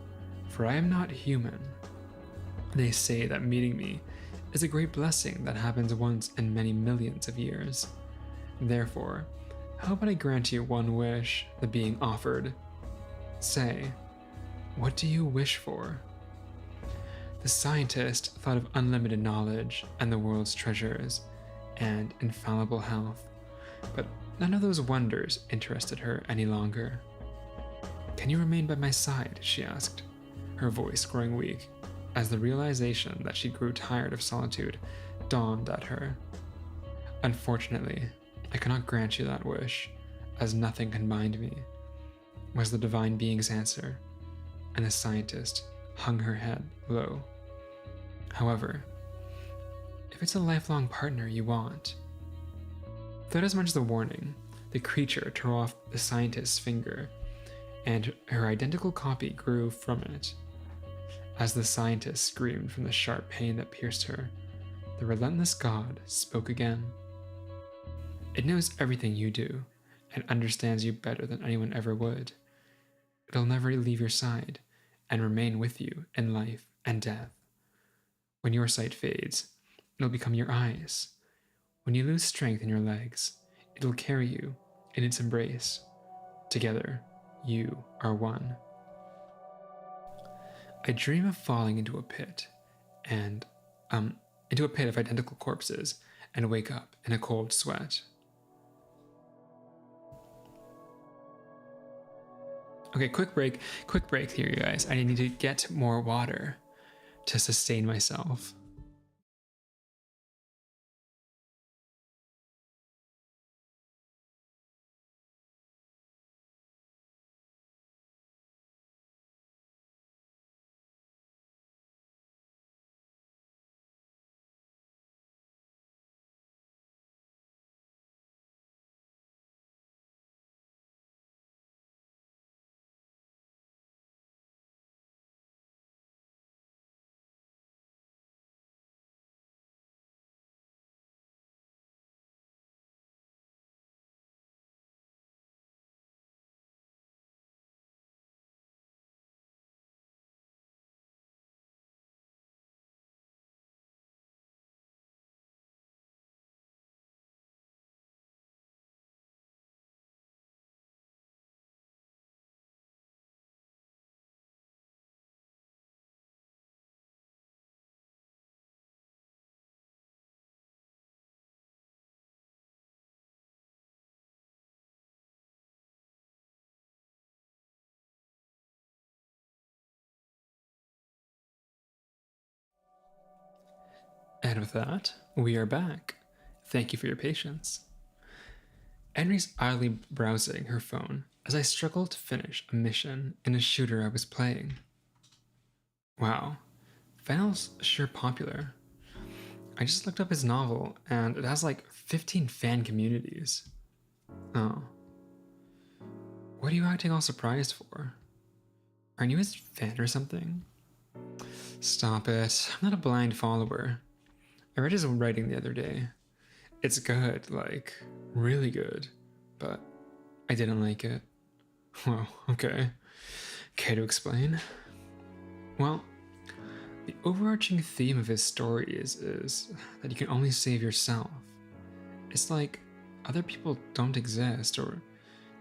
Speaker 1: for I am not human. They say that meeting me is a great blessing that happens once in many millions of years. Therefore, how about I grant you one wish?" the being offered. "Say, what do you wish for?" The scientist thought of unlimited knowledge and the world's treasures, and infallible health, but None of those wonders interested her any longer. "Can you remain by my side?" she asked, her voice growing weak, as the realization that she grew tired of solitude dawned at her. "Unfortunately, I cannot grant you that wish, as nothing can bind me," was the divine being's answer, and the scientist hung her head low. "However, if it's a lifelong partner you want..." Without as much as a warning, the creature tore off the scientist's finger, and her identical copy grew from it. As the scientist screamed from the sharp pain that pierced her, the relentless god spoke again. "It knows everything you do, and understands you better than anyone ever would. It'll never leave your side, and remain with you in life and death. When your sight fades, it'll become your eyes. When you lose strength in your legs, it'll carry you in its embrace. Together, you are one. I dream of falling into a pit of identical corpses and wake up in a cold sweat." Okay, quick break here, you guys. I need to get more water to sustain myself. And with that, we are back. Thank you for your patience. Henry's idly browsing her phone as I struggled to finish a mission in a shooter I was playing. Wow, Fennel's sure popular. I just looked up his novel, and it has like 15 fan communities. Oh. What are you acting all surprised for? Aren't you his fan or something? Stop it. I'm not a blind follower. I read his writing the other day. It's good, like, really good, but I didn't like it. Well, okay. Care to explain? Well, the overarching theme of his stories is that you can only save yourself. It's like other people don't exist, or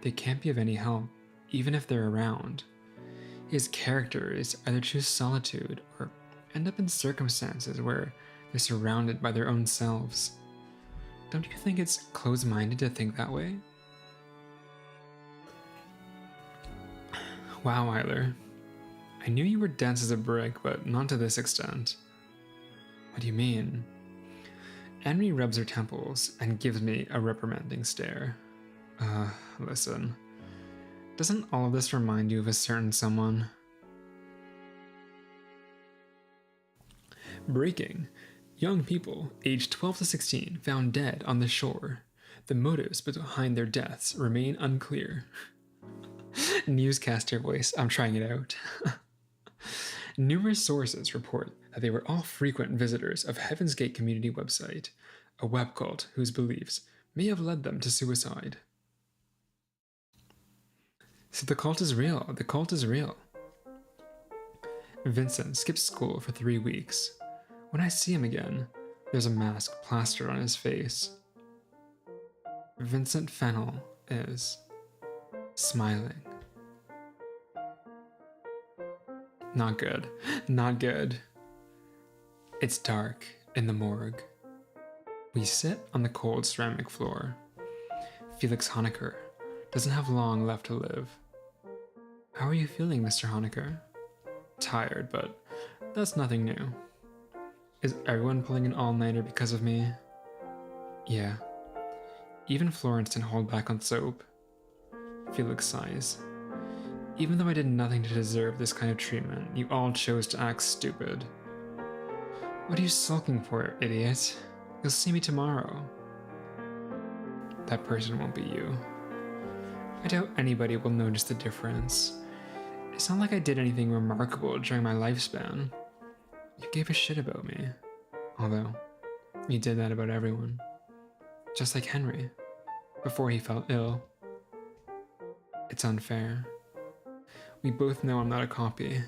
Speaker 1: they can't be of any help, even if they're around. His characters either choose solitude or end up in circumstances where they're surrounded by their own selves. Don't you think it's close-minded to think that way? Wow, Eiler. I knew you were dense as a brick, but not to this extent. What do you mean? Henry rubs her temples and gives me a reprimanding stare. Listen. Doesn't all of this remind you of a certain someone? Breaking. Young people, aged 12 to 16, found dead on the shore. The motives behind their deaths remain unclear. Newscaster voice, I'm trying it out. Numerous sources report that they were all frequent visitors of Heaven's Gate community website, a web cult whose beliefs may have led them to suicide. So the cult is real. The cult is real. Vincent skipped school for 3 weeks. When I see him again, there's a mask plastered on his face. Vincent Fennel is smiling. Not good. Not good. It's dark in the morgue. We sit on the cold ceramic floor. Felix Honecker doesn't have long left to live. How are you feeling, Mr. Honecker? Tired, but that's nothing new. Is everyone pulling an all-nighter because of me? Yeah. Even Florence didn't hold back on soap. Felix sighs. Even though I did nothing to deserve this kind of treatment, you all chose to act stupid. What are you sulking for, idiot? You'll see me tomorrow. That person won't be you. I doubt anybody will notice the difference. It's not like I did anything remarkable during my lifespan. You gave a shit about me. Although, you did that about everyone. Just like Henry, before he fell ill. It's unfair. We both know I'm not a copy.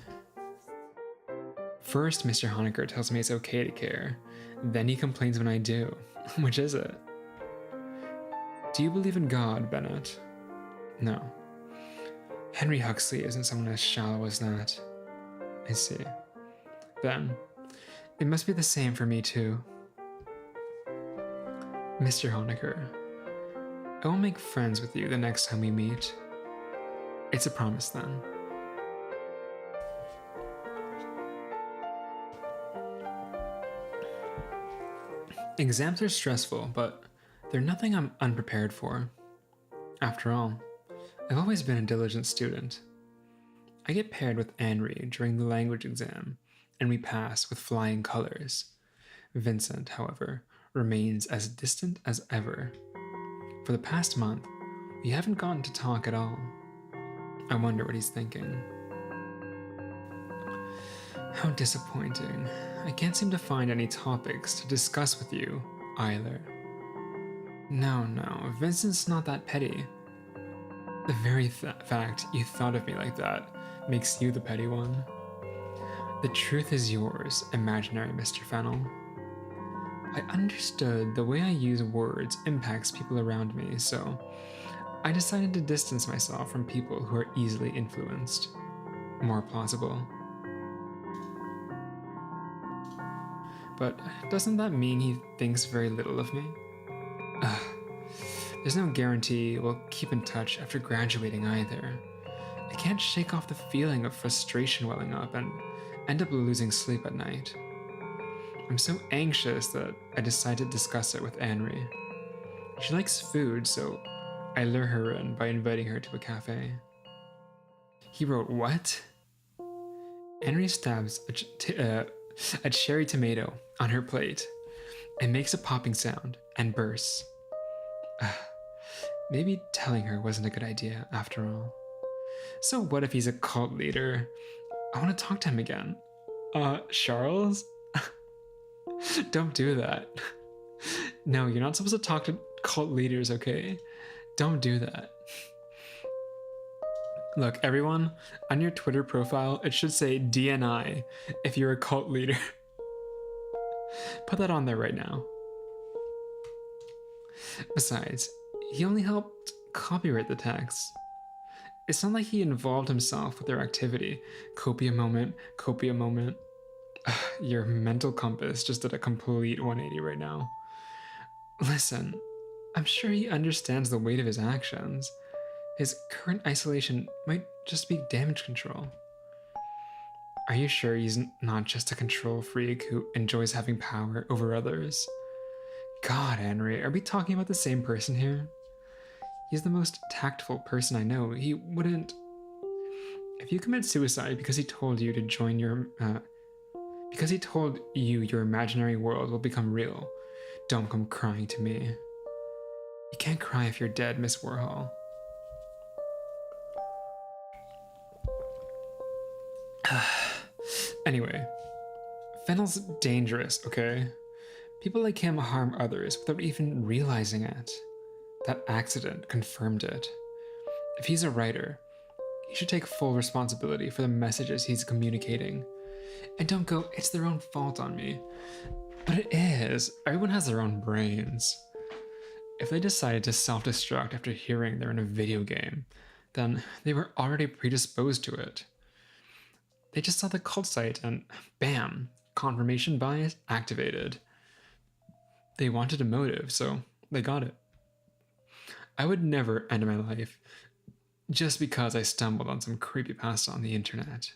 Speaker 1: First, Mr. Honecker tells me it's okay to care. Then he complains when I do. Which is it? Do you believe in God, Bennett? No. Henry Huxley isn't someone as shallow as that. I see. Then, it must be the same for me too. Mr. Honecker, I will make friends with you the next time we meet. It's a promise then. Exams are stressful, but they're nothing I'm unprepared for. After all, I've always been a diligent student. I get paired with Henry during the language exam, and we pass with flying colors. Vincent, however, remains as distant as ever. For the past month, we haven't gotten to talk at all. I wonder what he's thinking. How disappointing. I can't seem to find any topics to discuss with you, either. No, Vincent's not that petty. The very fact you thought of me like that makes you the petty one. The truth is yours, imaginary Mr. Fennel. I understood the way I use words impacts people around me, so I decided to distance myself from people who are easily influenced. More plausible. But doesn't that mean he thinks very little of me? There's no guarantee we'll keep in touch after graduating either. I can't shake off the feeling of frustration welling up and end up losing sleep at night. I'm so anxious that I decide to discuss it with Henry. She likes food, so I lure her in by inviting her to a cafe. He wrote what? Henry stabs a cherry tomato on her plate and makes a popping sound and bursts. Maybe telling her wasn't a good idea after all. So what if he's a cult leader? I want to talk to him again. Charles? Don't do that. No, you're not supposed to talk to cult leaders, okay? Don't do that. Look, everyone, on your Twitter profile, it should say DNI if you're a cult leader. Put that on there right now. Besides, he only helped copyright the text. It's not like he involved himself with their activity. Copy a moment. Your mental compass just did a complete 180 right now. Listen, I'm sure he understands the weight of his actions. His current isolation might just be damage control. Are you sure he's not just a control freak who enjoys having power over others? God, Henry, are we talking about the same person here? He's the most tactful person I know. He wouldn't... If you commit suicide because he told you to join your... because he told you your imaginary world will become real, don't come crying to me. You can't cry if you're dead, Miss Warhol. Anyway, Fennel's dangerous, okay? People like him harm others without even realizing it. That accident confirmed it. If he's a writer, he should take full responsibility for the messages he's communicating. And don't go, it's their own fault on me. But it is. Everyone has their own brains. If they decided to self-destruct after hearing they're in a video game, then they were already predisposed to it. They just saw the cult site and bam, confirmation bias activated. They wanted a motive, so they got it. I would never end my life just because I stumbled on some creepypasta on the internet.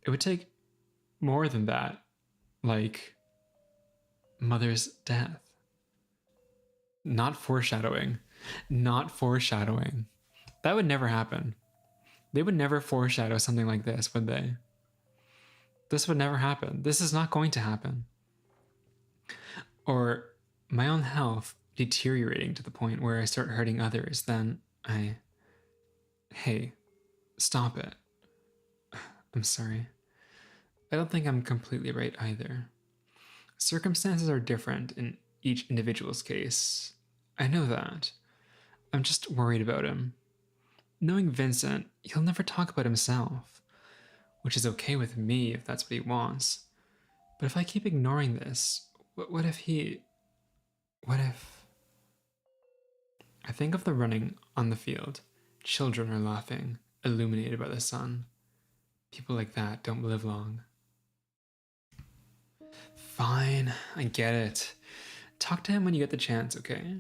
Speaker 1: It would take more than that, like mother's death. Not foreshadowing. Not foreshadowing. That would never happen. They would never foreshadow something like this, would they? This would never happen. This is not going to happen. Or my own health deteriorating to the point where I start hurting others, then hey, stop it. I'm sorry. I don't think I'm completely right either. Circumstances are different in each individual's case. I know that. I'm just worried about him. Knowing Vincent, he'll never talk about himself, which is okay with me if that's what he wants. But if I keep ignoring this, what if he... What if... I think of the running on the field. Children are laughing, illuminated by the sun. People like that don't live long. Fine, I get it. Talk to him when you get the chance, okay?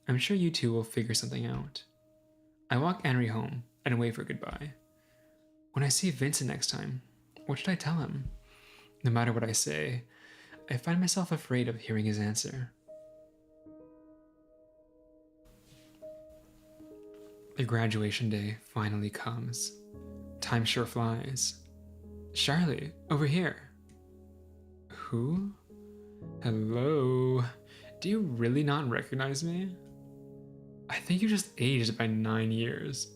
Speaker 1: I'm sure you two will figure something out. I walk Henry home and wave her goodbye. When I see Vincent next time, what should I tell him? No matter what I say, I find myself afraid of hearing his answer. The graduation day finally comes. Time sure flies. Charlie, over here. Who? Hello? Do you really not recognize me? I think you just aged by 9 years.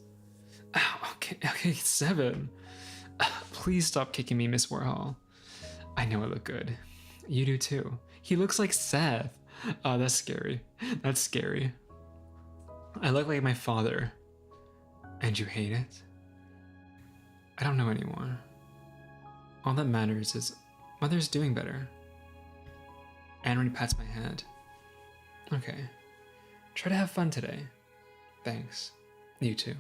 Speaker 1: Oh, okay, 7. Please stop kicking me, Miss Warhol. I know I look good. You do too. He looks like Seth. Oh, that's scary. That's scary. I look like my father. And you hate it? I don't know anymore. All that matters is Mother's doing better. Henry pats my head. Okay. Try to have fun today. Thanks. You too.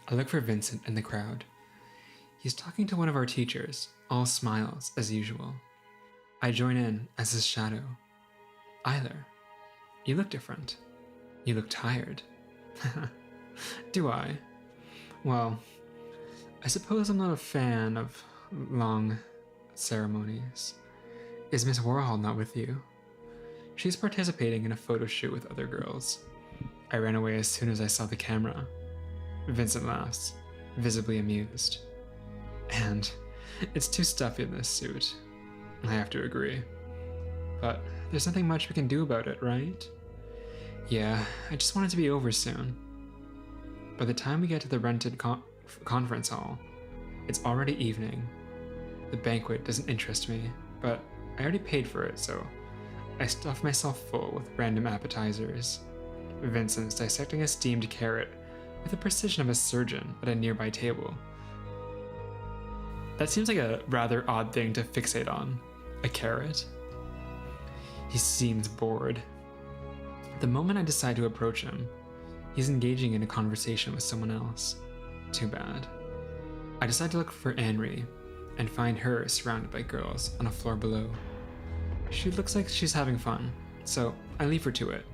Speaker 1: I look for Vincent in the crowd. He's talking to one of our teachers, all smiles as usual. I join in as his shadow. Eiler, you look different. You look tired. Do I? Well, I suppose I'm not a fan of long ceremonies. Is Miss Warhol not with you? She's participating in a photo shoot with other girls. I ran away as soon as I saw the camera. Vincent laughs, visibly amused. And it's too stuffy in this suit. I have to agree. But there's nothing much we can do about it, right? Yeah, I just want it to be over soon. By the time we get to the rented conference hall, it's already evening. The banquet doesn't interest me, but I already paid for it, so I stuff myself full with random appetizers. Vincent's dissecting a steamed carrot with the precision of a surgeon at a nearby table. That seems like a rather odd thing to fixate on. A carrot? He seems bored. The moment I decide to approach him, he's engaging in a conversation with someone else. Too bad. I decide to look for Henry and find her surrounded by girls on a floor below. She looks like she's having fun, so I leave her to it.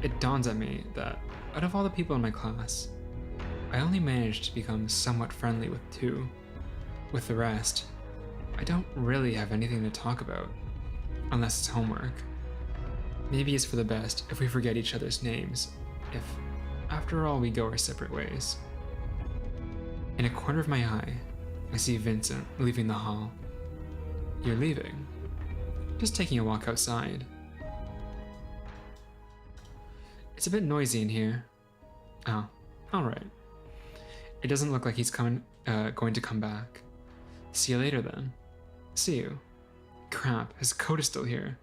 Speaker 1: It dawns on me that out of all the people in my class, I only managed to become somewhat friendly with 2. With the rest, I don't really have anything to talk about, unless it's homework. Maybe it's for the best if we forget each other's names, if, after all, we go our separate ways. In a corner of my eye, I see Vincent leaving the hall. You're leaving? Just taking a walk outside. It's a bit noisy in here. Oh, alright. It doesn't look like he's going to come back. See you later then. See you. Crap, his coat is still here.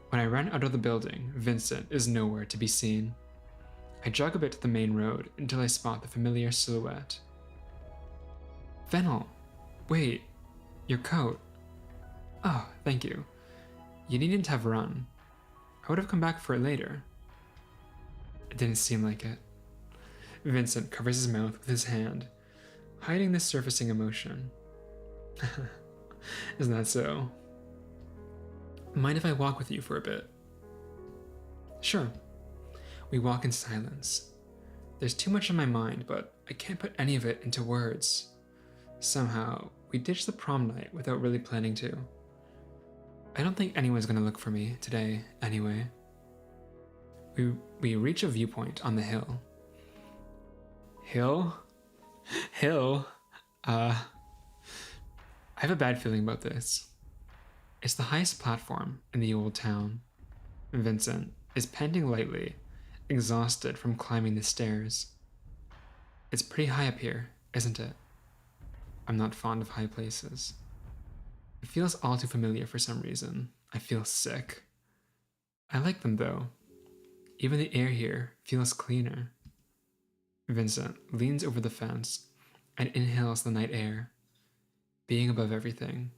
Speaker 1: When I run out of the building, Vincent is nowhere to be seen. I jog a bit to the main road until I spot the familiar silhouette. Fennel! Wait, your coat. Oh, thank you. You needn't have run. I would have come back for it later. It didn't seem like it. Vincent covers his mouth with his hand, hiding this surfacing emotion. Isn't that so? Mind if I walk with you for a bit? Sure, We walk in silence. There's too much on my mind, but I can't put any of it into words. Somehow, we ditch the prom night without really planning to. I don't think anyone's gonna look for me today, anyway. We reach a viewpoint on the hill. Hill? Hill? I have a bad feeling about this. It's the highest platform in the old town. Vincent is panting lightly, exhausted from climbing the stairs. It's pretty high up here, isn't it? I'm not fond of high places. It feels all too familiar for some reason. I feel sick. I like them though. Even the air here feels cleaner. Vincent leans over the fence and inhales the night air, being above everything,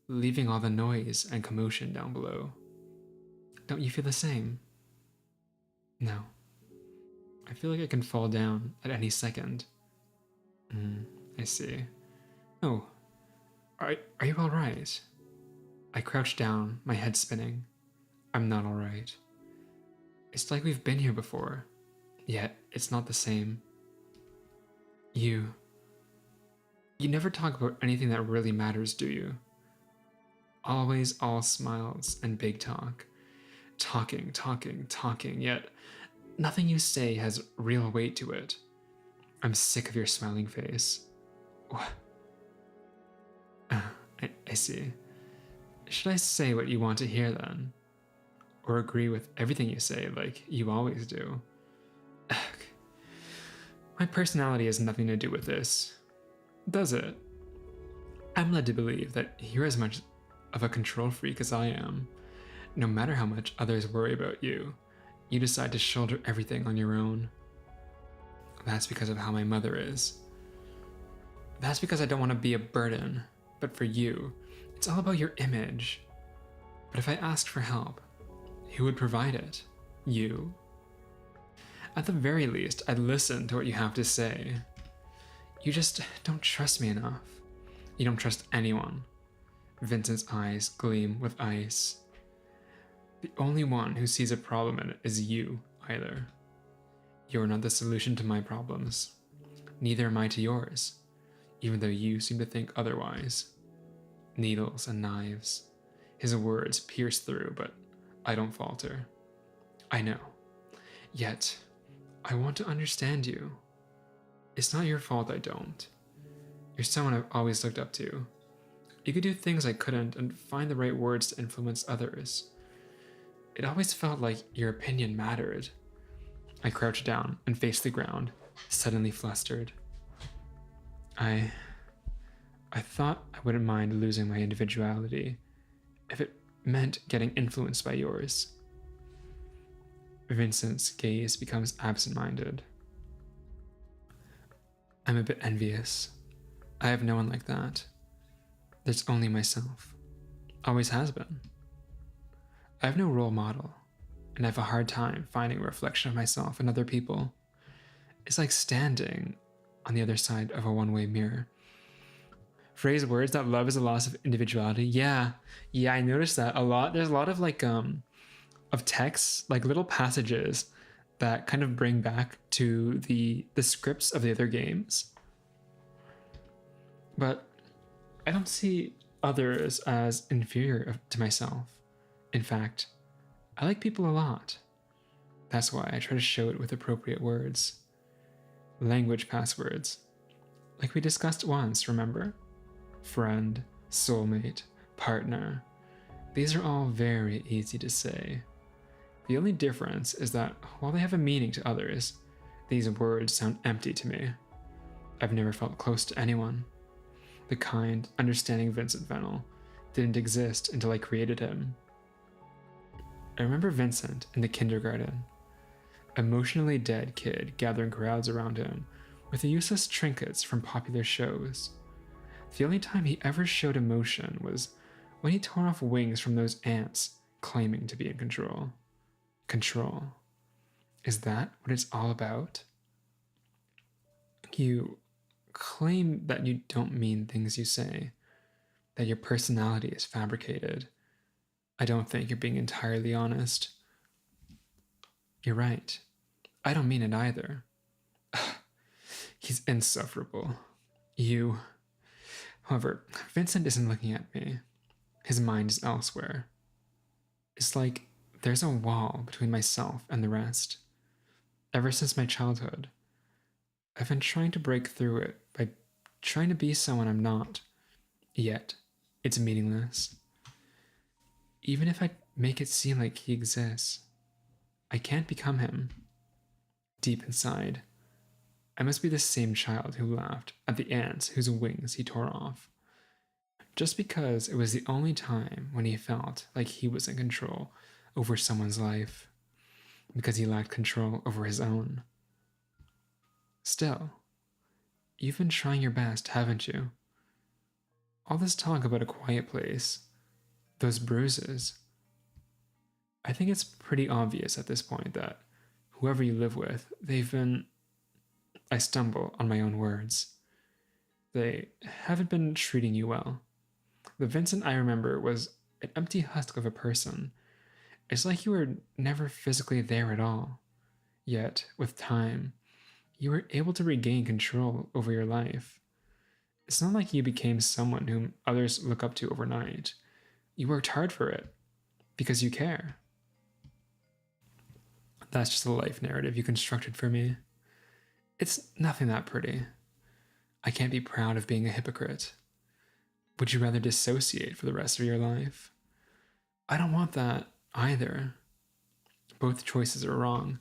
Speaker 1: leaving all the noise and commotion down below. Don't you feel the same? No. I feel like I can fall down at any second. I see. Oh, are you all right? I crouch down, my head spinning. I'm not all right. It's like we've been here before, yet it's not the same. You never talk about anything that really matters, do you? Always all smiles and big talk. Talking, yet nothing you say has real weight to it. I'm sick of your smiling face. What? I see. Should I say what you want to hear then? Or agree with everything you say like you always do? Ugh. My personality has nothing to do with this, does it? I'm led to believe that you're as much of a control freak as I am. No matter how much others worry about you, you decide to shoulder everything on your own. That's because of how my mother is. That's because I don't want to be a burden. But for you, it's all about your image. But if I asked for help, who would provide it? You? At the very least, I'd listen to what you have to say. You just don't trust me enough. You don't trust anyone. Vincent's eyes gleam with ice. The only one who sees a problem in it is you, either. You're not the solution to my problems. Neither am I to yours, even though you seem to think otherwise. Needles and knives. His words pierce through, but I don't falter. I know. Yet, I want to understand you. It's not your fault I don't. You're someone I've always looked up to. You could do things I couldn't and find the right words to influence others. It always felt like your opinion mattered. I crouched down and faced the ground, suddenly flustered. I thought I wouldn't mind losing my individuality if it meant getting influenced by yours. Vincent's gaze becomes absent-minded. I'm a bit envious. I have no one like that. There's only myself. Always has been. I have no role model, and I have a hard time finding a reflection of myself in other people. It's like standing on the other side of a one-way mirror. Phrase words that love is a loss of individuality. Yeah, I noticed that a lot. There's a lot of of texts, like little passages that kind of bring back to the scripts of the other games. But I don't see others as inferior to myself. In fact, I like people a lot. That's why I try to show it with appropriate words. Language passwords. Like we discussed once, remember? Friend, soulmate, partner. These are all very easy to say. The only difference is that while they have a meaning to others, these words sound empty to me. I've never felt close to anyone. The kind, understanding Vincent Fennell didn't exist until I created him. I remember Vincent in the kindergarten, emotionally dead kid gathering crowds around him with the useless trinkets from popular shows. The only time he ever showed emotion was when he tore off wings from those ants claiming to be in control. Control. Is that what it's all about? You claim that you don't mean things you say, that your personality is fabricated. I don't think you're being entirely honest. You're right. I don't mean it either. He's insufferable. You. However, Vincent isn't looking at me. His mind is elsewhere. It's like there's a wall between myself and the rest. Ever since my childhood, I've been trying to break through it by trying to be someone I'm not. Yet, it's meaningless. Even if I make it seem like he exists, I can't become him. Deep inside, I must be the same child who laughed at the ants whose wings he tore off, just because it was the only time when he felt like he was in control over someone's life, because he lacked control over his own. Still, you've been trying your best, haven't you? All this talk about a quiet place, those bruises. I think it's pretty obvious at this point that whoever you live with, they've been... I stumble on my own words. They haven't been treating you well. The Vincent I remember was an empty husk of a person. It's like you were never physically there at all. Yet, with time, you were able to regain control over your life. It's not like you became someone whom others look up to overnight. You worked hard for it, because you care. That's just the life narrative you constructed for me. It's nothing that pretty. I can't be proud of being a hypocrite. Would you rather dissociate for the rest of your life? I don't want that either. Both choices are wrong.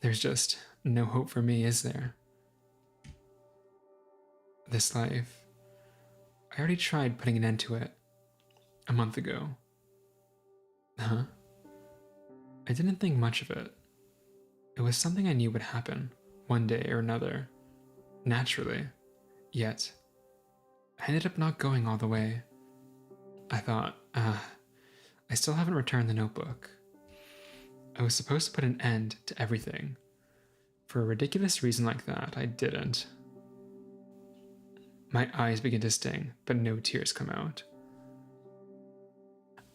Speaker 1: There's just no hope for me, is there? This life, I already tried putting an end to it a month ago. Huh? I didn't think much of it. It was something I knew would happen one day or another, naturally. Yet, I ended up not going all the way. I thought, I still haven't returned the notebook. I was supposed to put an end to everything. For a ridiculous reason like that, I didn't. My eyes begin to sting, but no tears come out.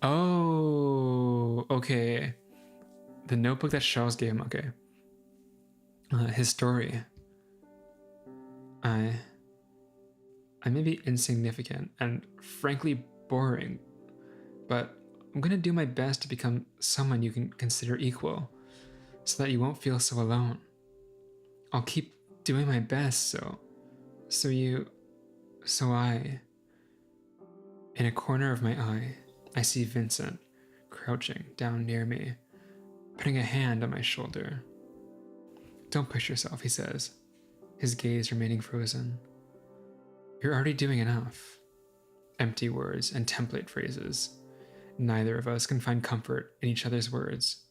Speaker 1: Oh, okay. The notebook that Charles gave him, okay. His story. I may be insignificant and frankly boring, but I'm gonna do my best to become someone you can consider equal, so that you won't feel so alone. I'll keep doing my best, so I... In a corner of my eye, I see Vincent crouching down near me, putting a hand on my shoulder. Don't push yourself, he says, his gaze remaining frozen. You're already doing enough. Empty words and template phrases. Neither of us can find comfort in each other's words.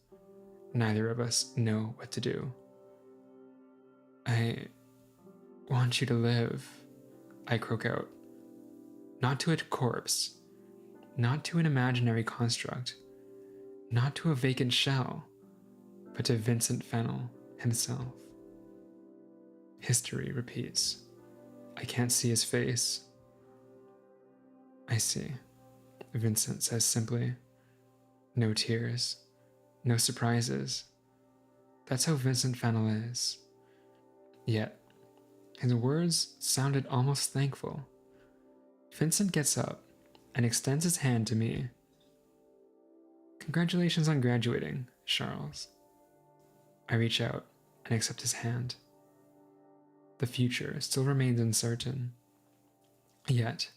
Speaker 1: Neither of us know what to do. I want you to live, I croak out. Not to a corpse, not to an imaginary construct, not to a vacant shell, but to Vincent Fennell himself. History repeats. I can't see his face. I see, Vincent says simply. No tears, no surprises. That's how Vincent Fennell is. Yet, his words sounded almost thankful. Vincent gets up and extends his hand to me. Congratulations on graduating, Charles. I reach out and accept his hand. The future still remains uncertain. Yet,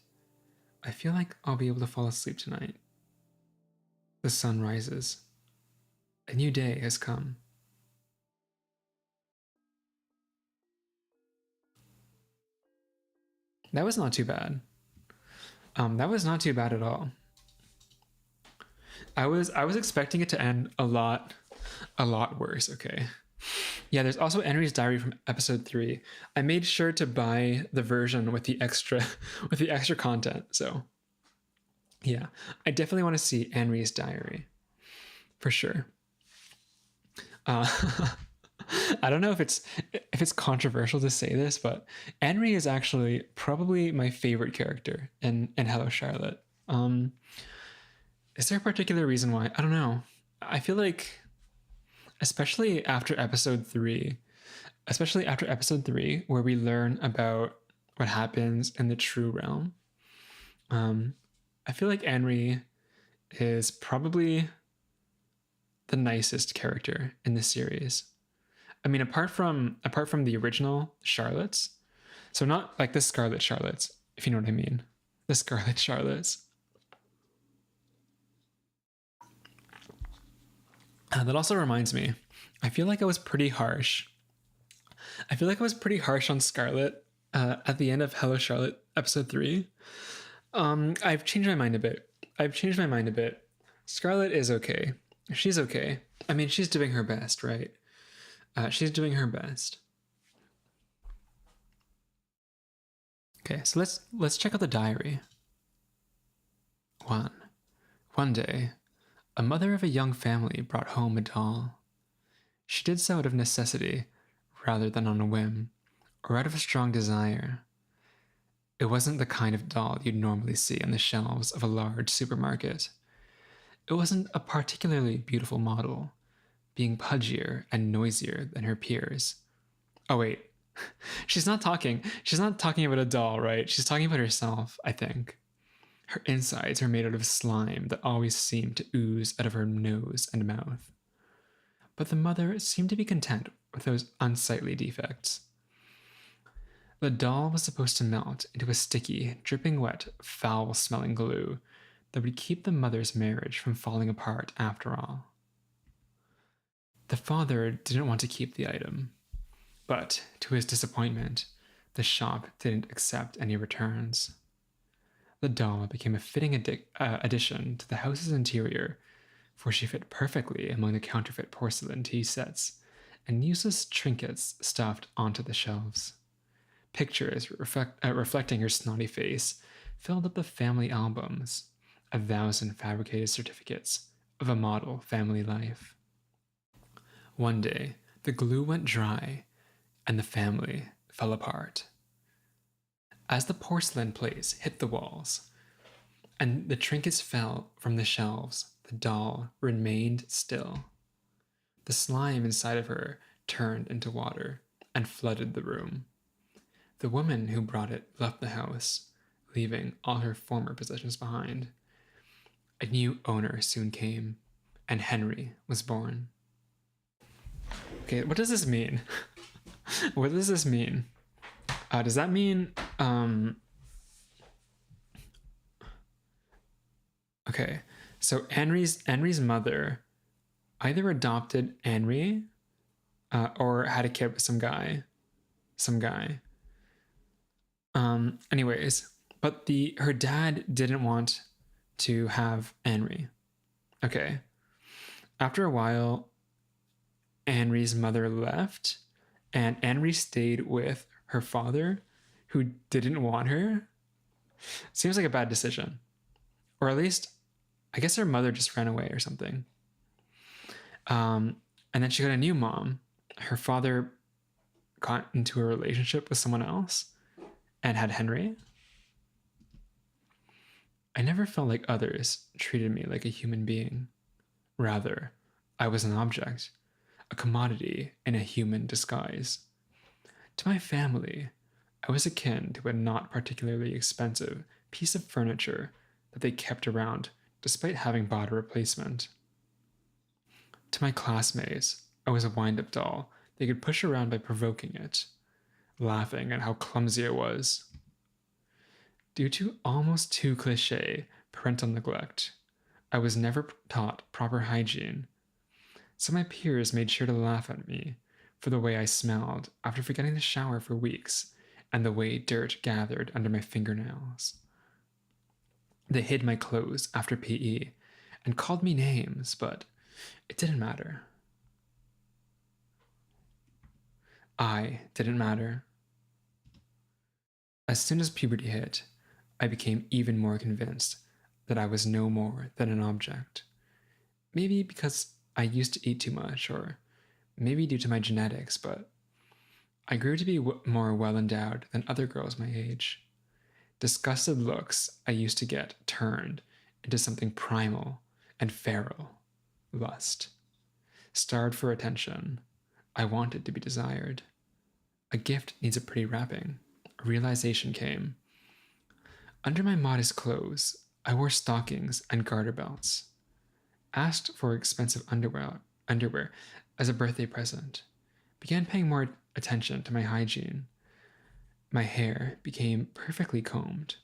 Speaker 1: I feel like I'll be able to fall asleep tonight. The sun rises. A new day has come. That was not too bad. That was not too bad at all. I was expecting it to end a lot worse, okay? Yeah, there's also Henry's diary from episode 3. I made sure to buy the version with the extra content, so yeah. I definitely want to see Henry's diary. For sure. I don't know if it's controversial to say this, but Henry is actually probably my favorite character in Hello Charlotte. Is there a particular reason why? I don't know. I feel like especially after episode 3. Especially after episode 3, where we learn about what happens in the true realm. I feel like Henry is probably the nicest character in the series. I mean, apart from the original Charlottes, so not like the Scarlet Charlottes, if you know what I mean, the Scarlet Charlottes. That also reminds me, I feel like I was pretty harsh. On Scarlet at the end of Hello Charlotte episode 3. I've changed my mind a bit. Scarlet is okay. She's okay. I mean, she's doing her best, right? She's doing her best. Okay, so let's check out the diary. 1. One day, a mother of a young family brought home a doll. She did so out of necessity, rather than on a whim, or out of a strong desire. It wasn't the kind of doll you'd normally see on the shelves of a large supermarket. It wasn't a particularly beautiful model, being pudgier and noisier than her peers. Oh wait, she's not talking about a doll, right? She's talking about herself, I think. Her insides are made out of slime that always seemed to ooze out of her nose and mouth. But the mother seemed to be content with those unsightly defects. The doll was supposed to melt into a sticky, dripping wet, foul-smelling glue that would keep the mother's marriage from falling apart after all. The father didn't want to keep the item, but, to his disappointment, the shop didn't accept any returns. The doll became a fitting addition to the house's interior, for she fit perfectly among the counterfeit porcelain tea sets and useless trinkets stuffed onto the shelves. Pictures reflecting her snotty face filled up the family albums, 1,000 fabricated certificates of a model family life. One day, the glue went dry, and the family fell apart. As the porcelain plates hit the walls, and the trinkets fell from the shelves, the doll remained still. The slime inside of her turned into water and flooded the room. The woman who brought it left the house, leaving all her former possessions behind. A new owner soon came, and Henry was born. Okay, what does this mean? What does this mean? Does that mean, okay, so Henry's mother either adopted Henry, or had a kid with some guy. Anyways, but her dad didn't want to have Henry. Okay. After a while, Henry's mother left, and Henry stayed with her father, who didn't want her. Seems like a bad decision. Or at least, I guess her mother just ran away or something. And then she got a new mom. Her father got into a relationship with someone else and had Henry. I never felt like others treated me like a human being. Rather, I was an object, a commodity in a human disguise. To my family, I was akin to a not particularly expensive piece of furniture that they kept around despite having bought a replacement. To my classmates, I was a wind-up doll they could push around by provoking it, laughing at how clumsy I was. Due to almost too cliché parental neglect, I was never taught proper hygiene, so my peers made sure to laugh at me for the way I smelled after forgetting to shower for weeks and the way dirt gathered under my fingernails. They hid my clothes after PE and called me names, but it didn't matter. I didn't matter. As soon as puberty hit, I became even more convinced that I was no more than an object. Maybe because I used to eat too much, or maybe due to my genetics, but I grew to be more well-endowed than other girls my age. Disgusted looks I used to get turned into something primal and feral, lust. Starved for attention. I wanted to be desired. A gift needs a pretty wrapping. A realization came. Under my modest clothes, I wore stockings and garter belts. Asked for expensive underwear as a birthday present. Began paying more attention to my hygiene. My hair became perfectly combed,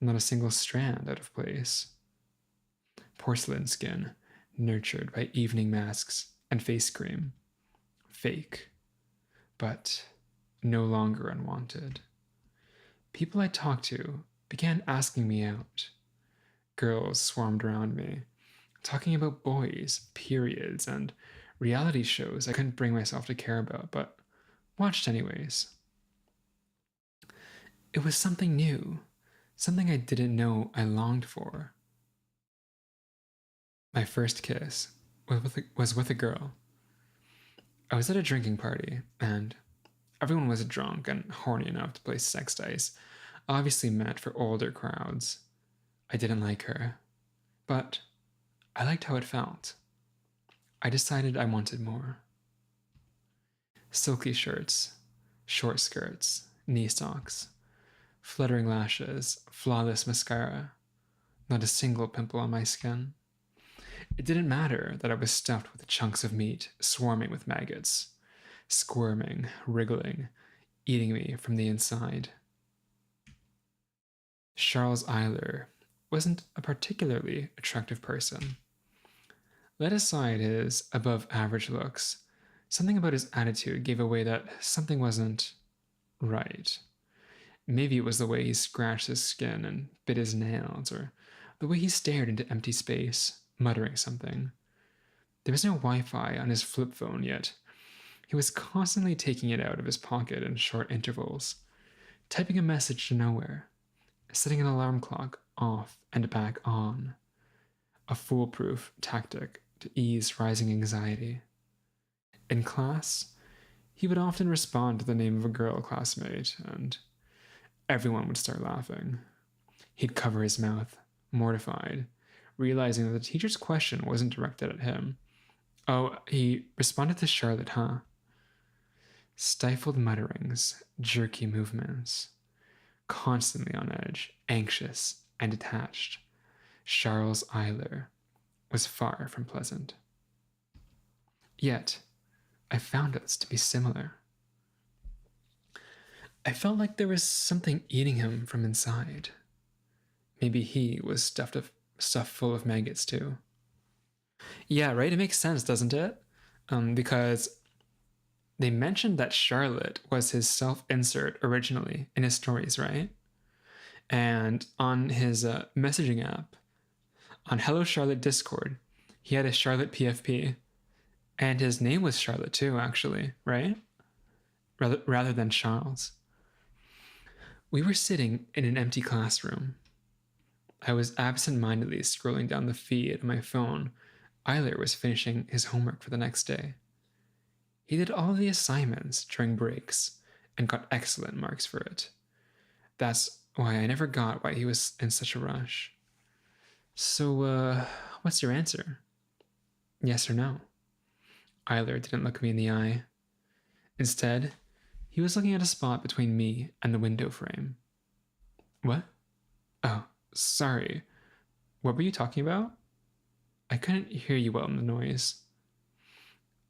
Speaker 1: not a single strand out of place. Porcelain skin, nurtured by evening masks and face cream. Fake, but no longer unwanted. People I talked to began asking me out. Girls swarmed around me, talking about boys, periods, and reality shows I couldn't bring myself to care about, but watched anyways. It was something new, something I didn't know I longed for. My first kiss was with a girl. I was at a drinking party, and everyone was drunk and horny enough to play sex dice, obviously meant for older crowds. I didn't like her, but I liked how it felt. I decided I wanted more. Silky shirts, short skirts, knee socks, fluttering lashes, flawless mascara, not a single pimple on my skin. It didn't matter that I was stuffed with chunks of meat swarming with maggots, squirming, wriggling, eating me from the inside. Charles Eiler wasn't a particularly attractive person. Let aside his above-average looks, something about his attitude gave away that something wasn't right. Maybe it was the way he scratched his skin and bit his nails, or the way he stared into empty space, muttering something. There was no Wi-Fi on his flip phone yet. He was constantly taking it out of his pocket in short intervals, typing a message to nowhere, setting an alarm clock off and back on. A foolproof tactic to ease rising anxiety. In class, he would often respond to the name of a girl classmate, and everyone would start laughing. He'd cover his mouth, mortified, realizing that the teacher's question wasn't directed at him. Oh, he responded to Charlotte, huh? Stifled mutterings, jerky movements. Constantly on edge, anxious and detached, Charles Eiler was far from pleasant. Yet, I found us to be similar. I felt like there was something eating him from inside. Maybe he was stuffed full of maggots too. Yeah, right? It makes sense, doesn't it? Because they mentioned that Charlotte was his self-insert originally in his stories, right? And on his messaging app, on Hello Charlotte Discord, he had a Charlotte PFP. And his name was Charlotte too, actually, right? Rather than Charles. We were sitting in an empty classroom. I was absent-mindedly scrolling down the feed on my phone. Eiler was finishing his homework for the next day. He did all the assignments during breaks and got excellent marks for it. That's why I never got why he was in such a rush. So, what's your answer? Yes or no? Eiler didn't look me in the eye. Instead, he was looking at a spot between me and the window frame. What? Oh, sorry. What were you talking about? I couldn't hear you well in the noise.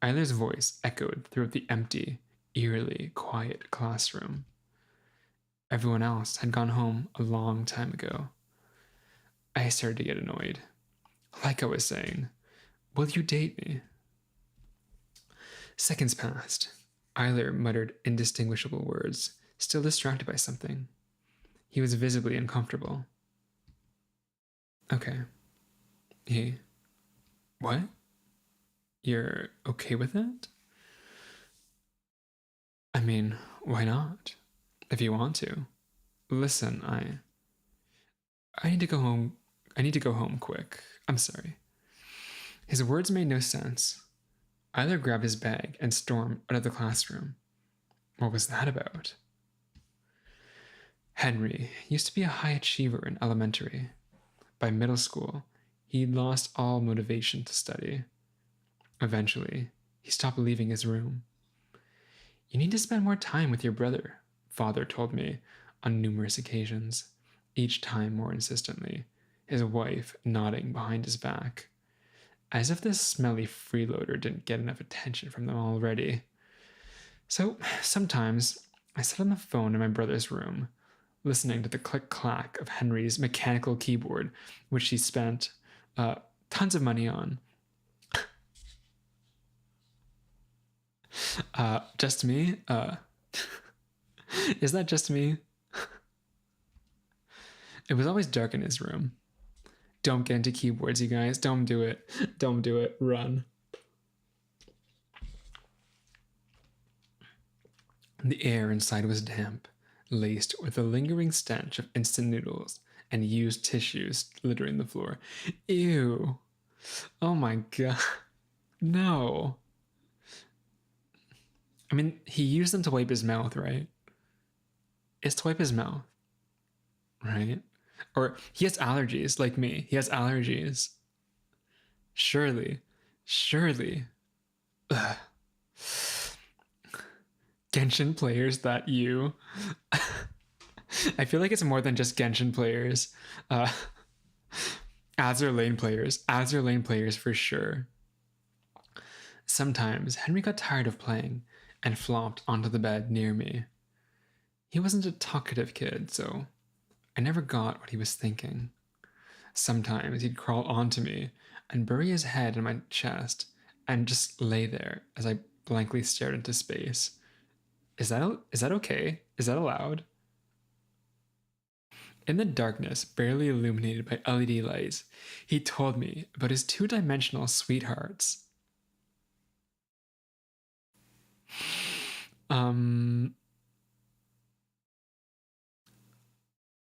Speaker 1: Eiler's voice echoed through the empty, eerily quiet classroom. Everyone else had gone home a long time ago. I started to get annoyed. Like I was saying, will you date me? Seconds passed. Eiler muttered indistinguishable words, still distracted by something. He was visibly uncomfortable. Okay. What? You're okay with it? I mean, why not? If you want to. Listen, I need to go home. I need to go home quick. I'm sorry. His words made no sense. Eiler grabbed his bag and stormed out of the classroom. What was that about? Henry used to be a high achiever in elementary. By middle school, he'd lost all motivation to study. Eventually, He stopped leaving his room. You need to spend more time with your brother, Father told me on numerous occasions, each time more insistently, his wife nodding behind his back. As if this smelly freeloader didn't get enough attention from them already. So sometimes I sit on the phone in my brother's room, listening to the click-clack of Henry's mechanical keyboard, which he spent tons of money on. Just me? Is that just me? It was always dark in his room. Don't get into keyboards, you guys. Don't do it. Don't do it. Run. The air inside was damp, laced with a lingering stench of instant noodles and used tissues littering the floor. Ew. Oh my god. No. I mean, he used them to wipe his mouth, right? It's to wipe his mouth, right? Or he has allergies, like me. He has allergies. Surely. Ugh. Genshin players that you. I feel like it's more than just Genshin players. Azure lane players for sure. Sometimes Henry got tired of playing and flopped onto the bed near me. He wasn't a talkative kid, so I never got what he was thinking. Sometimes he'd crawl onto me and bury his head in my chest and just lay there as I blankly stared into space. Is that okay? Is that allowed? In the darkness, barely illuminated by LED lights, he told me about his two-dimensional sweethearts.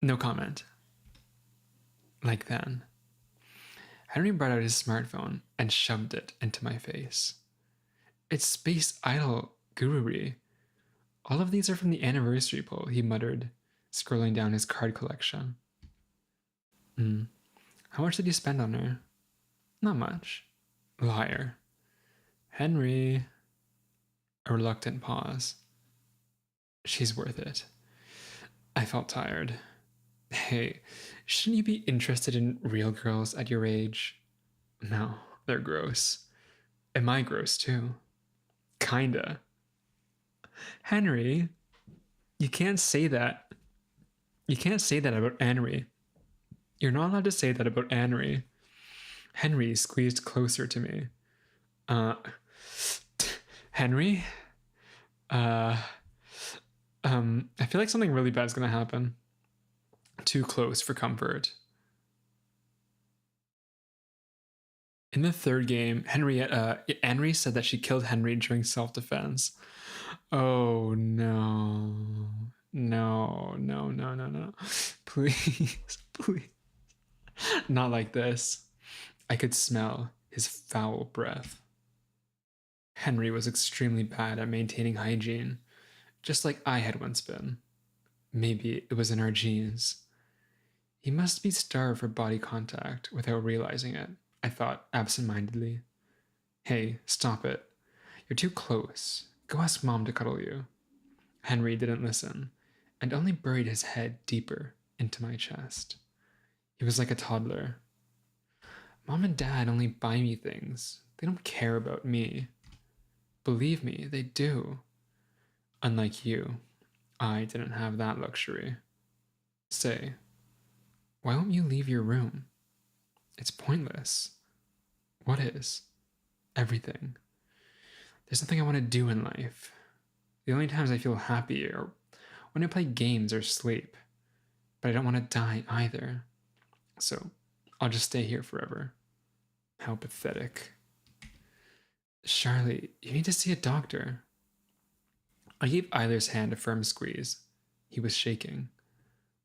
Speaker 1: No comment. Like then, Henry brought out his smartphone and shoved it into my face. It's Space Idol Gururi. All of these are from the anniversary poll, he muttered, scrolling down his card collection. How much did you spend on her? Not much. Liar. Henry. A reluctant pause. She's worth it. I felt tired. Hey, shouldn't you be interested in real girls at your age? No, they're gross. Am I gross too? Kinda. Henry, you can't say that. You can't say that about Henry. You're not allowed to say that about Henry. Henry squeezed closer to me. Henry? I feel like something really bad's gonna happen. Too close for comfort. In the third game, Henry said that she killed Henry during self-defense. Oh no. No. Please. Not like this. I could smell his foul breath. Henry was extremely bad at maintaining hygiene, just like I had once been. Maybe it was in our genes. He must be starved for body contact without realizing it, I thought absent-mindedly. Hey, stop it. You're too close. Go ask Mom to cuddle you. Henry didn't listen, and only buried his head deeper into my chest. He was like a toddler. Mom and Dad only buy me things. They don't care about me. Believe me, they do. Unlike you, I didn't have that luxury. Say, why won't you leave your room? It's pointless. What is? Everything. There's nothing I want to do in life. The only times I feel happy are when I play games or sleep. But I don't want to die either. So I'll just stay here forever. How pathetic. Charlie, you need to see a doctor. I gave Eiler's hand a firm squeeze. He was shaking.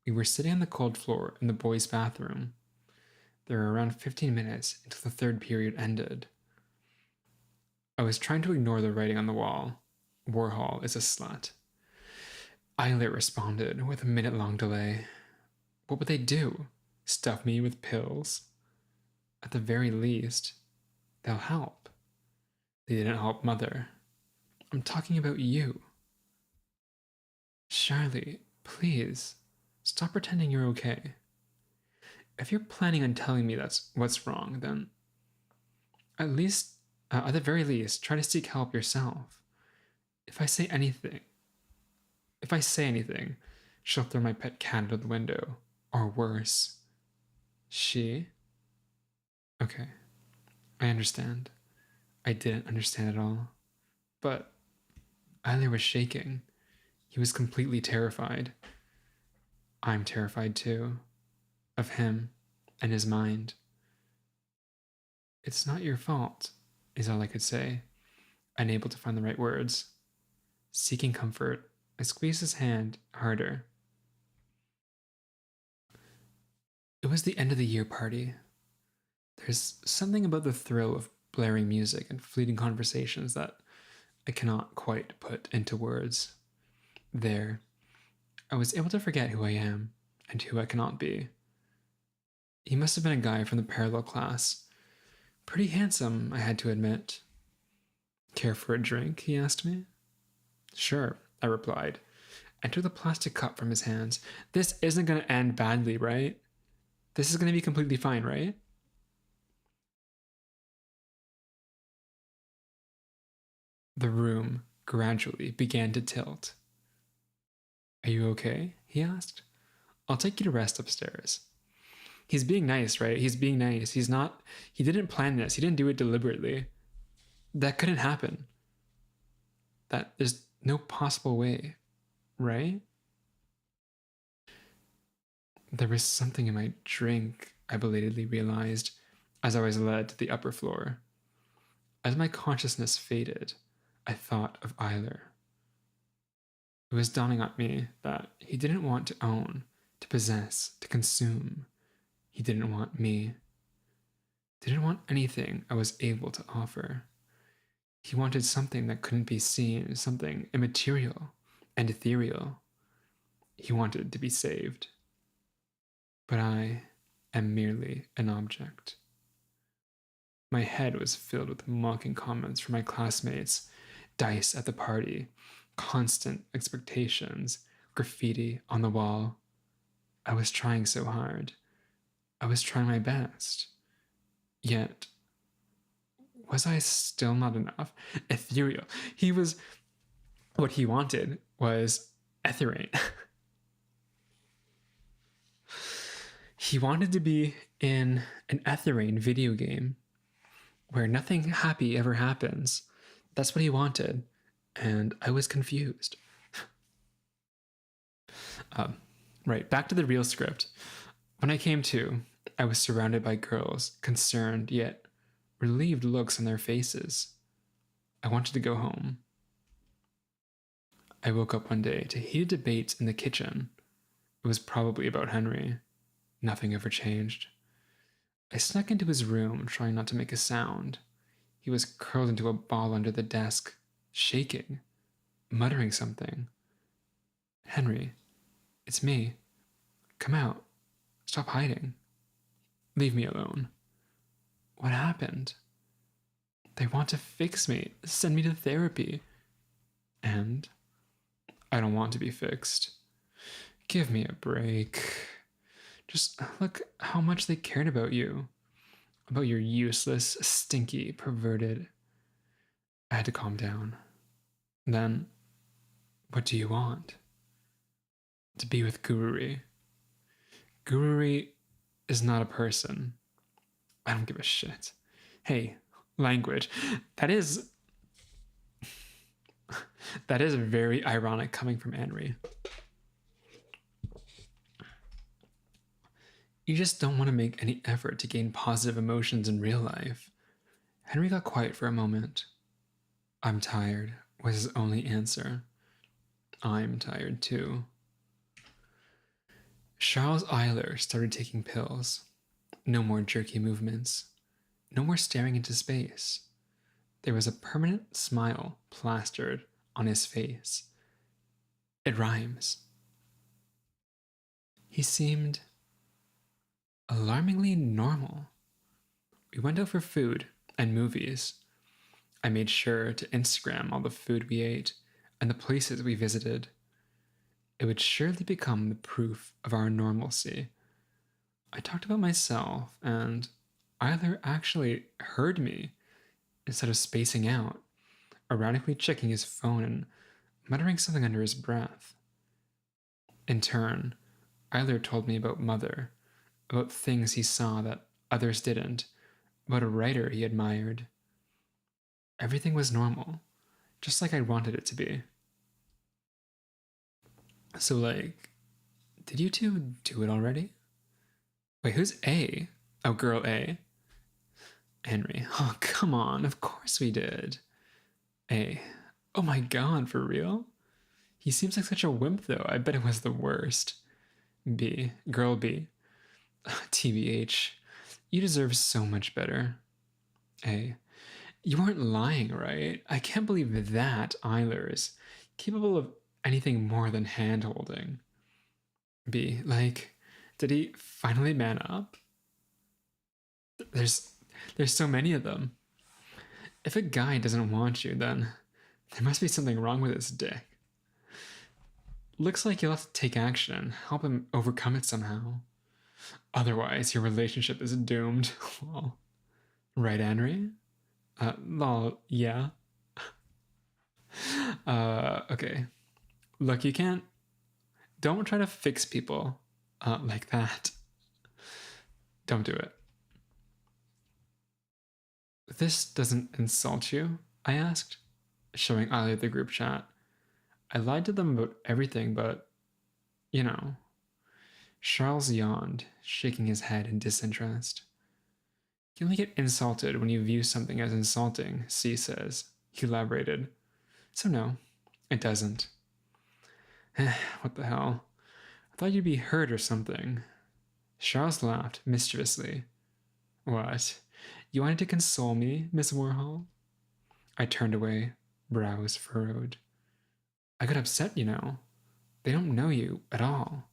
Speaker 1: We were sitting on the cold floor in the boys' bathroom. There were around 15 minutes until the third period ended. I was trying to ignore the writing on the wall. Warhol is a slut. Eiler responded with a minute-long delay. What would they do? Stuff me with pills? At the very least, they'll help. They didn't help Mother. I'm talking about you. Charlie, please, stop pretending you're okay. If you're planning on telling me that's what's wrong, then at least, at the very least, try to seek help yourself. If I say anything, if I say anything, she'll throw my pet cat out of the window. Or worse. She? Okay, I understand. I didn't understand at all. But Eiler was shaking. He was completely terrified. I'm terrified too. Of him and his mind. It's not your fault, is all I could say, unable to find the right words. Seeking comfort, I squeezed his hand harder. It was the end of the year party. There's something about the thrill of blaring music and fleeting conversations that I cannot quite put into words. There, I was able to forget who I am and who I cannot be. He must have been a guy from the parallel class. Pretty handsome, I had to admit. Care for a drink? He asked me. Sure, I replied, and took the plastic cup from his hands. This isn't going to end badly, right? This is going to be completely fine, right? The room gradually began to tilt. Are you okay? He asked. I'll take you to rest upstairs. He's being nice, right? He's being nice. He didn't plan this. He didn't do it deliberately. That couldn't happen. There's no possible way, right? There was something in my drink, I belatedly realized, as I was led to the upper floor. As my consciousness faded, I thought of Eiler. It was dawning on me that he didn't want to own, to possess, to consume. He didn't want me. Didn't want anything I was able to offer. He wanted something that couldn't be seen, something immaterial and ethereal. He wanted to be saved. But I am merely an object. My head was filled with mocking comments from my classmates, dice at the party, constant expectations, graffiti on the wall. I was trying so hard. I was trying my best. Yet, was I still not enough? Ethereal. What he wanted was ethering. He wanted to be in an ethering video game where nothing happy ever happens. That's what he wanted, and I was confused. Right, back to the real script. When I came to, I was surrounded by girls, concerned yet relieved looks on their faces. I wanted to go home. I woke up one day to heated debates in the kitchen. It was probably about Henry. Nothing ever changed. I snuck into his room, trying not to make a sound. He was curled into a ball under the desk, shaking, muttering something. Henry, it's me. Come out. Stop hiding. Leave me alone. What happened? They want to fix me, send me to therapy. And I don't want to be fixed. Give me a break. Just look how much they cared about you. About your useless, stinky, perverted. I had to calm down. Then, what do you want? To be with Gururi. Gururi is not a person. I don't give a shit. Hey, language. That is very ironic coming from Henry. You just don't want to make any effort to gain positive emotions in real life. Henry got quiet for a moment. I'm tired, was his only answer. I'm tired too. Charles Eiler started taking pills. No more jerky movements. No more staring into space. There was a permanent smile plastered on his face. It rhymes. He seemed alarmingly normal. We went out for food and movies. I made sure to Instagram all the food we ate and the places we visited. It would surely become the proof of our normalcy. I talked about myself, and Eiler actually heard me instead of spacing out, erratically checking his phone and muttering something under his breath. In turn, Eiler told me about Mother, about things he saw that others didn't, about a writer he admired. Everything was normal, just like I wanted it to be. So, like, did you two do it already? Wait, who's A? Oh, girl A. Henry. Oh, come on. Of course we did. A. Oh my god, for real? He seems like such a wimp, though. I bet it was the worst. B. Girl B. TBH. You deserve so much better. A. You weren't lying, right? I can't believe that Eiler is capable of anything more than hand-holding. B. Like, did he finally man up? There's so many of them. If a guy doesn't want you, then there must be something wrong with his dick. Looks like you'll have to take action and help him overcome it somehow. Otherwise, your relationship is doomed. Lol. Right, Henry? Lol, yeah. Okay. Look, you can't. Don't try to fix people like that. Don't do it. This doesn't insult you? I asked, showing Ali the group chat. I lied to them about everything, but, you know. Charles yawned, shaking his head in disinterest. You only get insulted when you view something as insulting, C says. He elaborated. So no, it doesn't. What the hell? I thought you'd be hurt or something. Charles laughed mischievously. What? You wanted to console me, Miss Warhol? I turned away, brows furrowed. I got upset, you know. They don't know you at all.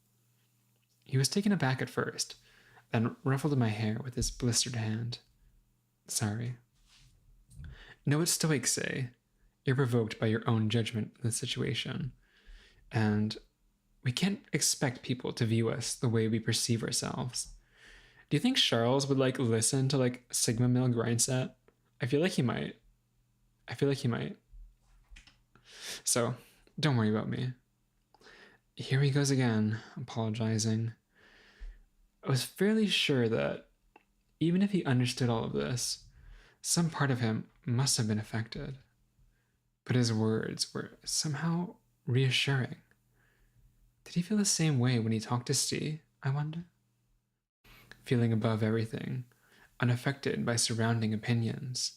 Speaker 1: He was taken aback at first, then ruffled my hair with his blistered hand. Sorry. Know what Stoics say. You're provoked by your own judgment of the situation. And we can't expect people to view us the way we perceive ourselves. Do you think Charles would listen to Sigma Male Grindset? I feel like he might. So, don't worry about me. Here he goes again, apologizing. I was fairly sure that even if he understood all of this, some part of him must have been affected. But his words were somehow reassuring. Did he feel the same way when he talked to Steve, I wonder? Feeling above everything, unaffected by surrounding opinions.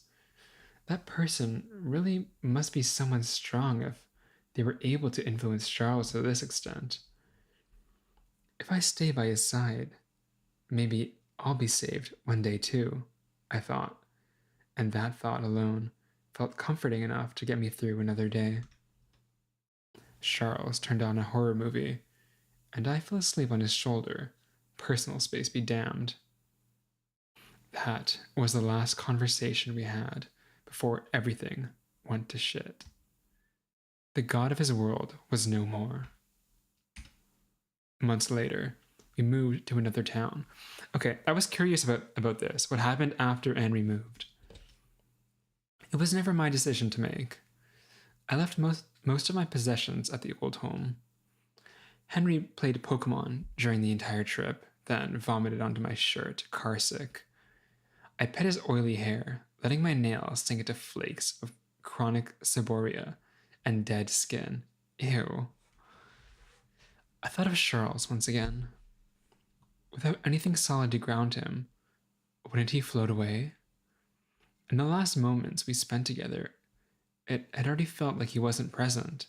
Speaker 1: That person really must be someone strong if they were able to influence Charles to this extent. If I stay by his side, maybe I'll be saved one day too, I thought, and that thought alone felt comforting enough to get me through another day. Charles turned on a horror movie, and I fell asleep on his shoulder, personal space be damned. That was the last conversation we had before everything went to shit. The god of his world was no more. Months later, we moved to another town. Okay, I was curious about this. What happened after Henry moved? It was never my decision to make. I left most of my possessions at the old home. Henry played Pokemon during the entire trip, then vomited onto my shirt, carsick. I pet his oily hair, letting my nails sink into flakes of chronic seborrhea and dead skin. Ew. I thought of Charles once again. Without anything solid to ground him, wouldn't he float away? In the last moments we spent together, it had already felt like he wasn't present,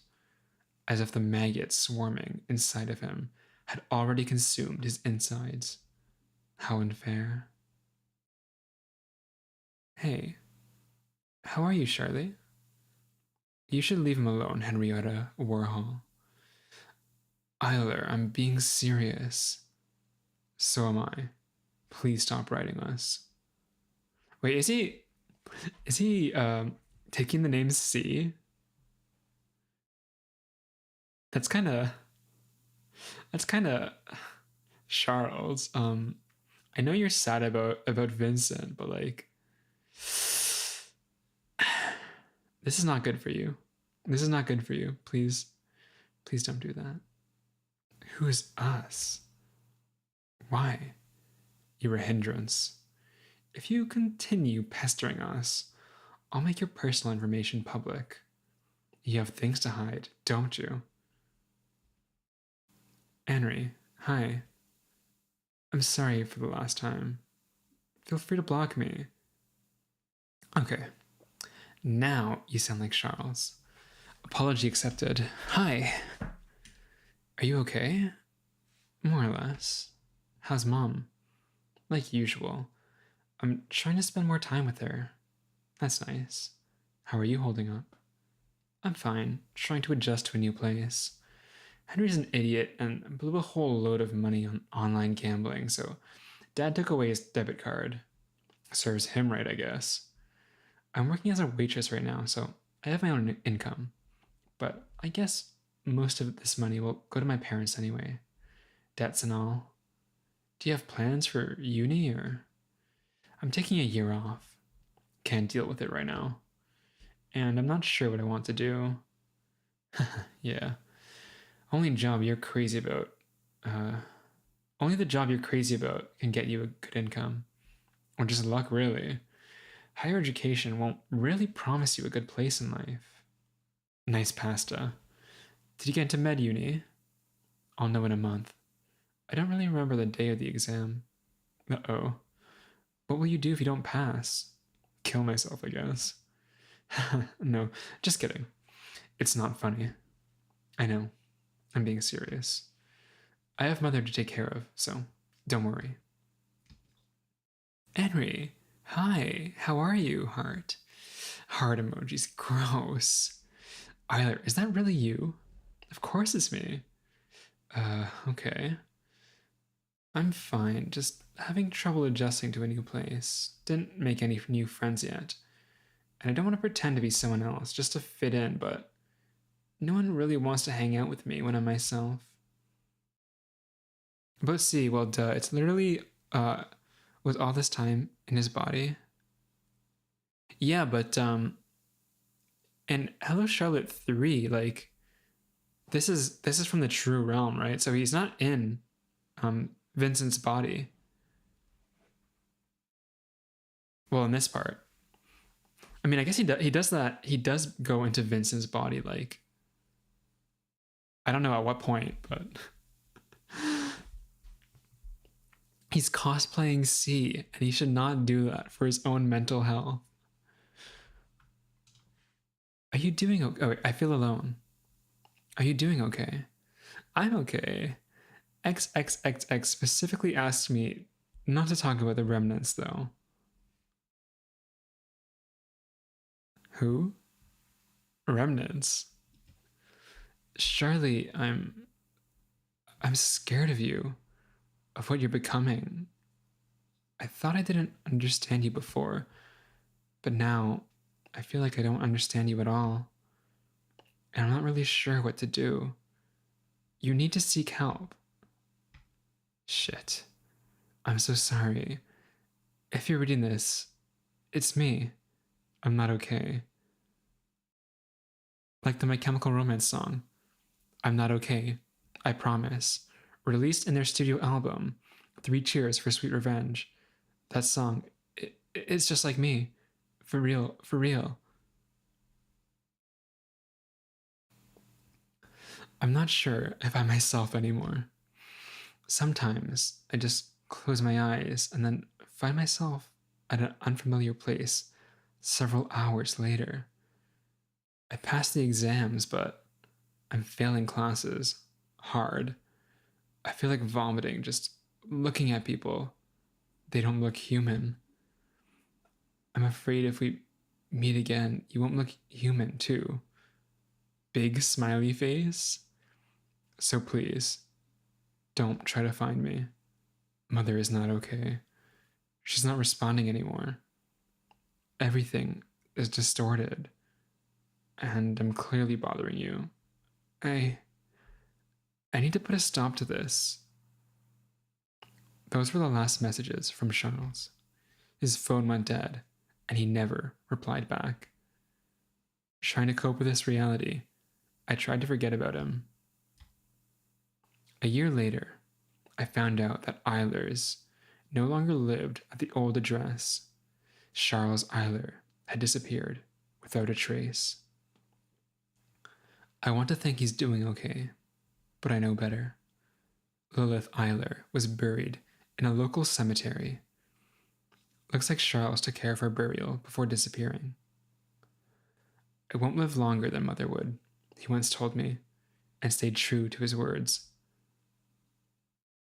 Speaker 1: as if the maggots swarming inside of him had already consumed his insides. How unfair. Hey, how are you, Charlie? You should leave him alone, Henrietta Warhol. Eiler, I'm being serious. So am I. Please stop writing us. Wait, is he Taking the name C? That's kind of Charles. I know you're sad about Vincent, but like this is not good for you. This is not good for you. Please don't do that. Who is us? Why? You're a hindrance. If you continue pestering us, I'll make your personal information public. You have things to hide, don't you? Henry, hi. I'm sorry for the last time. Feel free to block me. Okay. Now you sound like Charles. Apology accepted. Hi. Are you okay? More or less. How's Mom? Like usual. I'm trying to spend more time with her. That's nice. How are you holding up? I'm fine, trying to adjust to a new place. Henry's an idiot and blew a whole load of money on online gambling, so Dad took away his debit card. Serves him right, I guess. I'm working as a waitress right now, so I have my own income. But I guess most of this money will go to my parents anyway. Debts and all. Do you have plans for uni or? I'm taking a year off. Can't deal with it right now. And I'm not sure what I want to do. Yeah. Only the job you're crazy about can get you a good income. Or just luck, really. Higher education won't really promise you a good place in life. Nice pasta. Did you get into med uni? I'll know in a month. I don't really remember the day of the exam. Uh-oh. What will you do if you don't pass? Kill myself, I guess. No, just kidding. It's not funny. I know. I'm being serious. I have Mother to take care of, so don't worry. Henry, hi. How are you, heart? Heart emojis. Gross. Eiler, is that really you? Of course it's me. Okay. I'm fine, just having trouble adjusting to a new place. Didn't make any new friends yet. And I don't want to pretend to be someone else, just to fit in, but no one really wants to hang out with me when I'm myself. About C, well, duh, it's literally, with all this time in his body. Yeah, but, and Hello Charlotte 3, like, this is from the true realm, right? So he's not in, Vincent's body. Well, in this part. I mean, I guess he does that. He does go into Vincent's body, like, I don't know at what point, but he's cosplaying C, and he should not do that for his own mental health. Are you doing okay? Oh, wait, I feel alone. Are you doing okay? I'm okay. XXXX specifically asked me not to talk about the remnants, though. Who? Remnants? Charlie, I'm scared of you, of what you're becoming. I thought I didn't understand you before, but now I feel like I don't understand you at all. And I'm not really sure what to do. You need to seek help. Shit. I'm so sorry. If you're reading this, it's me. I'm not okay. Like the My Chemical Romance song, I'm Not Okay, I Promise, released in their studio album, 3 Cheers for Sweet Revenge. That song, it's just like me. For real, for real. I'm not sure if I'm myself anymore. Sometimes I just close my eyes and then find myself at an unfamiliar place several hours later. I passed the exams, but I'm failing classes hard. I feel like vomiting just looking at people. They don't look human. I'm afraid if we meet again, you won't look human too. Big smiley face. So please, don't try to find me. Mother is not okay. She's not responding anymore. Everything is distorted. and I'm clearly bothering you. I need to put a stop to this. Those were the last messages from Charles. His phone went dead, and he never replied back. Trying to cope with this reality, I tried to forget about him. A year later, I found out that Eilers no longer lived at the old address. Charles Eiler had disappeared without a trace. I want to think he's doing okay, but I know better. Lilith Eiler was buried in a local cemetery. Looks like Charles took care of her burial before disappearing. I won't live longer than Mother would, he once told me, and stayed true to his words.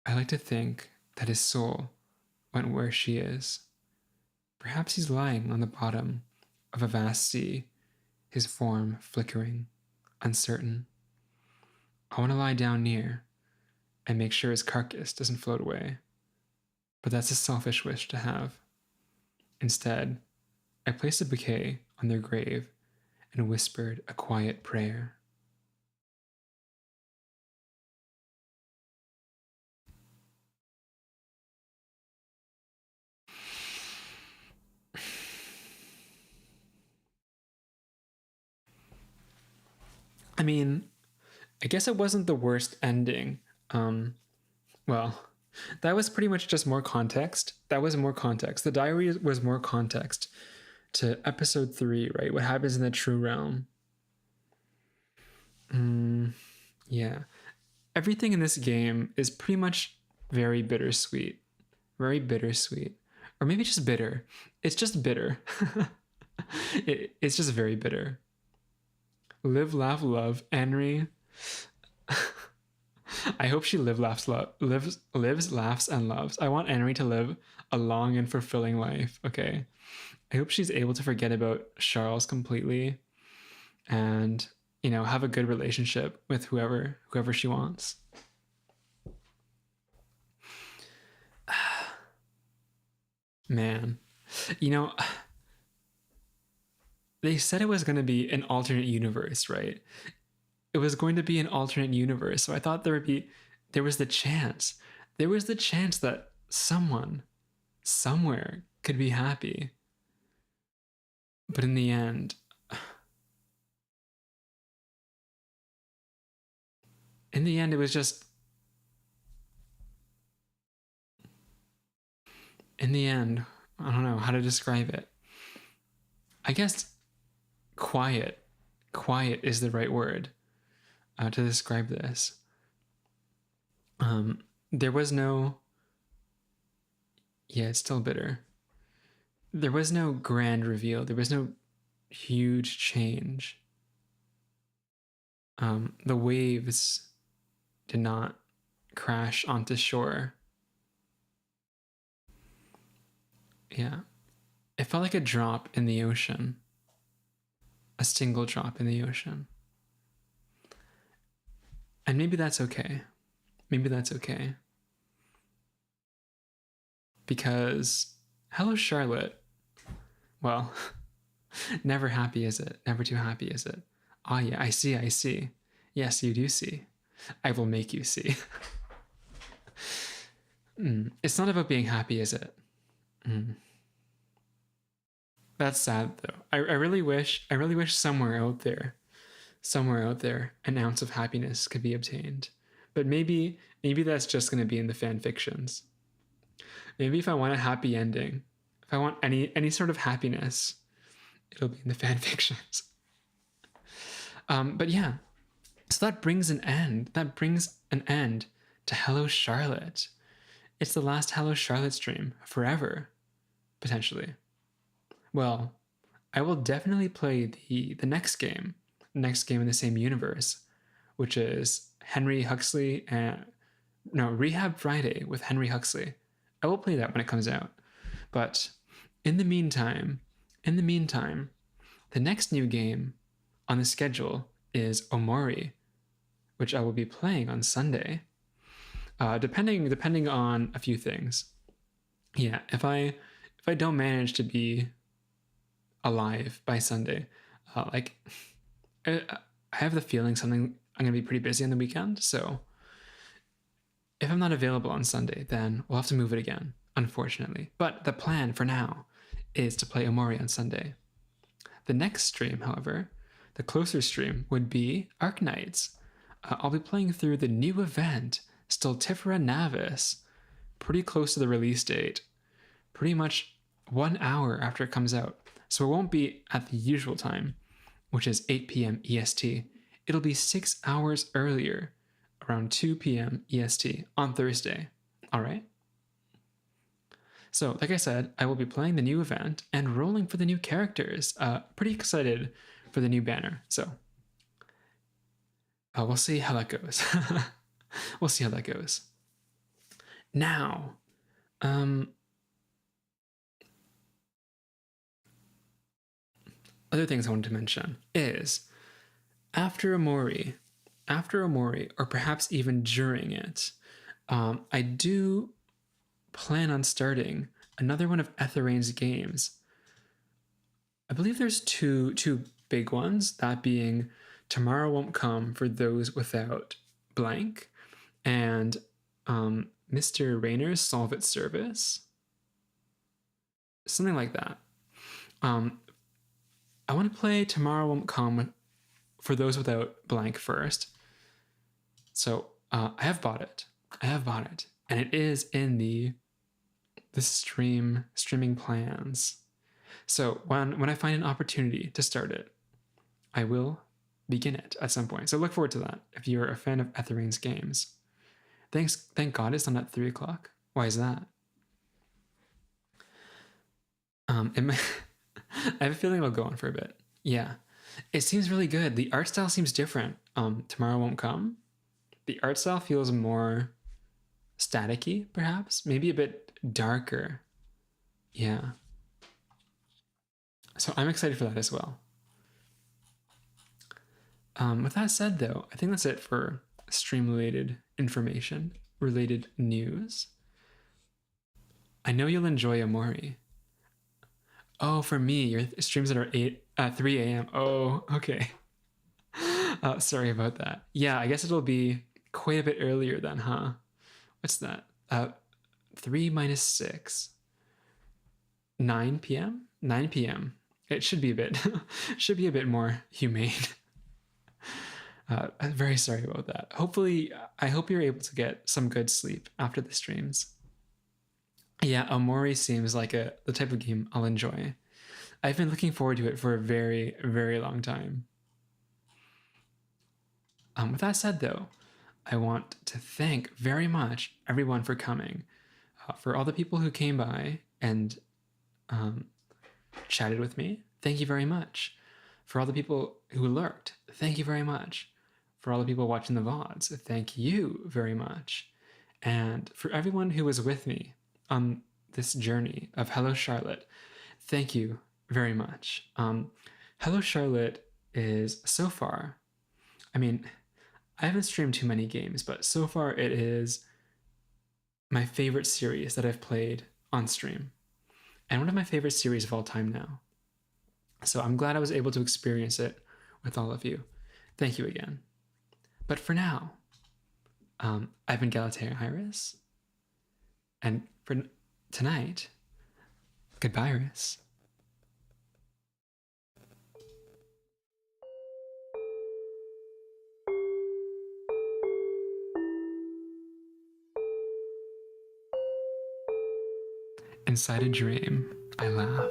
Speaker 1: I like to think that his soul went where she is. Perhaps he's lying on the bottom of a vast sea, his form flickering, uncertain. I want to lie down near and make sure his carcass doesn't float away. But that's a selfish wish to have. Instead, I placed a bouquet on their grave and whispered a quiet prayer. I mean, I guess it wasn't the worst ending. Well, that was pretty much just more context. That was more context. The diary was more context to episode 3, right? What happens in the true realm. Yeah. Everything in this game is pretty much very bittersweet. Very bittersweet. Or maybe just bitter. It's just bitter. It's just very bitter. Live, laugh, love. Henry. I hope she lives, laughs, and loves. I want Henry to live a long and fulfilling life, okay? I hope she's able to forget about Charles completely and, have a good relationship with whoever she wants. Man, they said it was going to be an alternate universe, right? It was going to be an alternate universe. So I thought there was the chance that someone, somewhere could be happy. But in the end, it was just, I don't know how to describe it. I guess quiet is the right word to describe this. There was no, it's still bitter. There was no grand reveal. There was no huge change. The waves did not crash onto shore. Yeah. It felt like a drop in the ocean. A single drop in the ocean. And maybe that's okay. Because, hello, Charlotte. Well, never happy, is it? Never too happy, is it? Ah, yeah, I see. Yes, you do see. I will make you see. It's not about being happy, is it? That's sad, though. I really wish somewhere out there, an ounce of happiness could be obtained. But maybe that's just going to be in the fan fictions. Maybe if I want a happy ending, if I want any sort of happiness, it'll be in the fan fictions. But yeah, so that brings an end. To Hello Charlotte. It's the last Hello Charlotte stream forever, potentially. Well, I will definitely play the next game in the same universe, which is Rehab Friday with Henry Huxley. I will play that when it comes out. But in the meantime, the next new game on the schedule is Omori, which I will be playing on Sunday, depending on a few things. Yeah, if I don't manage to be alive by Sunday, I have the feeling I'm going to be pretty busy on the weekend, so if I'm not available on Sunday, then we'll have to move it again, unfortunately. But the plan for now is to play Omori on Sunday. The next stream, however, the closer stream, would be Arknights. I'll be playing through the new event, Stultifera Navis, pretty close to the release date, pretty much 1 hour after it comes out. So it won't be at the usual time, which is 8 p.m. EST. It'll be 6 hours earlier, around 2 p.m. EST on Thursday. All right? So, like I said, I will be playing the new event and rolling for the new characters. Pretty excited for the new banner. So, we'll see how that goes. We'll see how that goes. Now, other things I wanted to mention is after Omori, or perhaps even during it, I do plan on starting another one of Etherain's games. I believe there's two big ones, that being Tomorrow Won't Come for Those Without Blank, and Mr. Rayner's Solve It Service. Something like that. I want to play Tomorrow Won't Come for Those Without Blank first. So I have bought it. And it is in the streaming plans. So when I find an opportunity to start it, I will begin it at some point. So look forward to that if you're a fan of Etherain's games. Thank God it's not at 3 o'clock. Why is that? I have a feeling it'll go on for a bit. Yeah. It seems really good. The art style seems different. Tomorrow Won't Come. The art style feels more staticky, perhaps. Maybe a bit darker. Yeah. So I'm excited for that as well. With that said, though, I think that's it for stream-related information, related news. I know you'll enjoy Omori. Oh, for me, your streams that are 3 a.m. Oh, okay. Sorry about that. Yeah, I guess it'll be quite a bit earlier then, huh? What's that? 3 minus 6. 9 p.m.? 9 p.m. It should be a bit more humane. I'm very sorry about that. I hope you're able to get some good sleep after the streams. Yeah, Omori seems like the type of game I'll enjoy. I've been looking forward to it for a very, very long time. With that said, though, I want to thank very much everyone for coming. For all the people who came by and chatted with me, thank you very much. For all the people who lurked, thank you very much. For all the people watching the VODs, thank you very much. And for everyone who was with me on this journey of Hello Charlotte, thank you very much. Hello Charlotte is so far, I mean, I haven't streamed too many games, but so far it is my favorite series that I've played on stream, and one of my favorite series of all time now. So I'm glad I was able to experience it with all of you. Thank you again. But for now, I've been Galatea Iris, and for tonight, goodbye, Iris. Inside a dream, I laugh,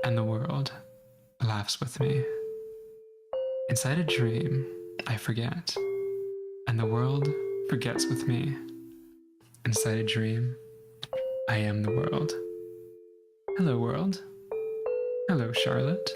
Speaker 1: and the world laughs with me. Inside a dream, I forget, and the world forgets with me. Inside a dream, I am the world. Hello, world. Hello, Charlotte.